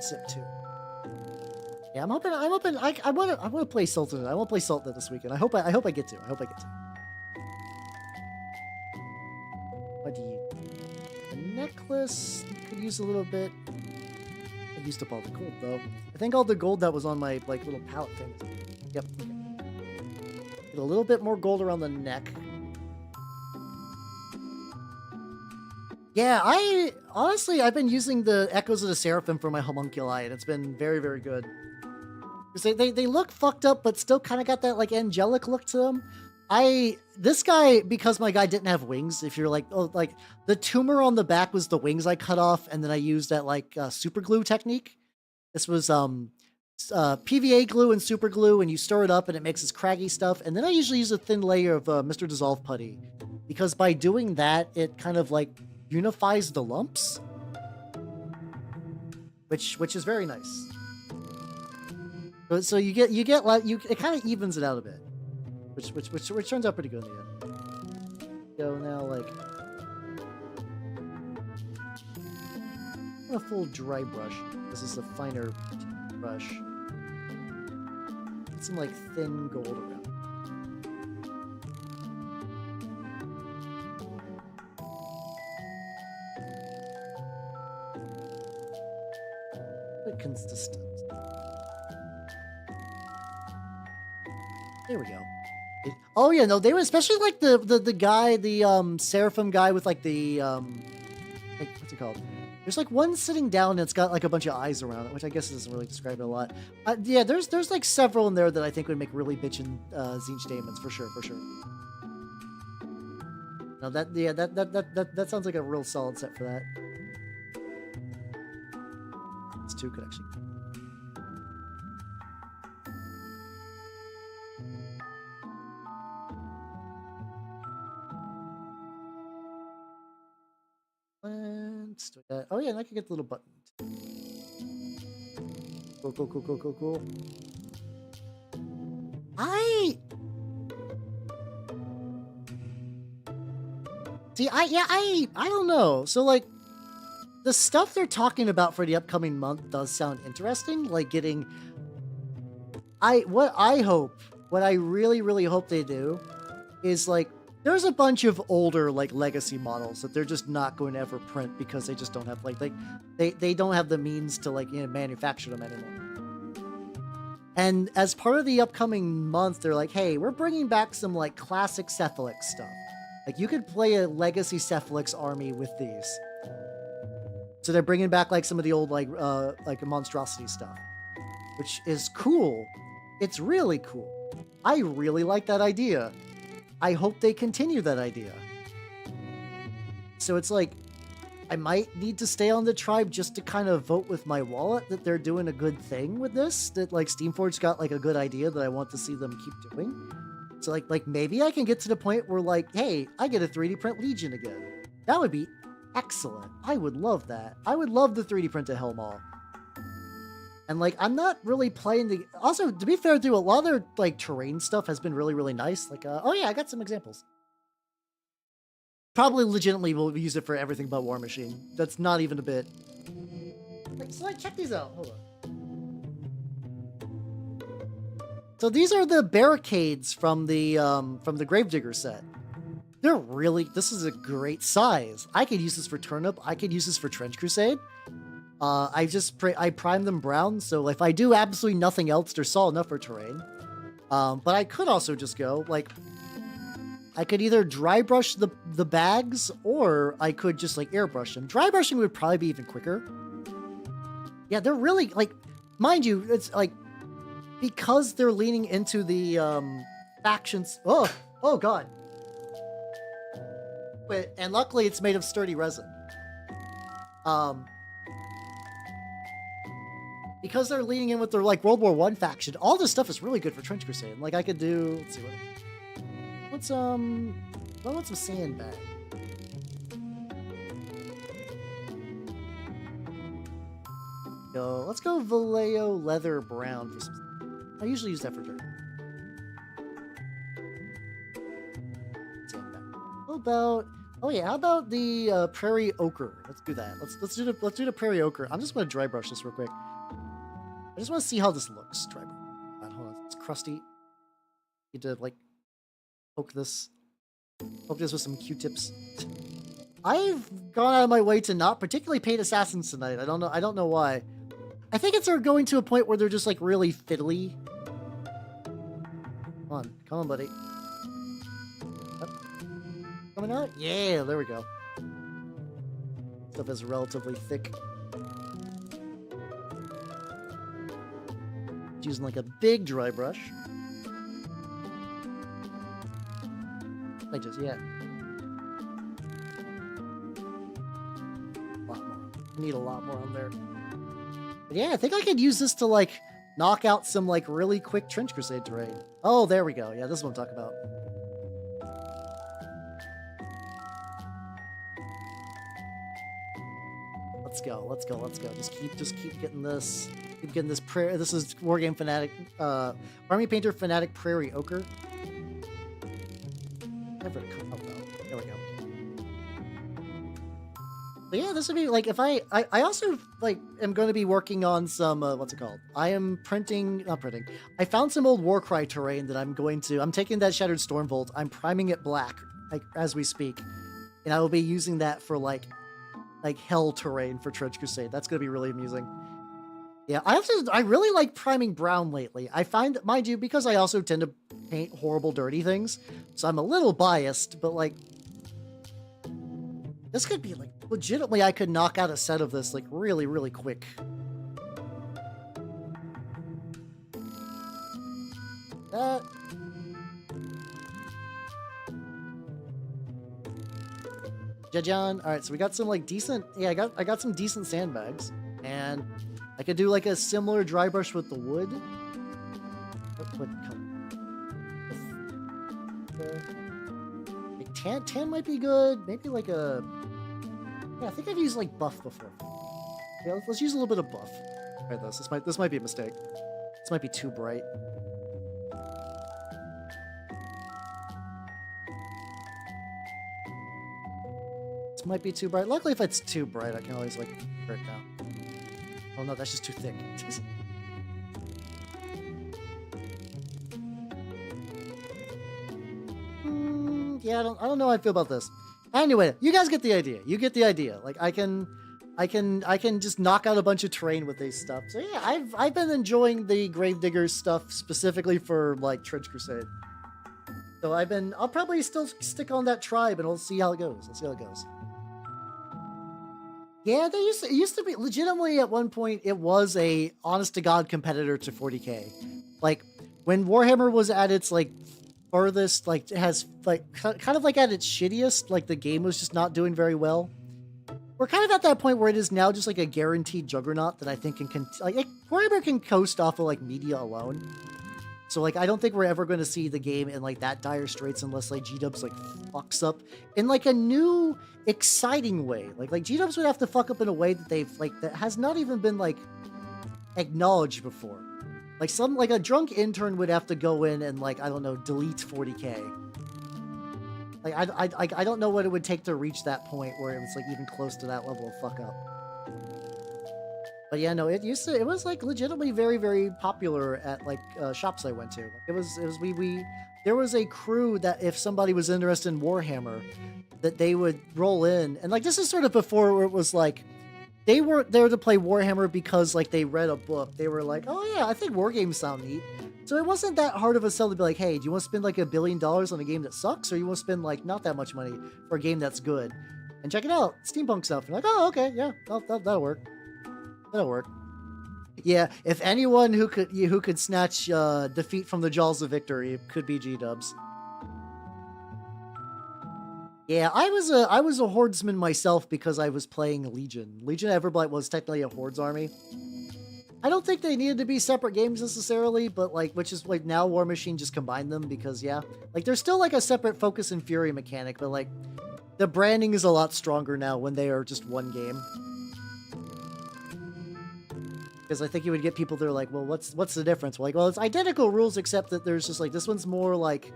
Sip 2. Yeah, I'm hoping. I want to play Sultanate. I want to play Sultanate this weekend. I hope I get to. I hope I get to. What do you? A necklace could use a little bit. I used up all the gold though. I think all the gold that was on my like little palette thing. Yep. Okay. Get a little bit more gold around the neck. Yeah, I've been using the Echoes of the Seraphim for my homunculi, and it's been very, very good. Because they look fucked up, but still kind of got that like angelic look to them. This guy, because my guy didn't have wings, if you're like, oh, like the tumor on the back was the wings I cut off, and then I used that like super glue technique. This was PVA glue and super glue, and you stir it up and it makes this craggy stuff. And then I usually use a thin layer of Mr. Dissolve putty, because by doing that, it kind of like unifies the lumps, which is very nice. So it kind of evens it out a bit, which turns out pretty good in the end. So now like a full dry brush. This is a finer brush. Get some like thin gold around. Bit consistent. There we go. Oh yeah, no, they were especially like the guy, the Seraphim guy with like the like, what's it called? There's like one sitting down and it's got like a bunch of eyes around it, which I guess doesn't really describe it a lot. Yeah, there's like several in there that I think would make really bitchin' Tzeentch Daemons for sure. No, that sounds like a real solid set for that. This two could actually. Oh yeah, and I can get the little button. Cool. I don't know. So like, the stuff they're talking about for the upcoming month does sound interesting. Like getting, what I really, really hope they do is like, there's a bunch of older like legacy models that they're just not going to ever print because they just don't have like they don't have the means to like manufacture them anymore. And as part of the upcoming month, they're like, hey, we're bringing back some like classic Cephalix stuff. Like you could play a legacy Cephalix army with these. So they're bringing back like some of the old like monstrosity stuff, which is cool. It's really cool. I really like that idea. I hope they continue that idea. So it's like, I might need to stay on the tribe just to kind of vote with my wallet that they're doing a good thing with this, that like Steamforge got like a good idea that I want to see them keep doing. So like maybe I can get to the point where like, hey, I get a 3D print Legion again. That would be excellent. I would love that. I would love the 3D printed Helmaw. And like, I'm not really playing the... Also, to be fair, too, a lot of their like terrain stuff has been really, really nice. Like, oh yeah, I got some examples. Probably legitimately will use it for everything but War Machine. That's not even a bit. Like, so like, check these out. Hold on. So these are the barricades from the Gravedigger set. They're really... This is a great size. I could use this for Turnip. I could use this for Trench Crusade. I prime them brown, so if I do absolutely nothing else, they're solid enough for terrain. But I could also just go, like, I could either dry brush the bags, or I could just, like, airbrush them. Dry brushing would probably be even quicker. Yeah, they're really, like, mind you, it's, like, because they're leaning into the, factions... Oh, God. And luckily, it's made of sturdy resin. Because they're leaning in with their like World War I faction, all this stuff is really good for Trench Crusade. Like I could do, let's see I want some sandbag. Let's go Vallejo leather brown for some. I usually use that for dirt. Sandbag. How about? Oh yeah, how about the prairie ochre? Let's do that. Let's do the prairie ochre. I'm just gonna dry brush this real quick. I just want to see how this looks. Hold on, it's crusty. Need to like poke this with some Q-tips. I've gone out of my way to not particularly paint assassins tonight. I don't know why. I think it's going to a point where they're just like really fiddly. Come on, buddy. Up. Coming out? Yeah, there we go. Stuff is relatively thick. Using like a big dry brush. Yeah. A lot more. I need a lot more on there. But yeah, I think I could use this to like knock out some like really quick Trench Crusade terrain. Oh, there we go. Yeah, this is what I'm talking about. Let's go. Just keep getting this. Keep getting this prayer. This is Wargame Fanatic, Army Painter Fanatic Prairie Ochre. Never come up though. There we go. But yeah, this would be like if I also like am going to be working on some what's it called? I am not printing. I found some old Warcry terrain that I'm taking that Shattered Stormbolt. I'm priming it black like as we speak, and I will be using that for like hell terrain for Trench Crusade. That's going to be really amusing. Yeah, I really like priming brown lately. I find, mind you, because I also tend to paint horrible, dirty things, so I'm a little biased, but like, this could be like, legitimately, I could knock out a set of this like really, really quick. That. Jajan. All right, so we got some like decent. Yeah, I got some decent sandbags, and I could do like a similar dry brush with the wood. What color? Like tan might be good. Maybe like a. Yeah, I think I've used like buff before. Yeah, let's use a little bit of buff. Try this. This might be a mistake. This might be too bright. Might be too bright. Luckily, if it's too bright, I can always like turn it down. Oh no, that's just too thick. Yeah, I don't know how I feel about this. Anyway, you guys get the idea. You get the idea. Like I can just knock out a bunch of terrain with these stuff. So yeah, I've been enjoying the Gravedigger stuff specifically for like Trench Crusade. So I'll probably still stick on that tribe and we'll see how it goes. Yeah, it used to be legitimately at one point. It was a honest to god competitor to 40k. Like when Warhammer was at its like furthest, like it has like kind of like at its shittiest. Like the game was just not doing very well. We're kind of at that point where it is now just like a guaranteed juggernaut that I think can like Warhammer can coast off of like media alone. So like I don't think we're ever going to see the game in like that dire straits unless like G-Dubs like fucks up in like a new exciting way. Like G-Dubs would have to fuck up in a way that that has not even been like acknowledged before. Like a drunk intern would have to go in and like I don't know delete 40k. Like I don't know what it would take to reach that point where it was like even close to that level of fuck up. But yeah, no, it was like legitimately very, very popular at like shops I went to. There was a crew that if somebody was interested in Warhammer, that they would roll in. And like, this is sort of before where it was like, they weren't there to play Warhammer because like they read a book. They were like, oh yeah, I think war games sound neat. So it wasn't that hard of a sell to be like, hey, do you want to spend like $1 billion on a game that sucks? Or you want to spend like not that much money for a game that's good? And check it out, steampunk stuff. You're like, oh, okay, yeah, that'll work. That'll work. Yeah, if anyone who could snatch defeat from the jaws of victory, it could be G-Dubs. Yeah, I was a hordsman myself because I was playing Legion. Legion Everblight was technically a hordes army. I don't think they needed to be separate games necessarily, but like, which is like now War Machine just combined them because yeah, like there's still like a separate Focus and Fury mechanic, but like the branding is a lot stronger now when they are just one game. Because I think you would get people that are like, well, what's the difference? Well, like, well, it's identical rules except that there's just like this one's more like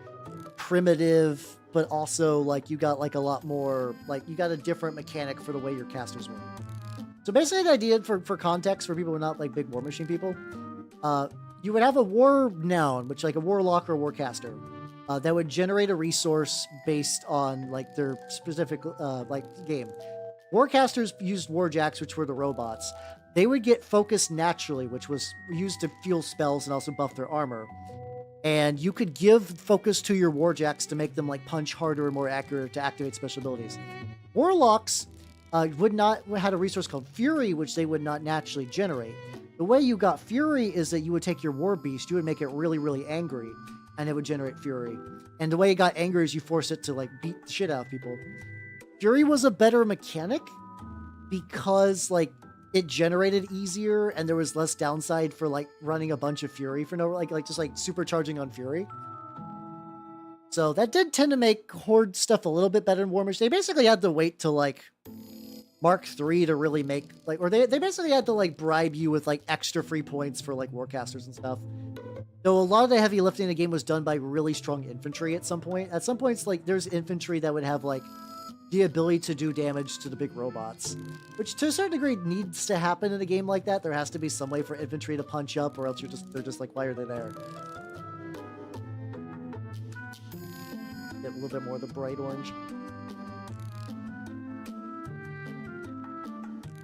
primitive, but also like you got like a lot more like you got a different mechanic for the way your casters work. So basically, the idea for context for people who are not like big War Machine people You would have a war noun, which like a warlock or warcaster, that would generate a resource based on like their specific like game. Warcasters used warjacks, which were the robots. They would get focus naturally, which was used to fuel spells and also buff their armor. And you could give focus to your warjacks to make them like punch harder and more accurate to activate special abilities. Warlocks had a resource called Fury, which they would not naturally generate. The way you got Fury is that you would take your War Beast, you would make it really, really angry, and it would generate Fury. And the way it got angry is you force it to like beat the shit out of people. Fury was a better mechanic because like it generated easier and there was less downside for like running a bunch of Fury for no like just like supercharging on Fury. So that did tend to make Horde stuff a little bit better in Warmage. They basically had to wait till like Mark III to really make like, or they basically had to like bribe you with like extra free points for like Warcasters and stuff. Though a lot of the heavy lifting in the game was done by really strong infantry at some point. At some points, like there's infantry that would have like the ability to do damage to the big robots, which to a certain degree needs to happen in a game like that. There has to be some way for infantry to punch up, or else they're just like, why are they there? Get a little bit more of the bright orange.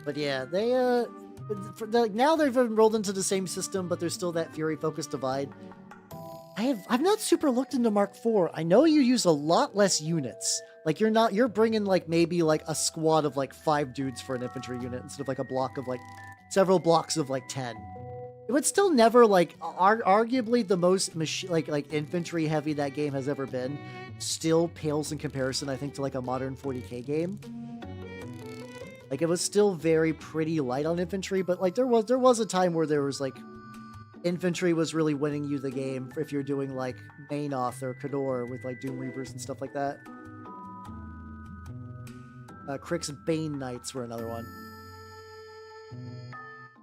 But yeah, they now they've enrolled into the same system, but there's still that Fury focus divide. I've not super looked into Mark IV. I know you use a lot less units. Like you're bringing like maybe like a squad of like 5 dudes for an infantry unit instead of like a block of like several blocks of like 10. It would still never like arguably the most like infantry heavy that game has ever been. Still pales in comparison, I think, to like a modern 40k game. Like it was still very pretty light on infantry, but like there was a time where there was like infantry was really winning you the game if you're doing like Mainoth or Khador with like Doom Reapers and stuff like that. Crick's Bane Knights were another one.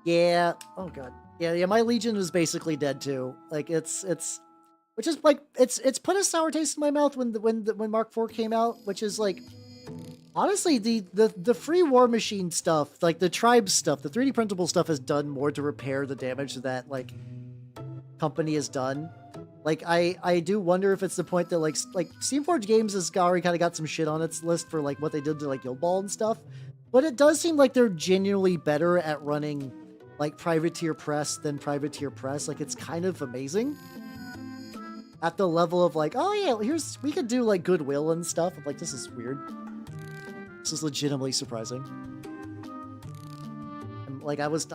Yeah. Oh god. Yeah. My Legion is basically dead too. Like it's which is like it's put a sour taste in my mouth when Mark IV came out, which is like honestly the free War Machine stuff, like the Tribes stuff, the 3D printable stuff has done more to repair the damage that like company has done. Like I do wonder if it's the point that like Steamforged Games has already kind of got some shit on its list for like what they did to like Guild Ball and stuff, but it does seem like they're genuinely better at running like Privateer Press than Privateer Press. Like it's kind of amazing at the level of like, oh yeah, we could do like Goodwill and stuff. I'm like, this is weird. This is legitimately surprising. And like I was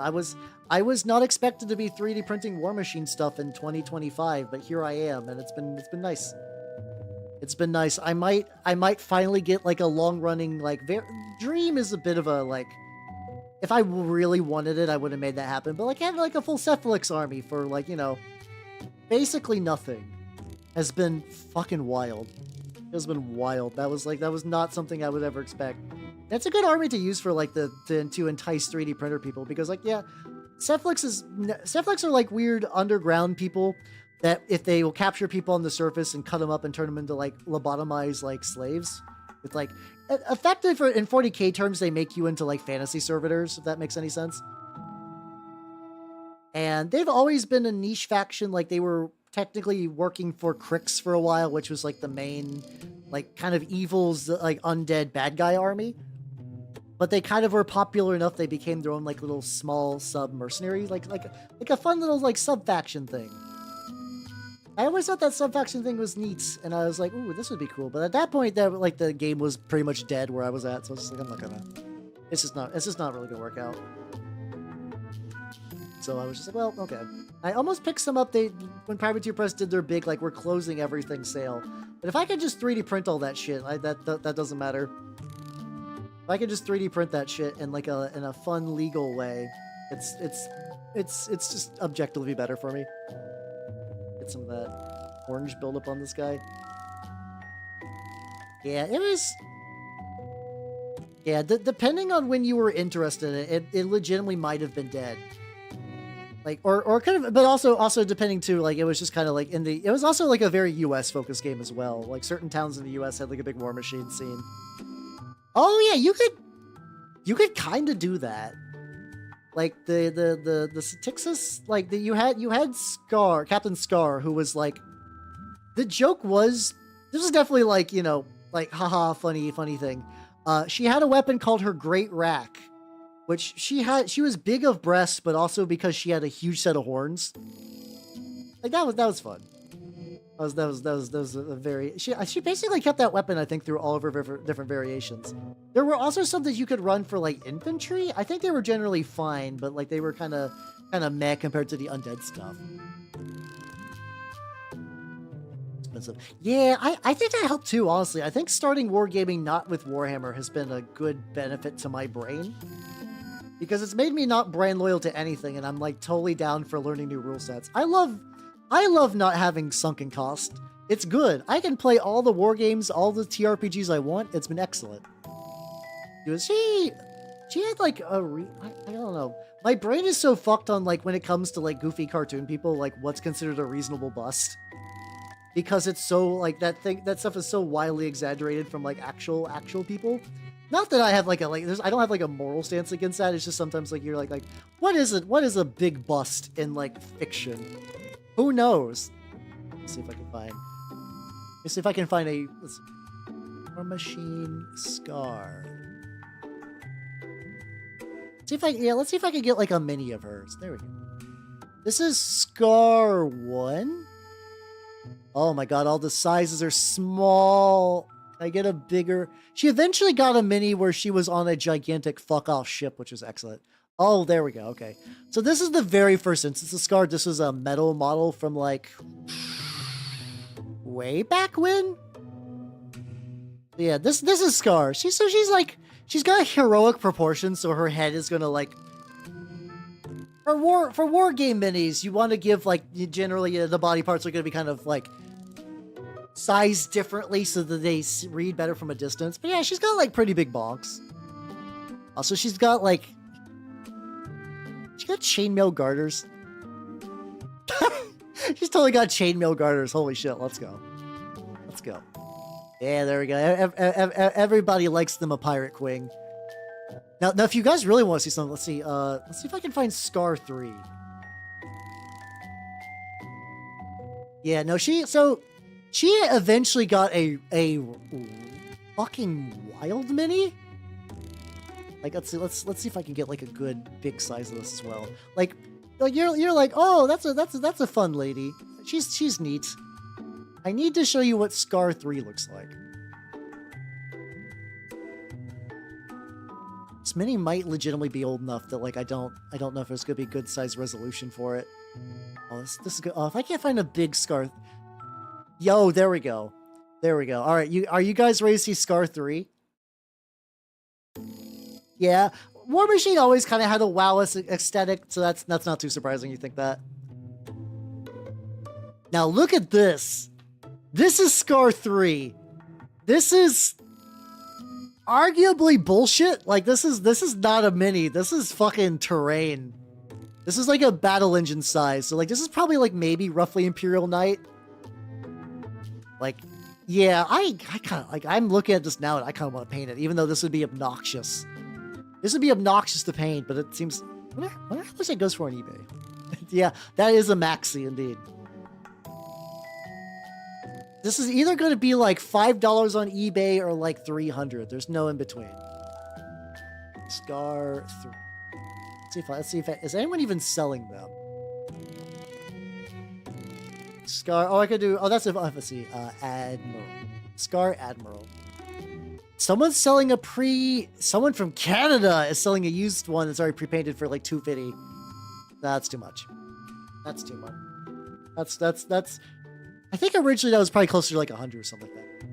not expected to be 3D printing War Machine stuff in 2025, but here I am, and it's been nice. It's been nice. I might finally get like a long running like Dream is a bit of a like. If I really wanted it, I would have made that happen. But like having like a full Cephalix army for like, you know, basically nothing has been fucking wild. It has been wild. That was not something I would ever expect. That's a good army to use for like to entice 3D printer people, because like yeah, Cephalix are like weird underground people that if they will capture people on the surface and cut them up and turn them into like lobotomized like slaves. With like effectively in 40k terms, they make you into like fantasy servitors, if that makes any sense. And they've always been a niche faction. Like they were technically working for Crix for a while, which was like the main like kind of evil's like undead bad guy army. But they kind of were popular enough they became their own like little small sub mercenary, like a fun little like sub faction thing. I always thought that sub faction thing was neat, and I was like, ooh, this would be cool. But at that point, that like the game was pretty much dead where I was at, so I was just like, I'm not gonna. It's just not really gonna work out. So I was just like, well, okay. I almost picked some up. When Privateer Press did their big like we're closing everything sale. But if I could just 3D print all that shit, that doesn't matter. If I could just 3D print that shit in like in a fun legal way, it's just objectively better for me. Get some of that orange buildup on this guy. Yeah, it was. Yeah, depending on when you were interested in it, it legitimately might have been dead. Like, or kind of, but also depending too, like, it was just kind of like it was also like a very US focused game as well. Like certain towns in the US had like a big War Machine scene. Oh yeah, you could kind of do that. Like the Satixus, like you had Scar, Captain Scar, who was like, the joke was, this was definitely like, you know, like haha funny thing. She had a weapon called her Great Rack, which she was big of breasts, but also because she had a huge set of horns. Like that was fun. That was a very, she basically kept that weapon, I think, through all of her different variations. There were also some that you could run for like infantry. I think they were generally fine, but like they were kind of meh compared to the undead stuff. Expensive. Yeah, I think that helped too, honestly. I think starting wargaming not with Warhammer has been a good benefit to my brain, because it's made me not brand loyal to anything, and I'm like totally down for learning new rule sets. I love not having sunken cost. It's good. I can play all the war games, all the TRPGs I want. It's been excellent. She had like I don't know. My brain is so fucked on like when it comes to like goofy cartoon people, like what's considered a reasonable bust. Because it's so like that stuff is so wildly exaggerated from like actual people. Not that I have like I don't have like a moral stance against that. It's just sometimes like you're like what is a big bust in like fiction? Who knows? Let's see if I can find. Let's see if I can find a War Machine Scar. Let's see if I can get like a mini of hers. There we go. This is Scar 1. Oh my god, all the sizes are small. I get a bigger. She eventually got a mini where she was on a gigantic fuck off ship, which is excellent. Oh, there we go. Okay. So this is the very first instance of Scar. This was a metal model from like way back when. Yeah, this is Scar. She's got heroic proportions, so her head is gonna like for war game minis, you want to give like generally the body parts are gonna be kind of like sized differently so that they read better from a distance. But yeah, she's got like pretty big bonks. Also, she's got chainmail garters. She's totally got chainmail garters. Holy shit, let's go. Let's go. Yeah, there we go. Everybody likes them a pirate queen. Now, if you guys really want to see something, let's see if I can find Scar 3. Yeah, no, she eventually got a fucking wild mini. Like, let's see if I can get like a good big size of this as well. Like you're like, oh, that's a fun lady. She's neat. I need to show you what Scar 3 looks like. This mini might legitimately be old enough that like I don't know if there's gonna be a good size resolution for it. Oh, this is good. Oh, if I can't find a big Scar. Yo, there we go. There we go. All right, are you guys ready to see Scar 3? Yeah, War Machine always kind of had a WoW aesthetic, so that's not too surprising. You think that? Now look at this. This is Scar 3. This is arguably bullshit. Like this is not a mini. This is fucking terrain. This is like a battle engine size. So like this is probably like maybe roughly Imperial Knight. Like, yeah, I kind of like. I'm looking at this now and I kind of want to paint it, even though this would be obnoxious. This would be obnoxious to paint, but it seems... I wonder how much that goes for on eBay. Yeah, that is a maxi indeed. This is either going to be like $5 on eBay or like $300. There's no in between. Scar 3. Let's see if is anyone even selling them? Scar... Oh, I could do... Oh, that's a... let's see. Admiral. Scar Admiral. Someone's selling someone from Canada is selling a used one that's already pre-painted for like $250. That's too much. That's too much. That's I think originally that was probably closer to like 100 or something like that.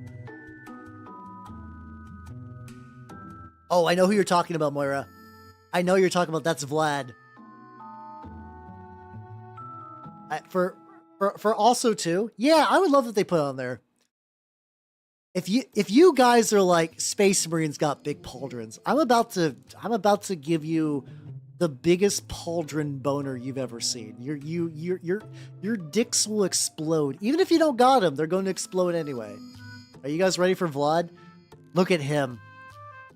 Oh, I know who you're talking about, Moira. I know you're talking about. That's Vlad. For also too. Yeah, I would love that they put on there. If you guys are like Space Marines got big pauldrons, I'm about to give you the biggest pauldron boner you've ever seen. Your dicks will explode. Even if you don't got them, they're going to explode anyway. Are you guys ready for Vlad? Look at him.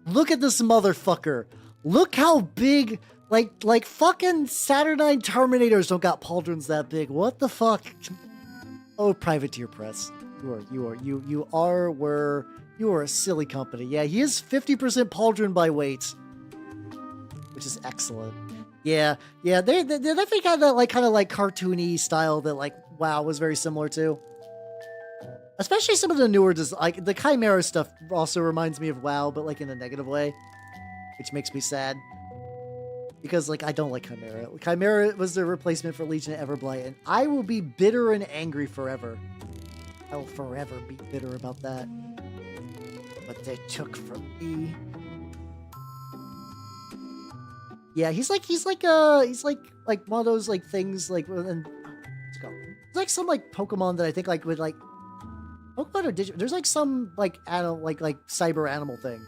Look at this motherfucker. Look how big Like fucking Saturnine Terminators don't got pauldrons that big. What the fuck? Oh, Privateer Press. You are a silly company. Yeah, he is 50% pauldron by weight, which is excellent. Yeah, they definitely got that kind of cartoony style that WoW was very similar to. Especially some of the newer like the Chimera stuff also reminds me of WoW, but in a negative way, which makes me sad. Because I don't like Chimera. Chimera was the replacement for Legion of Everblight, and I will be bitter and angry forever. I will forever be bitter about that. What they took from me. Yeah, he's like one of those things and let's go. It's like some Pokemon that I think would Pokemon or Digimon. There's some animal cyber animal thing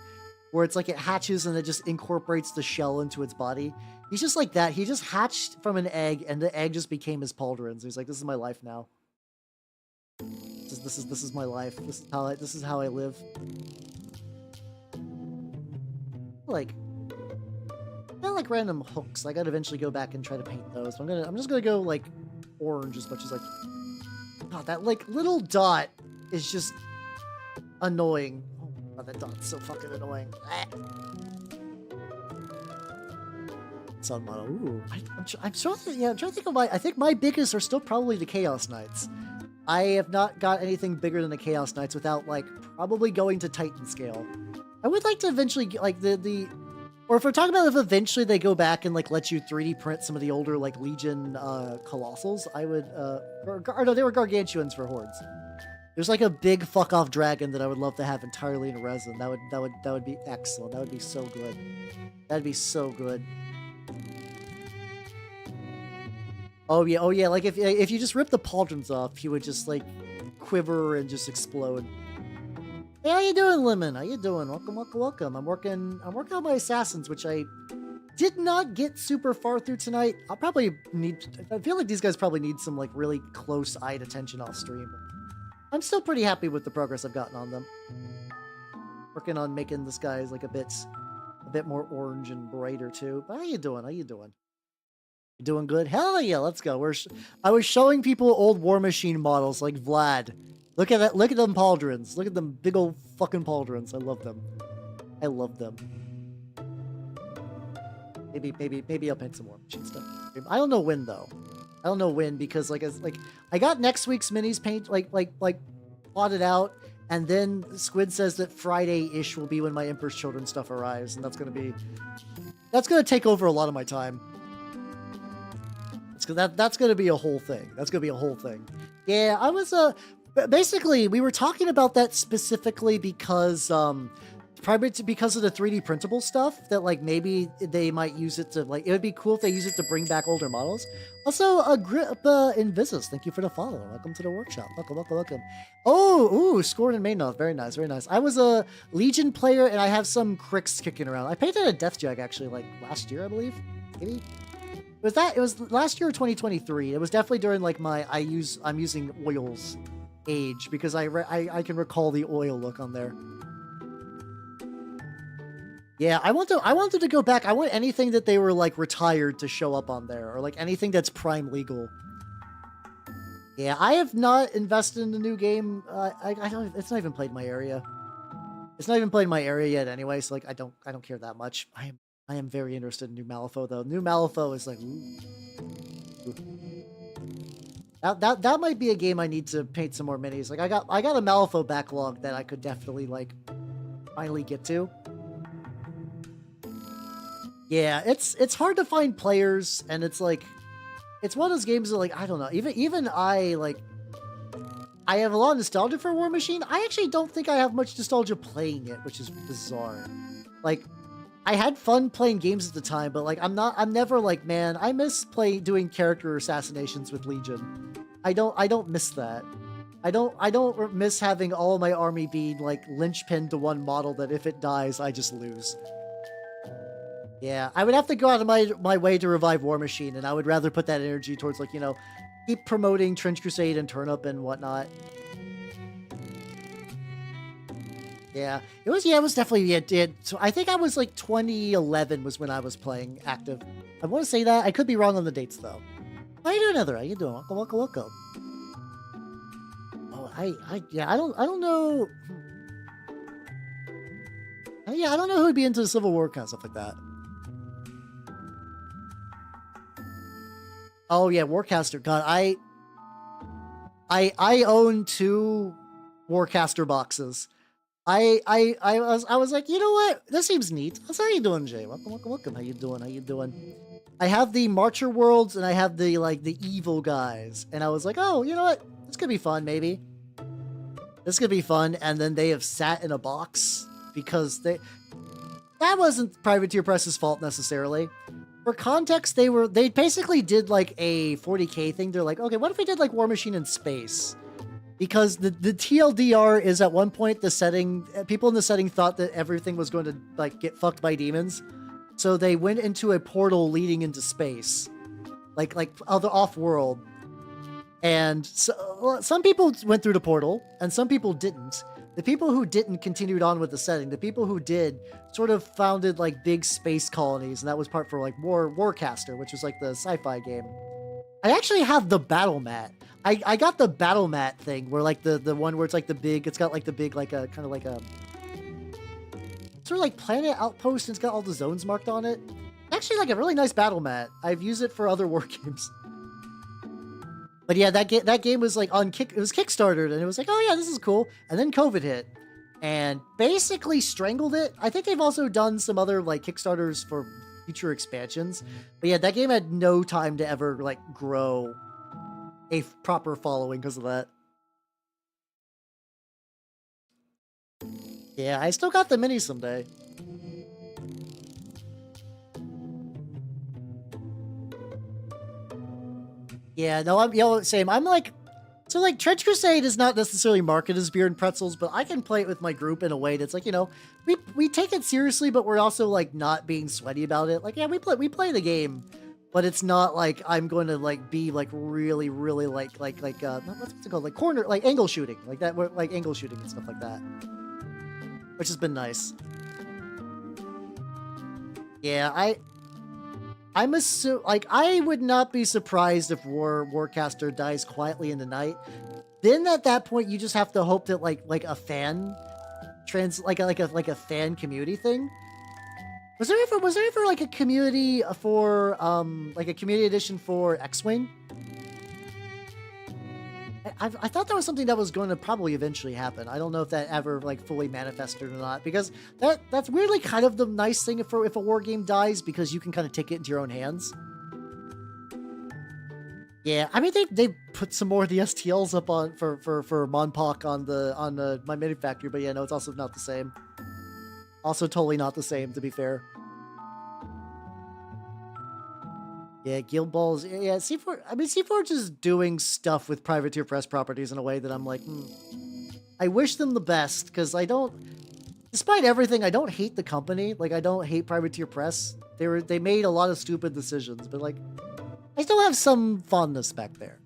where it's it hatches and it just incorporates the shell into its body. He's just like that. He just hatched from an egg and the egg just became his pauldrons. He's like, this is my life now. This is my life. This is how I live. Random hooks. I gotta eventually go back and try to paint those. But I'm just gonna go orange as much as God, that little dot is just annoying. Oh God, that dot's so fucking annoying. Sun model. Ooh, I'm trying to think of I think my biggest are still probably the Chaos Knights. I have not got anything bigger than the Chaos Knights without probably going to Titan scale. I would like to eventually get or if we're talking about if eventually they go back and let you 3D print some of the older Legion Colossals, I would or no, they were Gargantuans for Hordes. There's a big fuck off dragon that I would love to have entirely in resin. That would be excellent. That would be so good. That'd be so good. Oh yeah. If you just rip the pauldrons off, he would just quiver and just explode. Hey, how you doing, Lemon? How you doing? Welcome. I'm working on my assassins, which I did not get super far through tonight. I feel like these guys probably need some really close-eyed attention off stream. I'm still pretty happy with the progress I've gotten on them. Working on making this guys a bit more orange and brighter too. But how you doing? You doing good? Hell yeah, let's go. I was showing people old War Machine models like Vlad. Look at that. Look at them pauldrons. Look at them big old fucking pauldrons. I love them. Maybe I'll paint some War Machine stuff. I don't know when though. I don't know when because I got next week's minis paint plotted out, and then Squid says that Friday-ish will be when my Emperor's Children stuff arrives, and that's gonna take over a lot of my time. That's gonna be a whole thing. Yeah, I was basically we were talking about that specifically because probably because of the 3D printable stuff that maybe they might use it to it would be cool if they use it to bring back older models. Also, Agrippa Invisus, thank you for the follow. Welcome to the workshop. Welcome. Oh, Scorn and Mainoth. Very nice. I was a Legion player and I have some cricks kicking around. I painted a Death Jag actually last year, I believe. Maybe. It was last year or 2023. It was definitely during my I'm using oils age because I can recall the oil look on there. Yeah, I wanted to go back. I want anything that they were retired to show up on there, or anything that's Prime legal. Yeah, I have not invested in the new game. I don't. It's not even played in my area. It's not even played in my area yet, anyway. So I don't care that much. I am very interested in New Malifaux though. New Malifaux is ooh. That might be a game I need to paint some more minis. I got a Malifaux backlog that I could definitely finally get to. Yeah, it's hard to find players, and it's one of those games that I don't know. Even I have a lot of nostalgia for War Machine. I actually don't think I have much nostalgia playing it, which is bizarre. I had fun playing games at the time, but I'm never man, I miss doing character assassinations with Legion. I don't miss that. I don't miss having all of my army being linchpinned to one model that if it dies, I just lose. Yeah, I would have to go out of my way to revive War Machine, and I would rather put that energy towards keep promoting Trench Crusade and Turnip and whatnot. Yeah, it was definitely so I think I was 2011 was when I was playing active I want to say that. I could be wrong on the dates though. How you doing, Heather? How you doing? Welcome, welcome, welcome. Oh, yeah, I don't know. Yeah, I don't know who'd be into the Civil War kind of stuff like that. Oh yeah, Warcaster. God, I own 2 Warcaster boxes. I was like, you know what? This seems neat. How you doing, Jay? Welcome, welcome, welcome. How you doing? How you doing? I have the Marcher Worlds and I have the the evil guys. And I was like, oh, you know what? This could be fun, maybe. This could be fun. And then they have sat in a box because that wasn't Privateer Press's fault necessarily. For context, they basically did like a 40K thing. They're like, okay, what if we did like War Machine in space? Because the TLDR is at one point the setting, people in the setting thought that everything was going to like get fucked by demons. So they went into a portal leading into space, like other off-world. And so, some people went through the portal and some people didn't. The people who didn't continued on with the setting. The people who did sort of founded like big space colonies. And that was part for like Warcaster, which was like the sci-fi game. I actually have the battle mat. I got the battle mat thing where like the one where it's like the big, it's got like the big, like a kind of like a sort of like planet outpost and it's got all the zones marked on it. Actually like a really nice battle mat. I've used it for other war games. But yeah, that game was like it was Kickstartered and it was like, oh yeah, this is cool. And then COVID hit and basically strangled it. I think they've also done some other like Kickstarters for future expansions. But yeah, that game had no time to ever like grow a proper following because of that. Yeah, I still got the mini someday. Yeah, no, same. I'm like, so like Trench Crusade is not necessarily marketed as beer and pretzels, but I can play it with my group in a way that's like, you know, we take it seriously, but we're also like not being sweaty about it. Like, yeah, we play the game, but it's not like I'm going to like be like really like what's it called, like corner, like angle shooting, like that, like angle shooting and stuff like that, which has been nice. Yeah, I'm assuming, like, I would not be surprised if Warcaster dies quietly in the night. Then at that point, you just have to hope that like a fan like a fan community thing. Was there ever like a community for like a community edition for X-Wing? I thought that was something that was going to probably eventually happen. I don't know if that ever like fully manifested or not, because that's weirdly kind of the nice thing if a war game dies, because you can kind of take it into your own hands. Yeah, I mean they put some more of the STLs up on for Monpok on my mini factory, but yeah, no, it's also not the same. Also totally not the same, to be fair. Yeah, Guild Balls. Yeah, C4. I mean, C4 is doing stuff with Privateer Press properties in a way that I'm like, I wish them the best, because I don't. Despite everything, I don't hate the company. Like, I don't hate Privateer Press. They made a lot of stupid decisions, but like, I still have some fondness back there.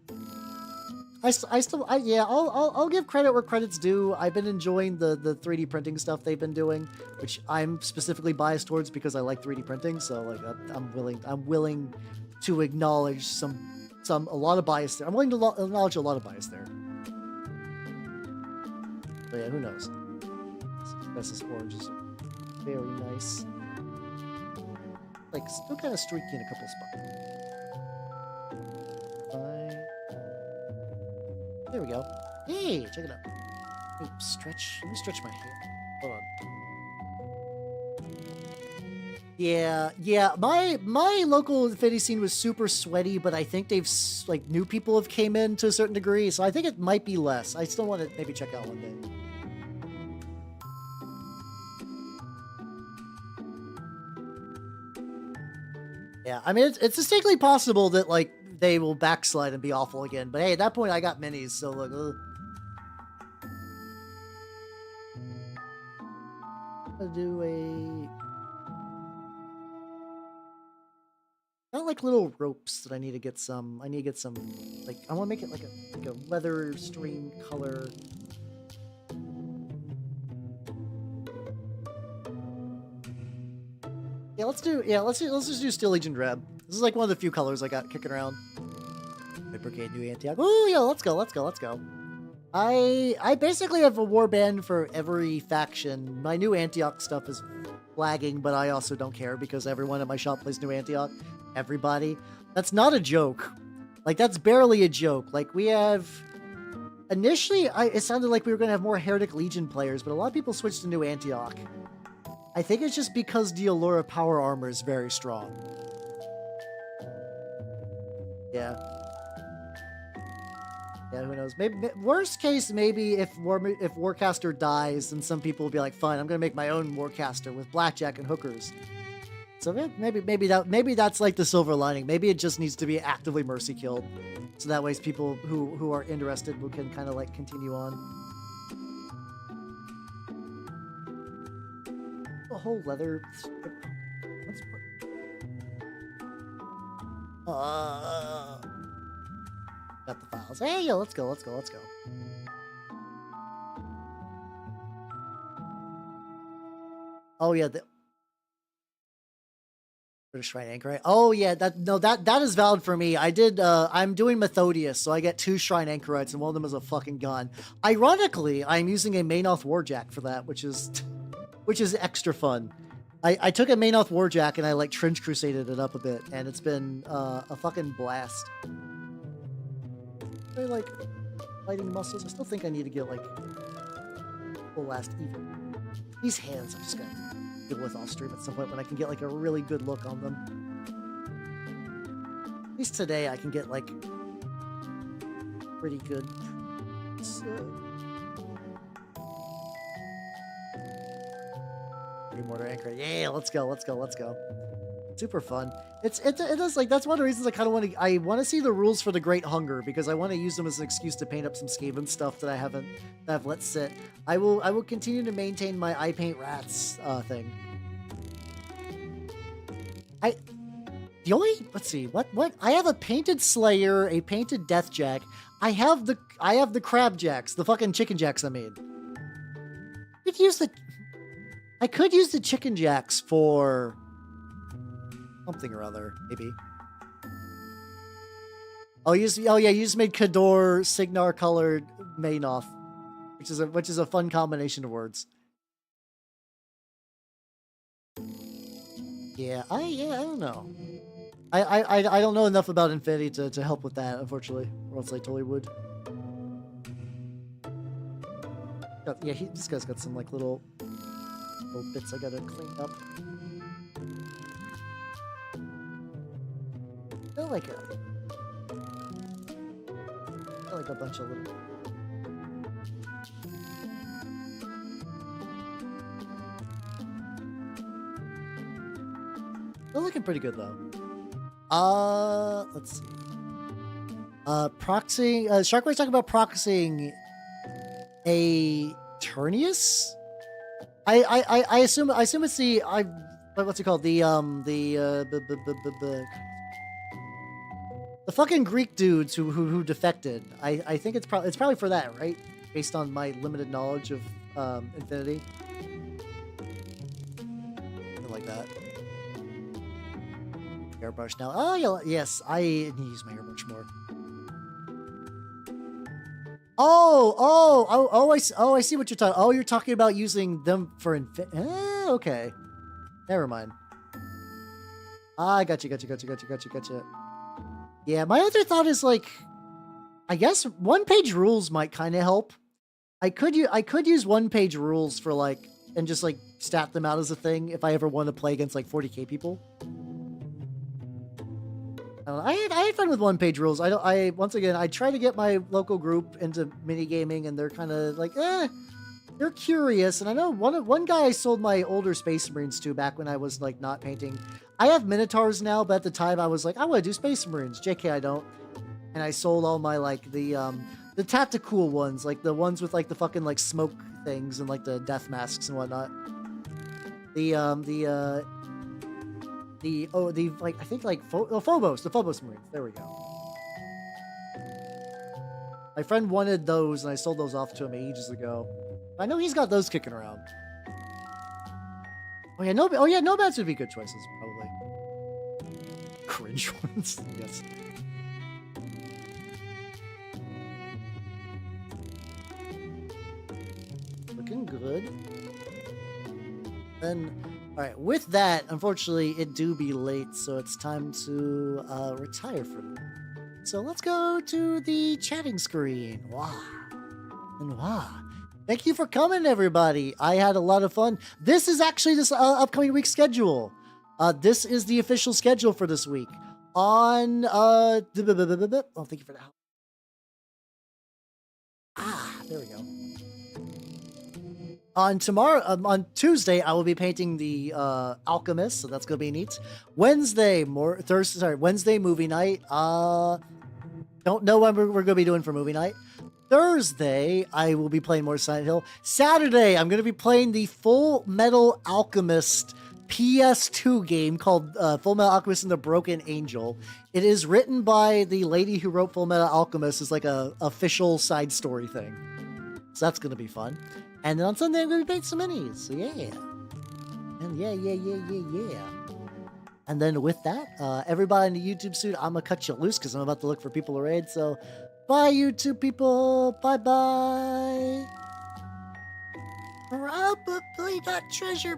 I'll give credit where credit's due. I've been enjoying the 3D printing stuff they've been doing, which I'm specifically biased towards because I like 3D printing. So like I'm willing to acknowledge a lot of bias there. I'm willing to acknowledge a lot of bias there. But yeah, who knows? This orange is very nice. Like still kind of streaky in a couple spots. There we go. Hey, check it out. Hey, stretch. Let me stretch my hair. Hold on. Yeah. My local Infinity scene was super sweaty, but I think they've like new people have came in to a certain degree, so I think it might be less. I still want to maybe check out one day. Yeah, I mean it's distinctly possible that like they will backslide and be awful again. But hey, at that point, I got minis, so look. I'll do got like little ropes that I need to get some. I need to get some, like, I want to make it like a leather stream color. Yeah, let's just do Steel Legion Drab. This is like one of the few colors I got kicking around. Brigade, New Antioch. Oh yeah, let's go. I basically have a warband for every faction. My New Antioch stuff is flagging, but I also don't care because everyone at my shop plays New Antioch. Everybody. That's not a joke. Like, that's barely a joke. Like, we have... Initially, it sounded like we were going to have more Heretic Legion players, but a lot of people switched to New Antioch. I think it's just because the Allura power armor is very strong. Yeah. Yeah, who knows? Maybe worst case, maybe if Warcaster dies, then some people will be like, "Fine, I'm gonna make my own Warcaster with blackjack and hookers." So maybe that's like the silver lining. Maybe it just needs to be actively mercy killed, so that way people who are interested can kind of like continue on. A whole leather strip. Let's put. Got the files. Hey, yo, let's go. Oh yeah, the British Shrine Anchorite. Oh yeah, that is valid for me. I did. I'm doing Methodius, so I get 2 Shrine Anchorites, and one of them is a fucking gun. Ironically, I'm using a Mainoth Warjack for that, which is extra fun. I took a Mainoth Warjack and I like Trench Crusaded it up a bit, and it's been a fucking blast. I like fighting muscles. I still think I need to get like full last even. These hands I'm just gonna deal with off stream at some point when I can get like a really good look on them. At least today I can get like pretty good. Mortar anchor. Yeah, let's go. Super fun. It is like, that's one of the reasons I kind of want to see the rules for the Great Hunger, because I want to use them as an excuse to paint up some Skaven stuff that I've let sit. I will continue to maintain my I paint rats thing. Let's see, what I have a painted Slayer, a painted Deathjack. I have the Crabjacks, the fucking Chicken Jacks I made. I could use the Chicken Jacks for something or other, maybe. Oh yeah, you just made Kador Signar colored Mainoth, which is a fun combination of words. Yeah, I don't know. I don't know enough about Infinity to help with that, unfortunately, or else I totally would. Yeah, this guy's got some like little bits I gotta clean up. I feel like a bunch of little. They're looking pretty good though. Let's see. Proxying. Sharkway's talking about proxying a Turnius. I assume it's the what's it called, the fucking Greek dudes who defected. I think it's probably for that, right? Based on my limited knowledge of Infinity, something like that. Airbrush now. Oh yeah, yes, I need to use my airbrush more. I see what you're talking. Oh, you're talking about using them for okay. Never mind. I got you. Yeah, my other thought is like, I guess one-page rules might kind of help. I could use one-page rules for like, and just like stat them out as a thing if I ever want to play against like 40k people. I had fun with one-page rules. Once again, I try to get my local group into minigaming, and they're kind of like, they're curious. And I know one guy I sold my older Space Marines to back when I was like not painting. I have Minotaurs now, but at the time I was like, I want to do Space Marines. JK, I don't. And I sold all my like the tactical ones, like the ones with like the fucking like smoke things and like the death masks and whatnot. Phobos, the Phobos Marines. There we go. My friend wanted those, and I sold those off to him ages ago. I know he's got those kicking around. Oh yeah, Nomads would be good choices, probably. orange ones. Yes. Looking good. Then, all right. With that, unfortunately, it do be late, so it's time to retire from it. So let's go to the chatting screen. Wow. And wow. Thank you for coming, everybody. I had a lot of fun. This is actually this upcoming week's schedule. This is the official schedule for this week. On oh, thank you for that. There we go. On Tuesday, I will be painting the Alchemist, so that's gonna be neat. Wednesday, Wednesday movie night. Don't know what we're gonna be doing for movie night. Thursday, I will be playing more Silent Hill. Saturday, I'm gonna be playing the Full Metal Alchemist PS2 game called Full Metal Alchemist and the Broken Angel. It is written by the lady who wrote Full Metal Alchemist. It's like a official side story thing, so that's gonna be fun. And then on Sunday, I'm going to paint some minis. So yeah. And yeah. And then with that, everybody in the YouTube suit, I'm going to cut you loose because I'm about to look for people to raid. So bye, YouTube people. Bye-bye. Probably got treasure.